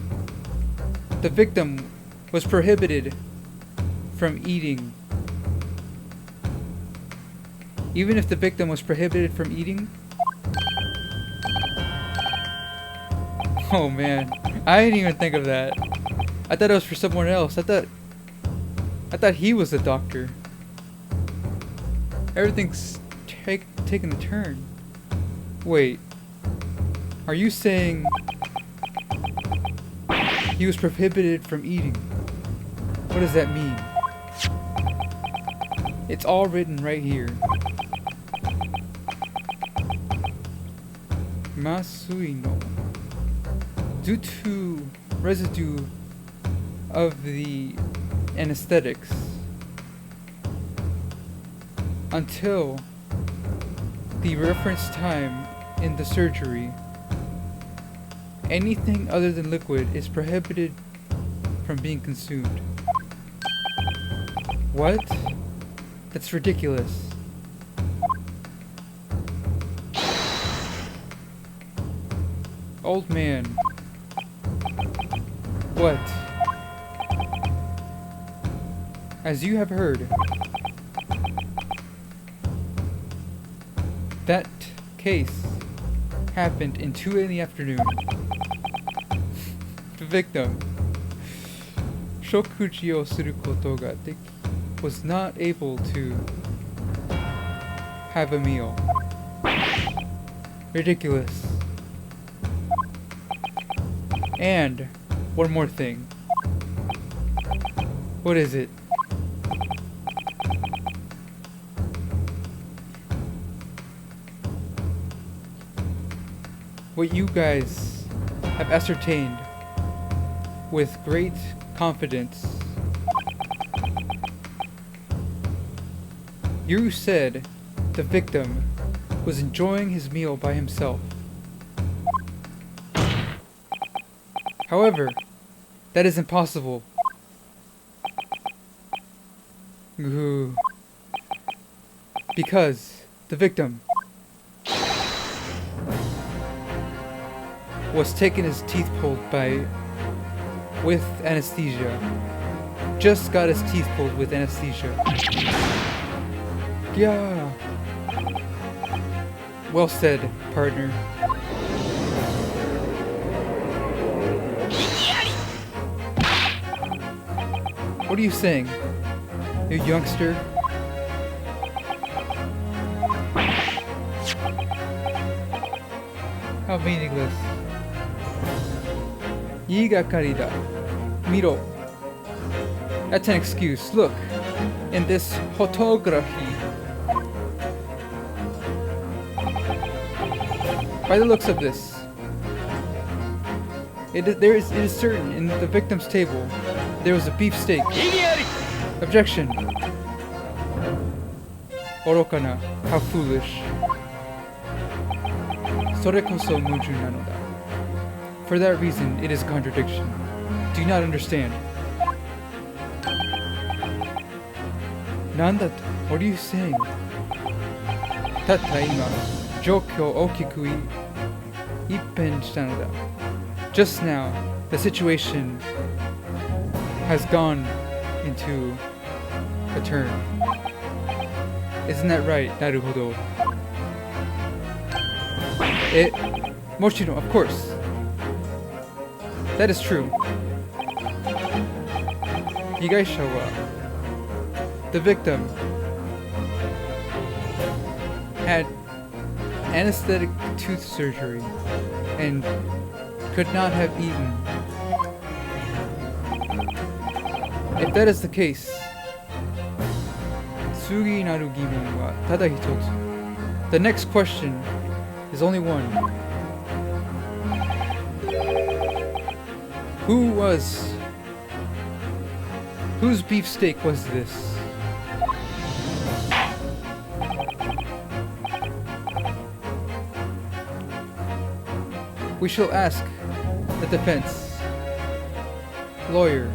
The victim was prohibited from eating. Even if the victim was prohibited from eating? Oh man, I didn't even think of that. I thought it was for someone else. I thought he was the doctor. Everything's taking a turn. Wait, are you saying he was prohibited from eating? What does that mean? It's all written right here. Masuino. Due to residue of the anesthetics until the reference time in the surgery, anything other than liquid is prohibited from being consumed. What? That's ridiculous. Old man. What? As you have heard, that case happened in 2 in the afternoon. The victim, shokuji o suru koto ga was not able to have a meal. Ridiculous. And one more thing. What is it? What you guys have ascertained with great confidence. You said the victim was enjoying his meal by himself. However, that is impossible. Because the victim was taking his teeth pulled with anesthesia. Just got his teeth pulled with anesthesia. Yeah. Well said, partner. What are you saying, you youngster? How meaningless. Yigakari da. Miro. That's an excuse. Look, in this photography. By the looks of this, it is certain in the victim's table there was a beef steak. Objection. Orokana. How foolish. Sore koso muju nanoda. For that reason, it is a contradiction. Do you not understand? Nandato? What are you saying? Tatta ima, joukyo okiku ippen shita noda. Just now, the situation has gone into a turn. Isn't that right, Naruhodo? Mochino, of course. That is true. Higaisha wa, the victim, had anesthetic tooth surgery and could not have eaten. If that is the case, tsugi naru gimon wa tada hitotsu. The next question is only one. Whose beefsteak was this? We shall ask the defense. Lawyer.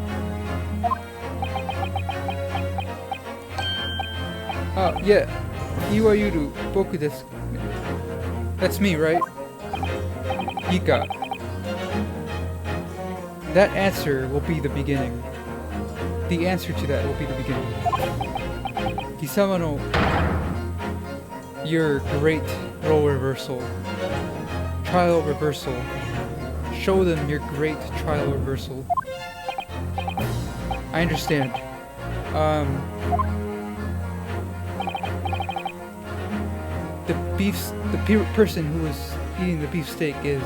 Yeah. Iwayuru boku desu. That's me, right? Yika. That answer will be the beginning. The answer to that will be the beginning. Kisama no, your great role reversal. Trial reversal. Show them your great trial reversal. I understand. The person who was eating the beefsteak is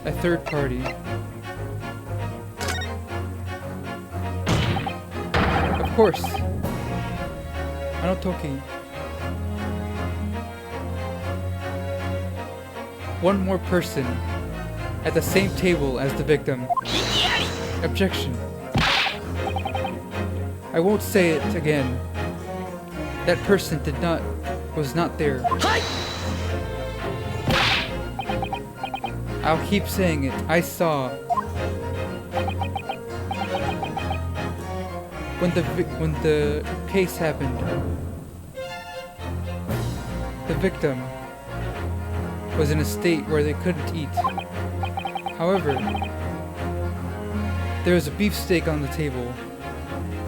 a third party. Of course. Anotoki. One more person at the same table as the victim. Objection. I won't say it again. That person was not there. I'll keep saying it. I saw. When the case happened, the victim was in a state where they couldn't eat. However, there was a beefsteak on the table,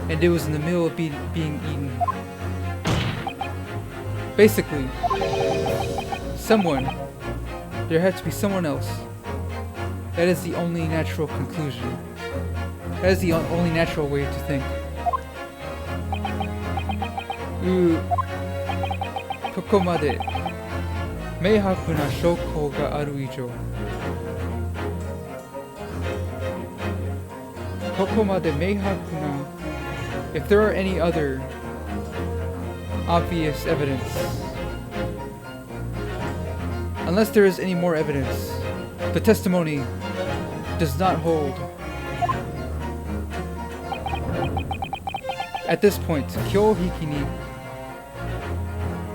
and it was in the middle of being eaten. Basically, there had to be someone else. That is the only natural conclusion. That is the only natural way to think. Kokomade meihaku na shoko ga aru ijo. Kokomade meihaku na. If there are any other obvious evidence, unless there is any more evidence, the testimony does not hold. At this point, kyohiki ni,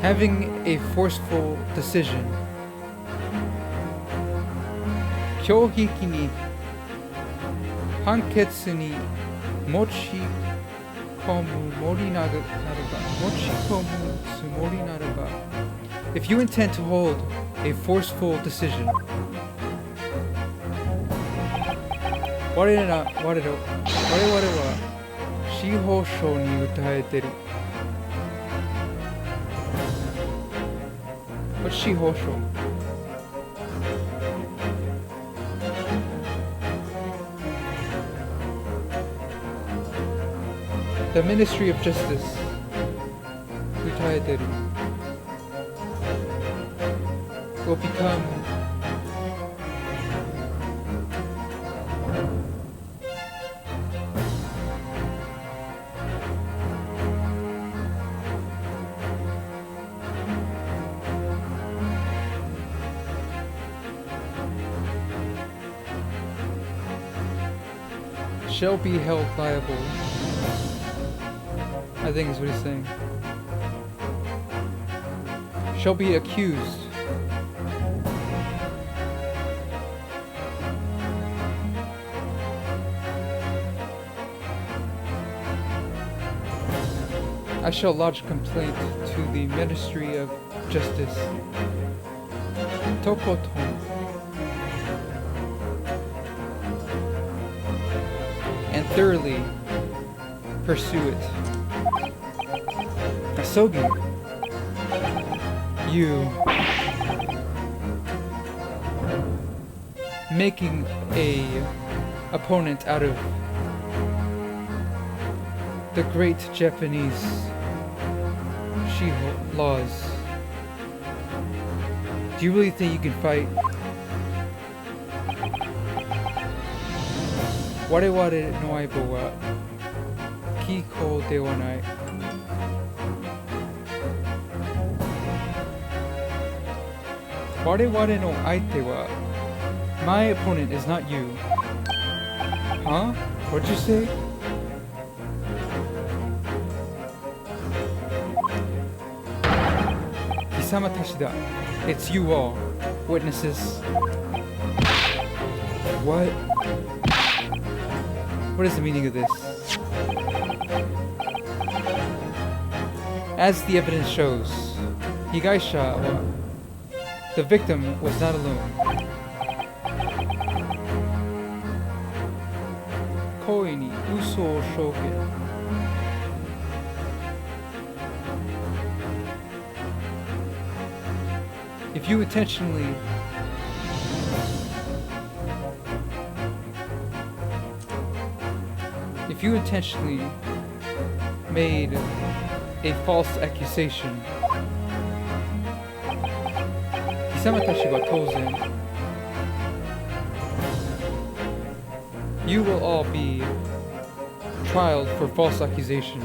having a forceful decision. Kyohiki ni hanketsu ni mochikomu mori nareba. If you intend to hold a forceful decision, wareware wa shihosho ni utaeteru. What's shihosho? The Ministry of Justice. Utaeteru. Will become shall be held liable, I think is what he's saying. Shall be accused. I shall lodge complaint to the Ministry of Justice. Tokoton. And thoroughly pursue it. Sogi, you making a opponent out of the great Japanese Shiho laws. Do you really think you can fight? Wareware no aibo wa kiko de wa nai. Wareware no aite wa, my opponent is not you. Huh? What'd you say? Kisama tashi da. It's you all. Witnesses. What? What is the meaning of this? As the evidence shows, Higaisha, the victim, was not alone. Koi ni uso o shogen. If you intentionally made a false accusation, Hisamatashi wa touzen, you will all be trialed for false accusation.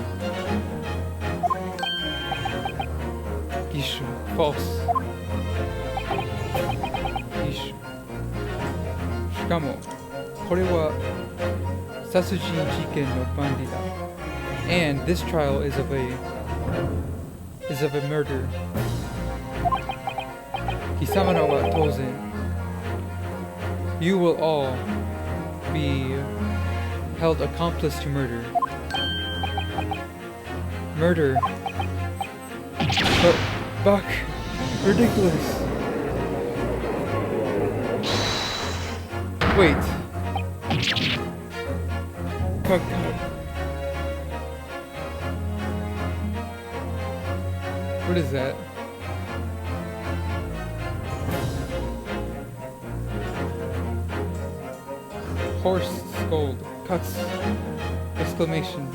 Gishu, false. Gishu. Shikamo, kore wa Satsujin jiken no bandi da. And this trial is of a murder. Hisamara wa touzen. You will all be held accomplice to murder. Murder. But Buck, ridiculous. Wait. Cut. What is that? Horse scold. Cuts. Exclamation.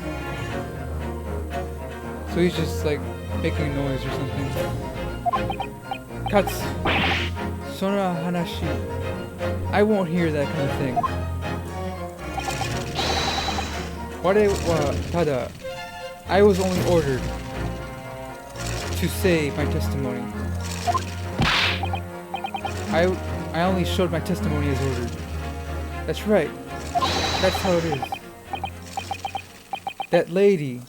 So he's just like making a noise or something. Cuts. Sora hanashi. I won't hear that kind of thing. Ware wa tada. I was only ordered to say my testimony. I only showed my testimony as ordered. That's right. That's how it is. That lady.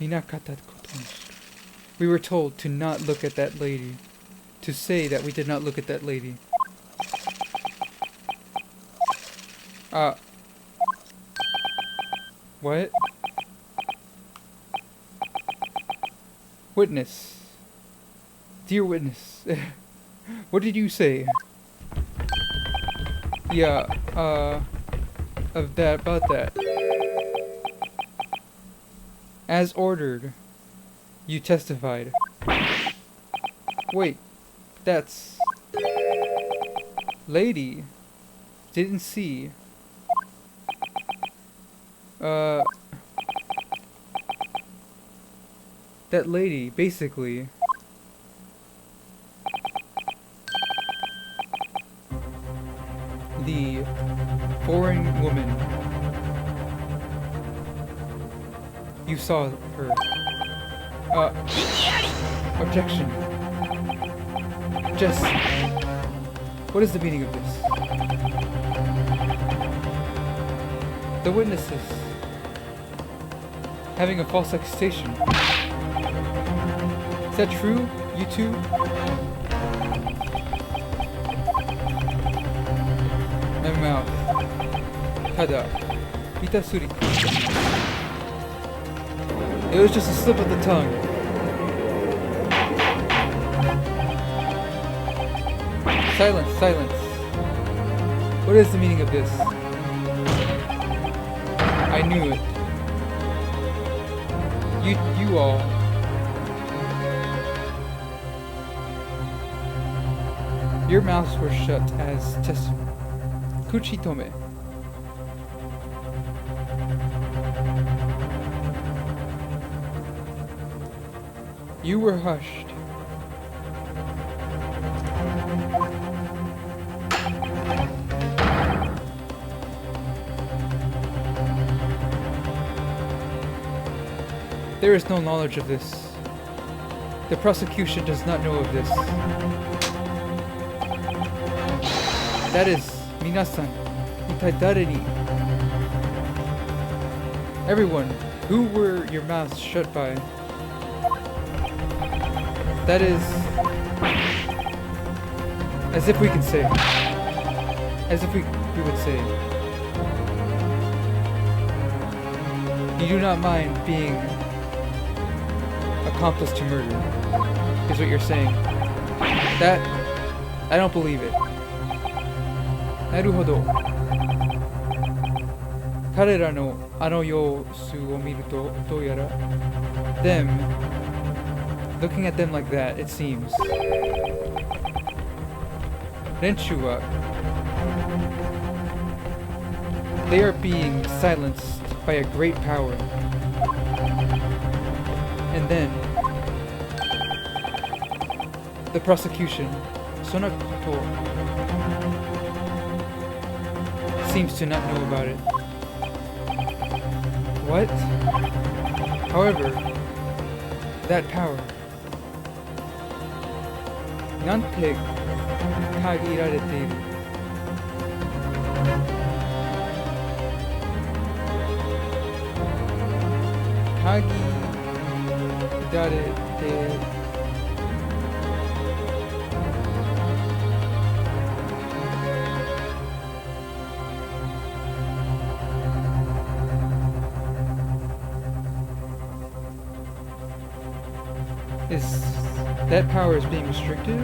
Minakata kotonshi. We were told to not look at that lady. To say that we did not look at that lady. What? Witness. Dear witness. What did you say? Yeah, about that. As ordered, you testified. Wait, that's... Lady. Didn't see. That lady, basically. The foreign woman. You saw her. Objection. Just... What is the meaning of this? The witnesses having a false accusation. Is that true, you two? My mouth. Tada. Itasuri. It was just a slip of the tongue. Silence, silence. What is the meaning of this? I knew it. You all Your mouths were shut as testimony. Kuchitome. You were hushed. There is no knowledge of this. The prosecution does not know of this. That is, minasan, itai dare ni? Everyone, who were your mouths shut by? That is, as if we can say, as if we would say, you do not mind being accomplice to murder, is what you're saying. That, I don't believe it. Naruhodo. Karera no ano yousu o miru to douyara. Them, looking at them like that, it seems. Renshu wa, they are being silenced by a great power. And then, the prosecution, Sonakoto, seems to not know about it. What? However, that power, nante kagirareteiru. Kagirareteiru. Is that power is being restricted?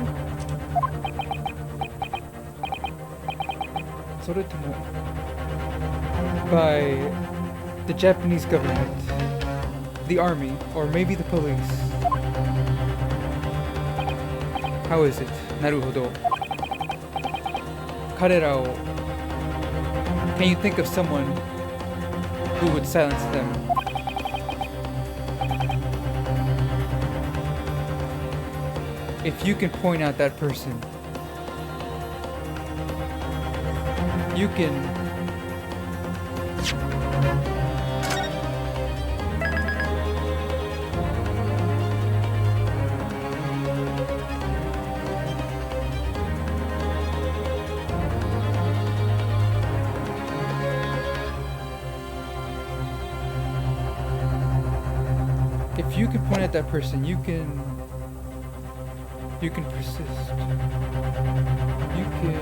Soretomo by the Japanese government, the army, or maybe the police. How is it? Naruhodo. Karera o. Can you think of someone who would silence them? If you can point out that person, you can point at that person, you can persist. You can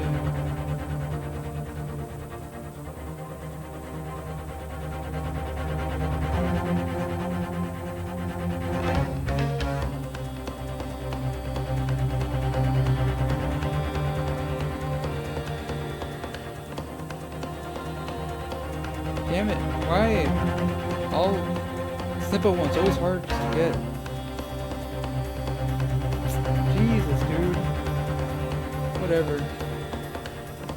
damn it, why? All simple ones, always hard to get. Jesus, dude. Whatever.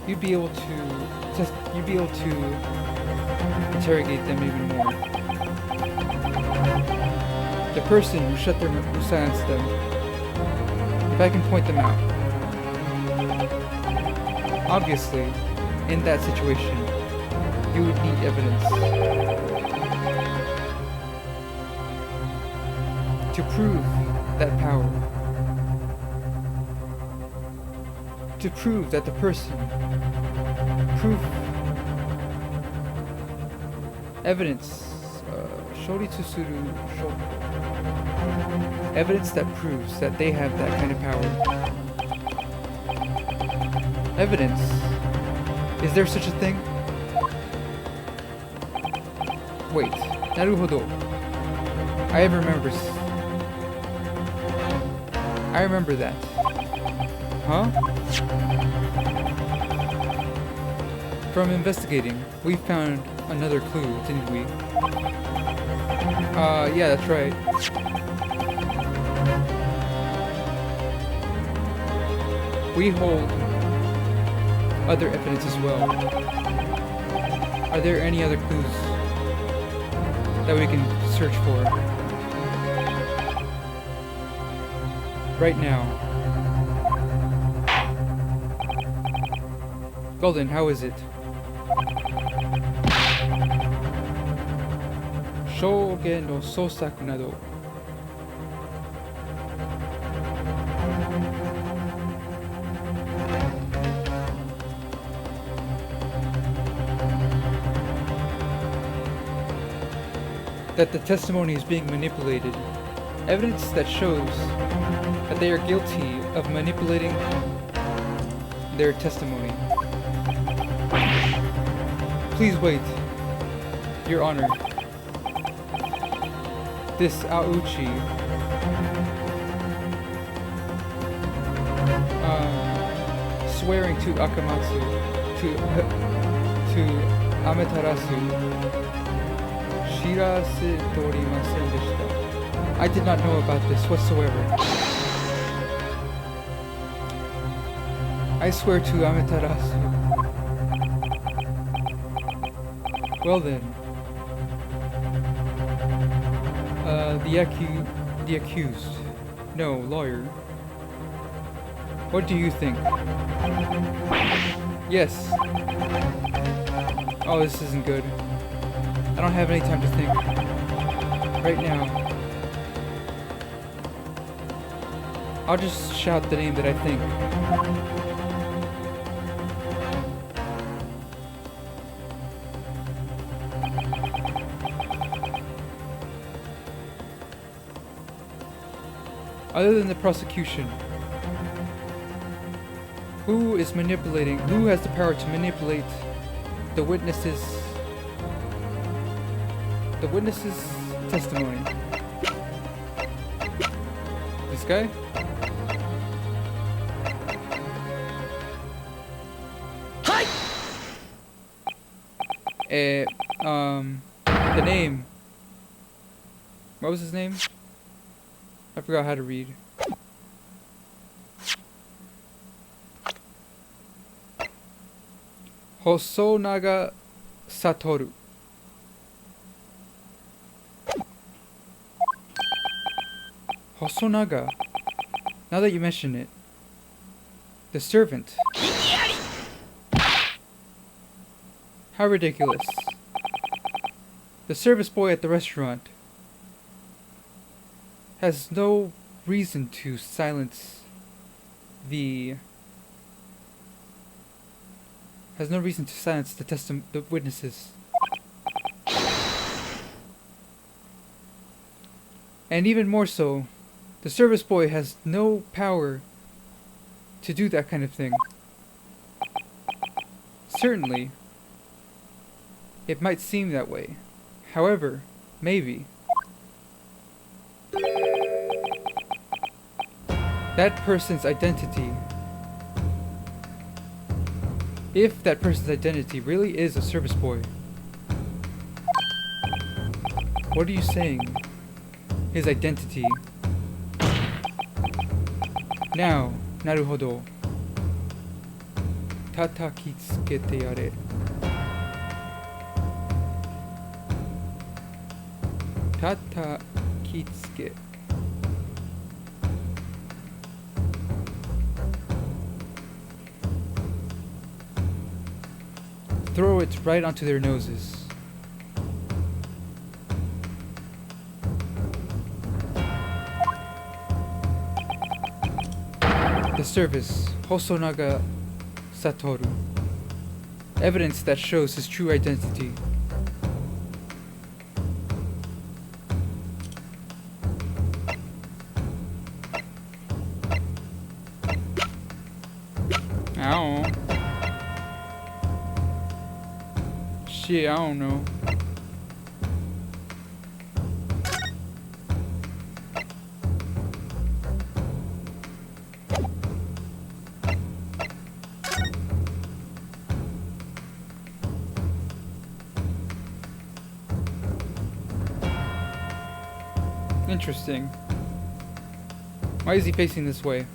You'd be able to interrogate them even more. The person who silenced them. If I can point them out. Obviously, in that situation, you would need evidence to prove that power. To prove that the person, evidence, evidence that proves that they have that kind of power. Evidence? Is there such a thing? Wait, naruhodo. I remember that. Huh? From investigating, we found another clue, didn't we? Yeah, that's right. We hold other evidence as well. Are there any other clues that we can search for? Right now. Golden, how is it? Shougen no sousaku nado. That the testimony is being manipulated. Evidence that shows that they are guilty of manipulating their testimony. Please wait, Your Honor. This Aouchi swearing to Akamatsu, to Amaterasu, Shirase torimasen deshita. I did not know about this whatsoever. I swear to Amaterasu. Well then, the accused, no, lawyer. What do you think? Yes. Oh, this isn't good. I don't have any time to think. Right now. I'll just shout the name that I think. Other than the prosecution, who is manipulating? Who has the power to manipulate the witnesses' testimony? This guy? The name. What was his name? I forgot how to read. Hosonaga Satoru. Hosonaga. Now that you mention it. The servant. How ridiculous. The service boy at the restaurant has no reason to silence the the witnesses. And even more so, the service boy has no power to do that kind of thing. Certainly, it might seem that way. However, maybe that person's identity, if that person's identity really is a service boy, what are you saying? His identity. Now, naruhodo. Tatakitsukete yare. Tatakitsuke. Throw it right onto their noses. The service, Hosonaga Satoru. Evidence that shows his true identity. Ow. Shit, I don't know. Interesting. Why is he facing this way?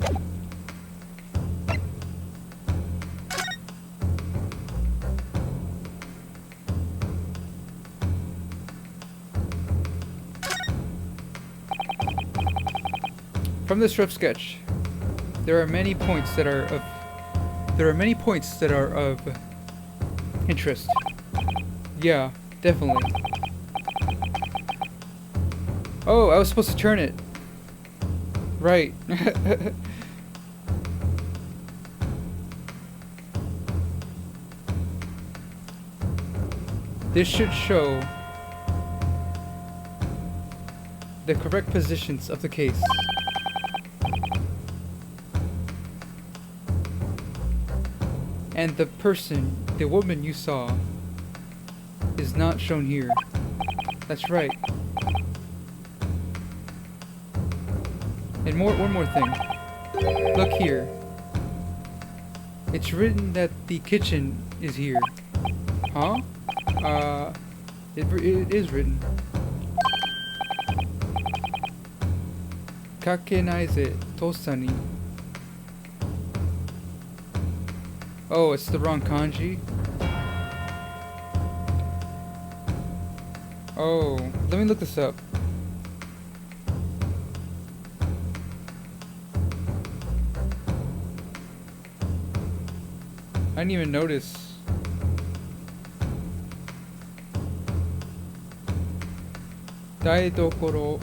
From this rough sketch, there are many points that are of interest. Yeah, definitely. Oh, I was supposed to turn it. Right. This should show the correct positions of the case. And the woman you saw, is not shown here. That's right. And one more thing. Look here. It's written that the kitchen is here. Huh? It is written. Kakenaize tosani. Oh, it's the wrong kanji? Oh, let me look this up. I didn't even notice. Daidokoro.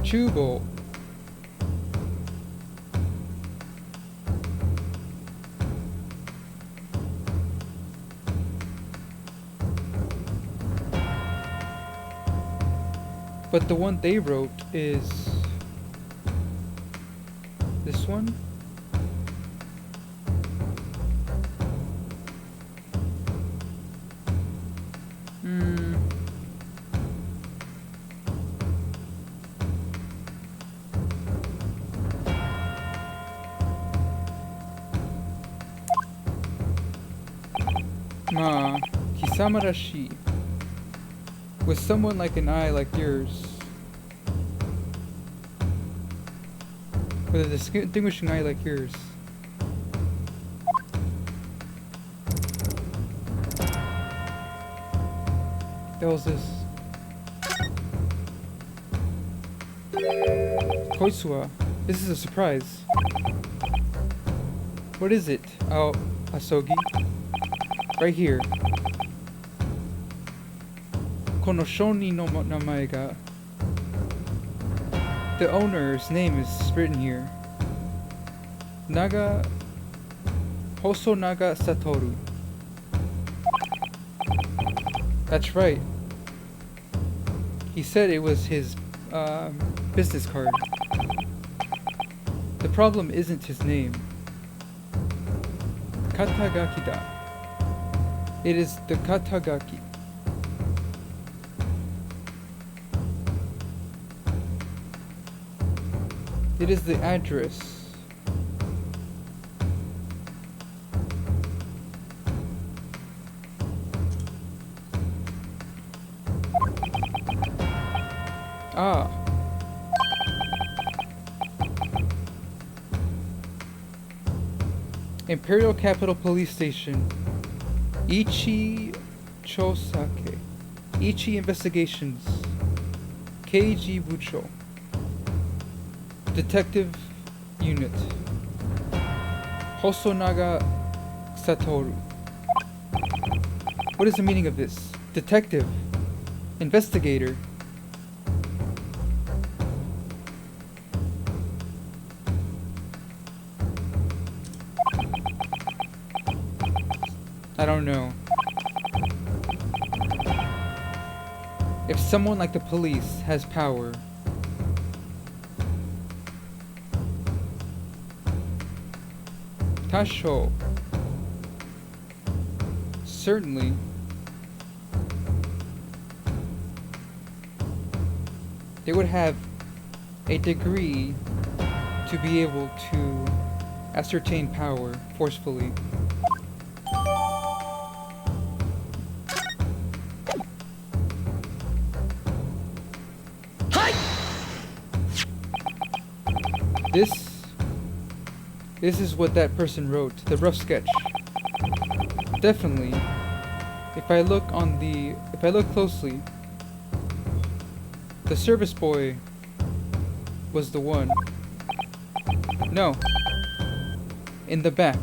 Chubo. But the one they wrote is this one? Ma, Kisamarashi. With someone like an eye like yours. With a distinguishing eye like yours. What the hell is this? Koisua. This is a surprise. What is it? Oh, Asogi. Right here. Kono shoni no namae ga. The owner's name is written here. Naga Hosonaga Satoru. That's right. He said it was his business card. The problem isn't his name. Katagaki da. It is the katagaki. It is the address. Ah. Imperial Capital Police Station. Ichi Chosake. Ichi Investigations. Keiji Bucho. Detective Unit. Hosonaga Satoru. What is the meaning of this? Detective. Investigator. I don't know. If someone like the police has power, Tasho, certainly, they would have a degree to be able to ascertain power forcefully. This is what that person wrote, the rough sketch. Definitely. If I look closely, the service boy was the one. No. In the back.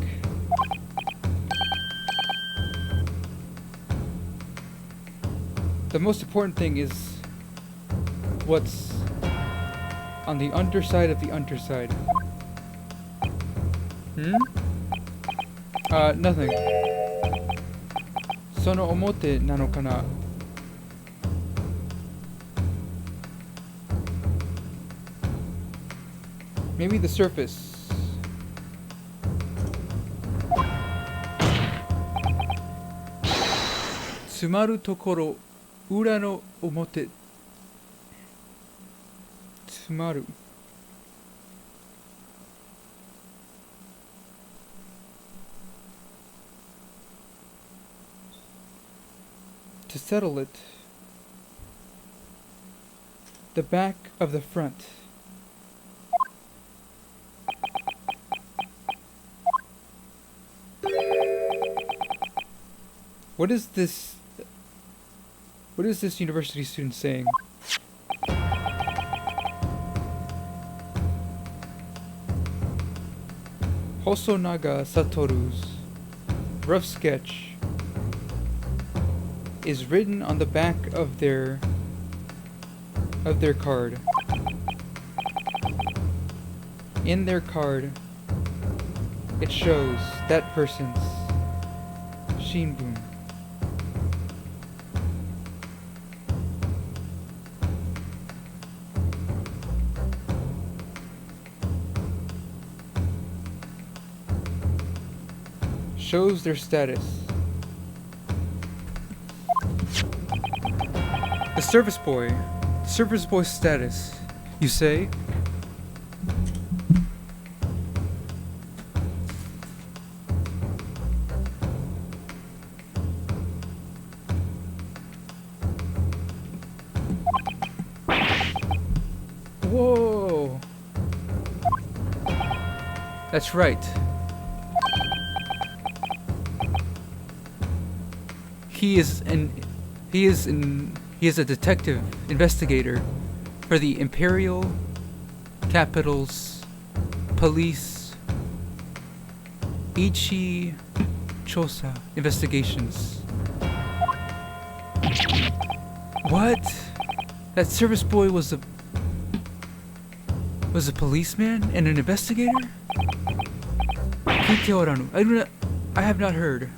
The most important thing is what's on the underside of the underside. Nothing. その表なのかな? Maybe the surface. Tsumaru tokoro, ura no omote. Tsumaru. To settle it, the back of the front. What is this university student saying? Hosonaga Satoru's rough sketch is written on the back of their card. In their card, it shows that person's shinbun. Shows their status. The service boy's status, you say? Whoa! That's right. He is a detective investigator for the Imperial Capital's Police Ichi Chosa Investigations. What? That service boy was a policeman and an investigator? Kite oranu. I have not heard.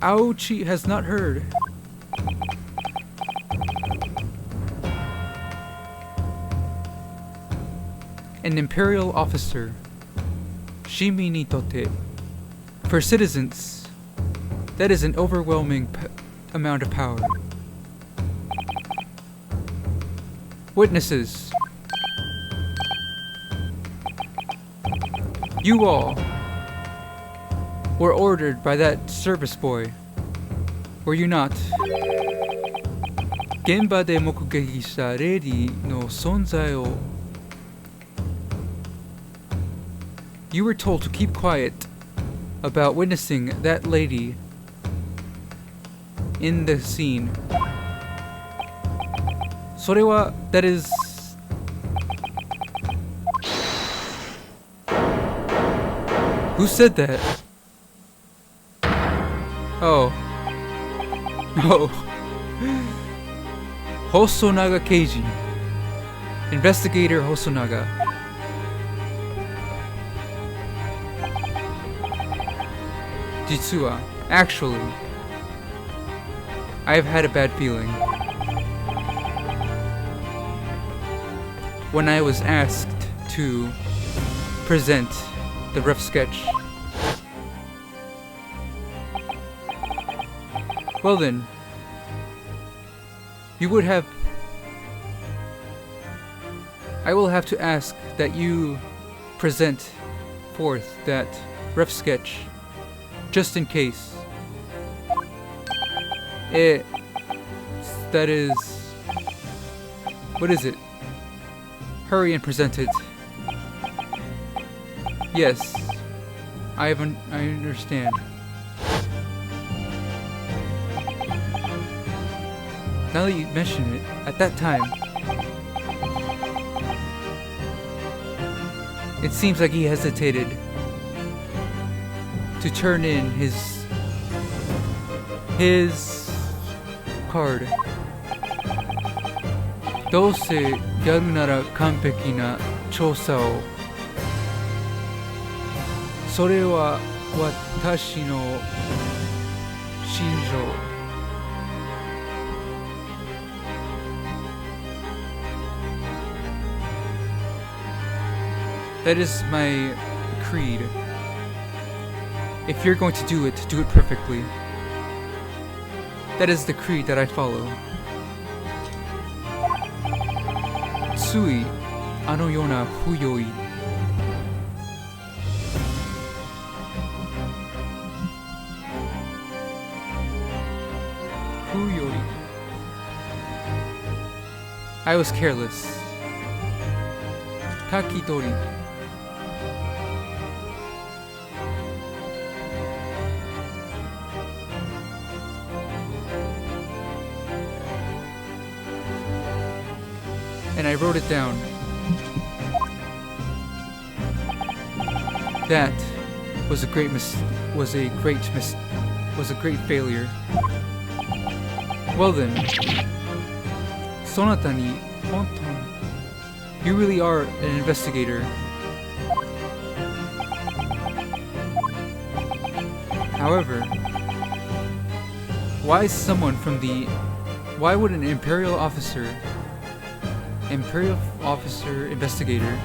Aochi has not heard. An imperial officer. Shimi ni tote. For citizens, that is an overwhelming amount of power. Witnesses. You all were ordered by that service boy, were you not? Genba de mokugeki shita reiri no sonzai o. You were told to keep quiet about witnessing that lady in the scene. Sorewa, that is... Who said that? Oh. No. Hosonaga Keiji. Investigator Hosonaga. Jitsu wa, actually, I have had a bad feeling. When I was asked to present the rough sketch. Well then, you would have... I will have to ask that you present forth that rough sketch, just in case. That is... What is it? Hurry and present it. Yes. I understand. Now that you mention it, at that time, it seems like he hesitated to turn in his card. どうせやるなら完璧な調査を。それは私の心情。That is my creed. If you're going to do it perfectly. That is the creed that I follow. ついあのような不用意。不用意。I was careless. 書き取り。And I wrote it down. That was a great failure. Well then, そなたに本当に You really are an investigator. However, why would an Imperial officer investigator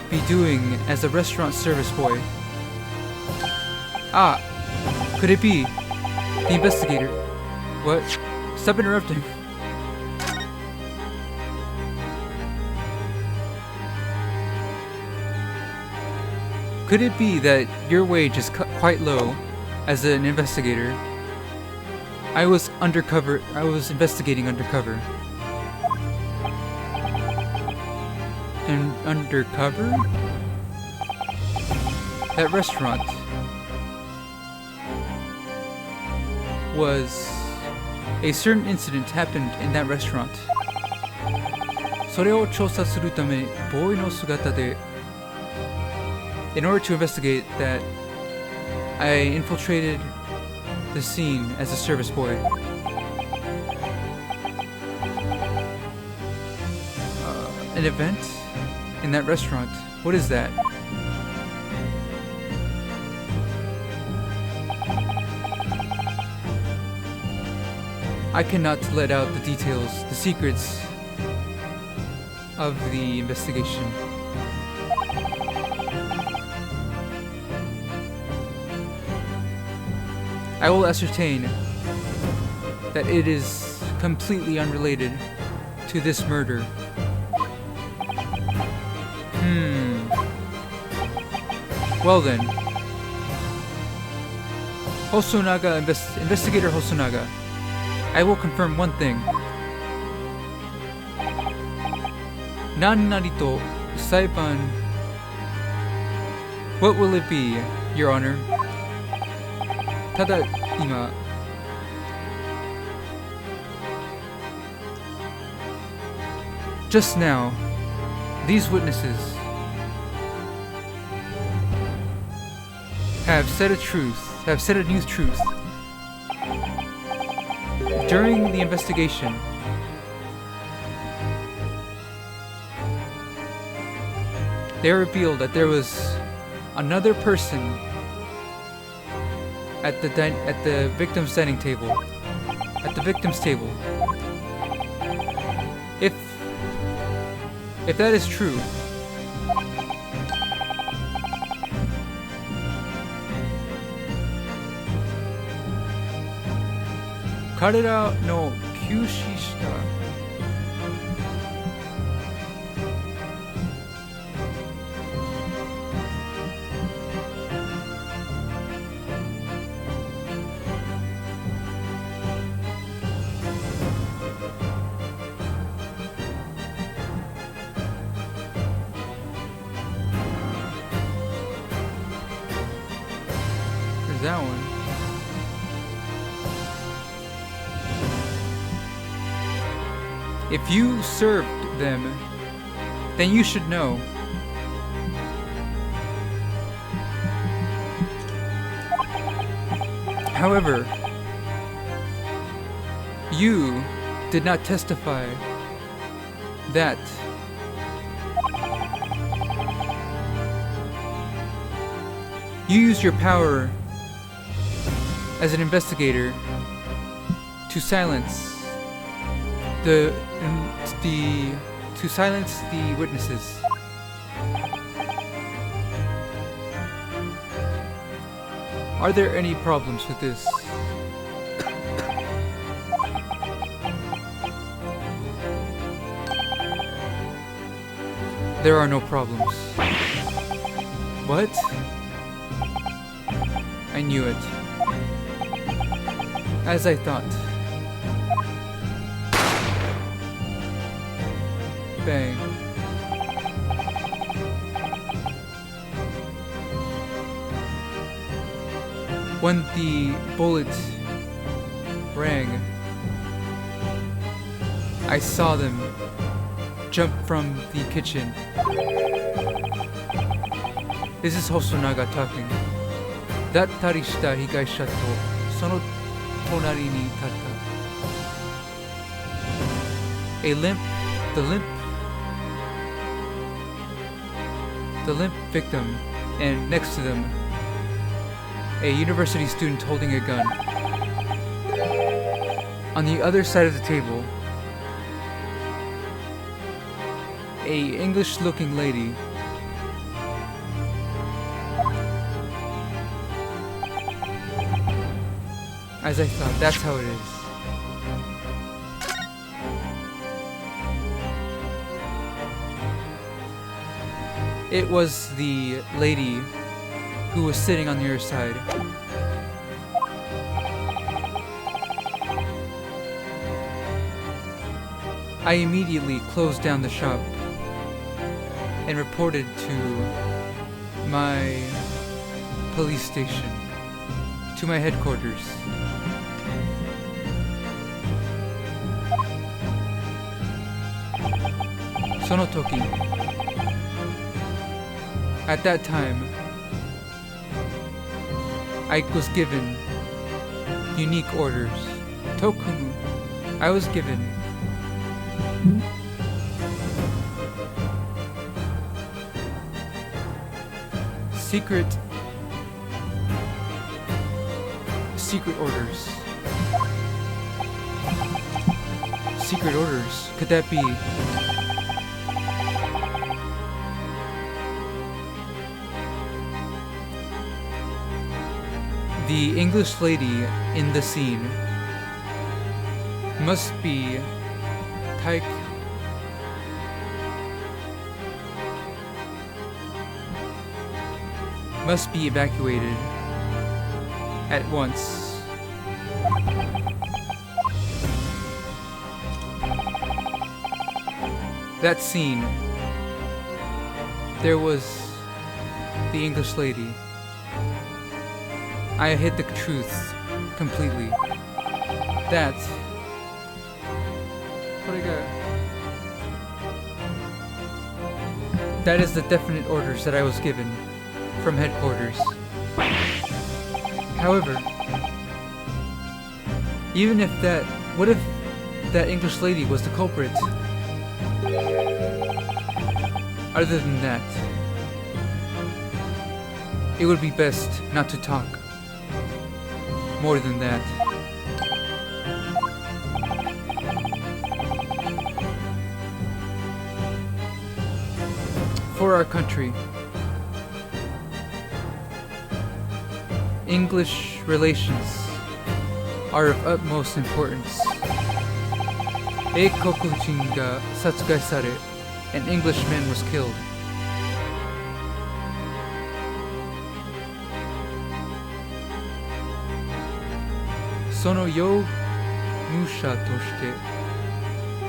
be doing as a restaurant service boy? Ah, could it be the investigator? What? Stop interrupting. Could it be that your wage is quite low as an investigator? I was investigating undercover. And undercover? That restaurant was... A certain incident happened in that restaurant. それを調査するため、ボーイの姿で In order to investigate that, I infiltrated the scene as a service boy. An event in that restaurant. What is that? I cannot let out the details, the secrets of the investigation. I will ascertain that it is completely unrelated to this murder. Well then, Investigator Hosonaga, I will confirm one thing. Nani to saiban. What will it be, Your Honor? Tada ima. Just now, these witnesses have said a new truth. During the investigation, they revealed that there was another person at the victim's dining table, at the victim's table. If that is true, Karera no kyushi shita. If you served them, then you should know. However, you did not testify that you used your power as an investigator to silence the witnesses. Are there any problems with this? There are no problems. What? I knew it. As I thought. Bang. When the bullet rang, I saw them jump from the kitchen. This is Hosonaga talking. Dattari shita higaisha to sono tonari ni tatta. The limp victim, and next to them, a university student holding a gun. On the other side of the table, a English-looking lady. As I thought, that's how it is. It was the lady who was sitting on the other side. I immediately closed down the shop and reported to my police station, to my headquarters. Sonotoki. At that time, I was given unique orders. Tokumu. I was given secret orders. Secret orders? Could that be? The English lady in the scene must be evacuated at once. That scene, there was the English lady. I hid the truth completely. That's what I got. That is the definite orders that I was given from headquarters. However, even if what if that English lady was the culprit? Other than that, it would be best not to talk. More than that. For our country, English relations are of utmost importance. Eikokujin ga satsugai sare, an Englishman was killed. Sono yomusha toshite,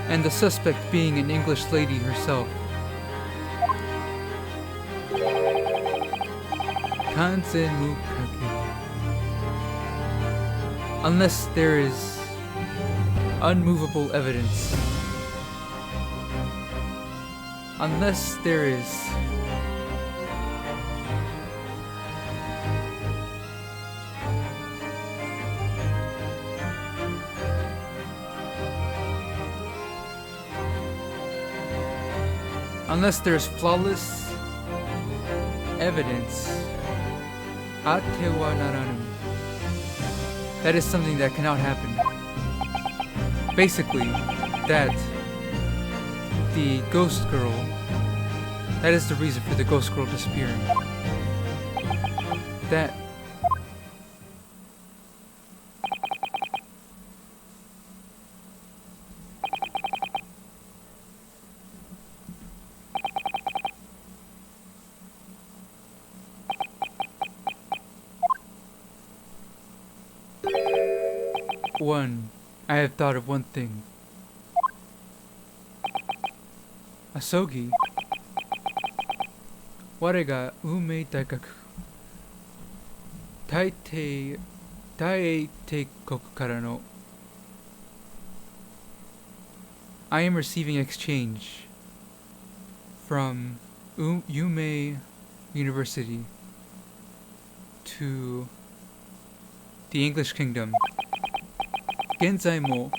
and the suspect being an English lady herself. Kanzen mukake. Unless there is unmovable evidence Unless there is... Unless there's flawless evidence, atte wa naranu. That is something that cannot happen. Basically, that the ghost girl, that is the reason for the ghost girl disappearing. That I have thought of one thing. Asogi. Ware ga umei daikaku. Daieiteikoku kara no. I am receiving exchange from Umei University to the English Kingdom. Genzai mo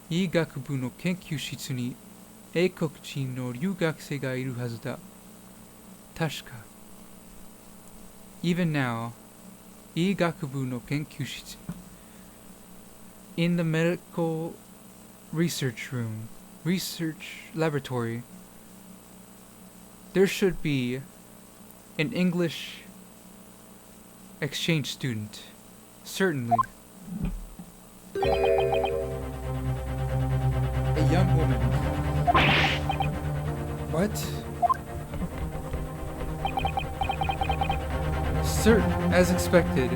iigakubu no kenkyū shitsu ni eikokuchin no ryūgakusei ga iru hazu da. Tashika. Even now, iigakubu no kenkyū shitsu, in the medical research room, research laboratory, there should be an English exchange student. Certainly. A young woman. What? As expected,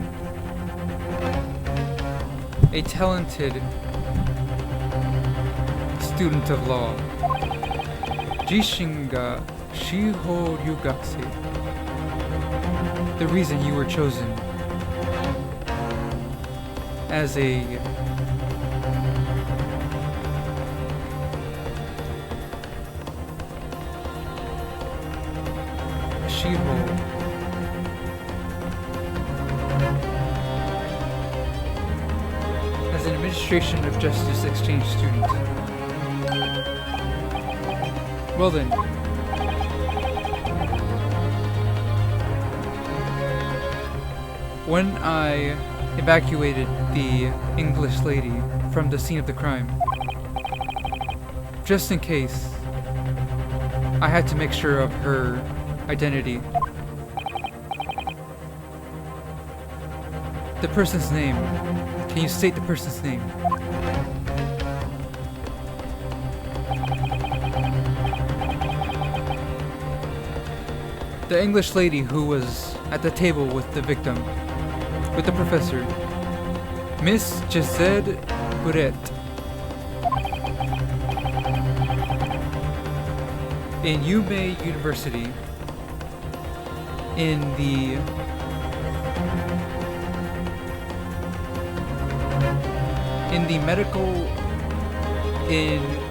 a talented student of law. Jishin ga Shiho Ryugakusei. The reason you were chosen as a Shiho as an administration of justice exchange student. Well then, when I evacuated the English lady from the scene of the crime, just in case, I had to make sure of her identity. The person's name. Can you state the person's name? The English lady who was at the table with the victim, with the professor, Miss Giselle Buret. In Umei University, in the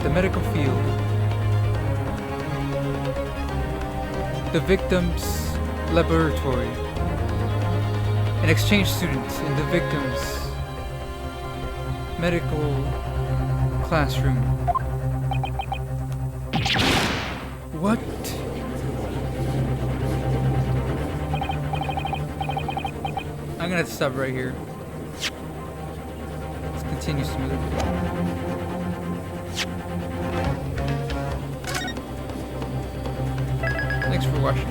medical field, the victim's laboratory, an exchange student in the victim's medical classroom. What? I'm gonna have to stop right here. Let's continue smoothly. Thanks for watching.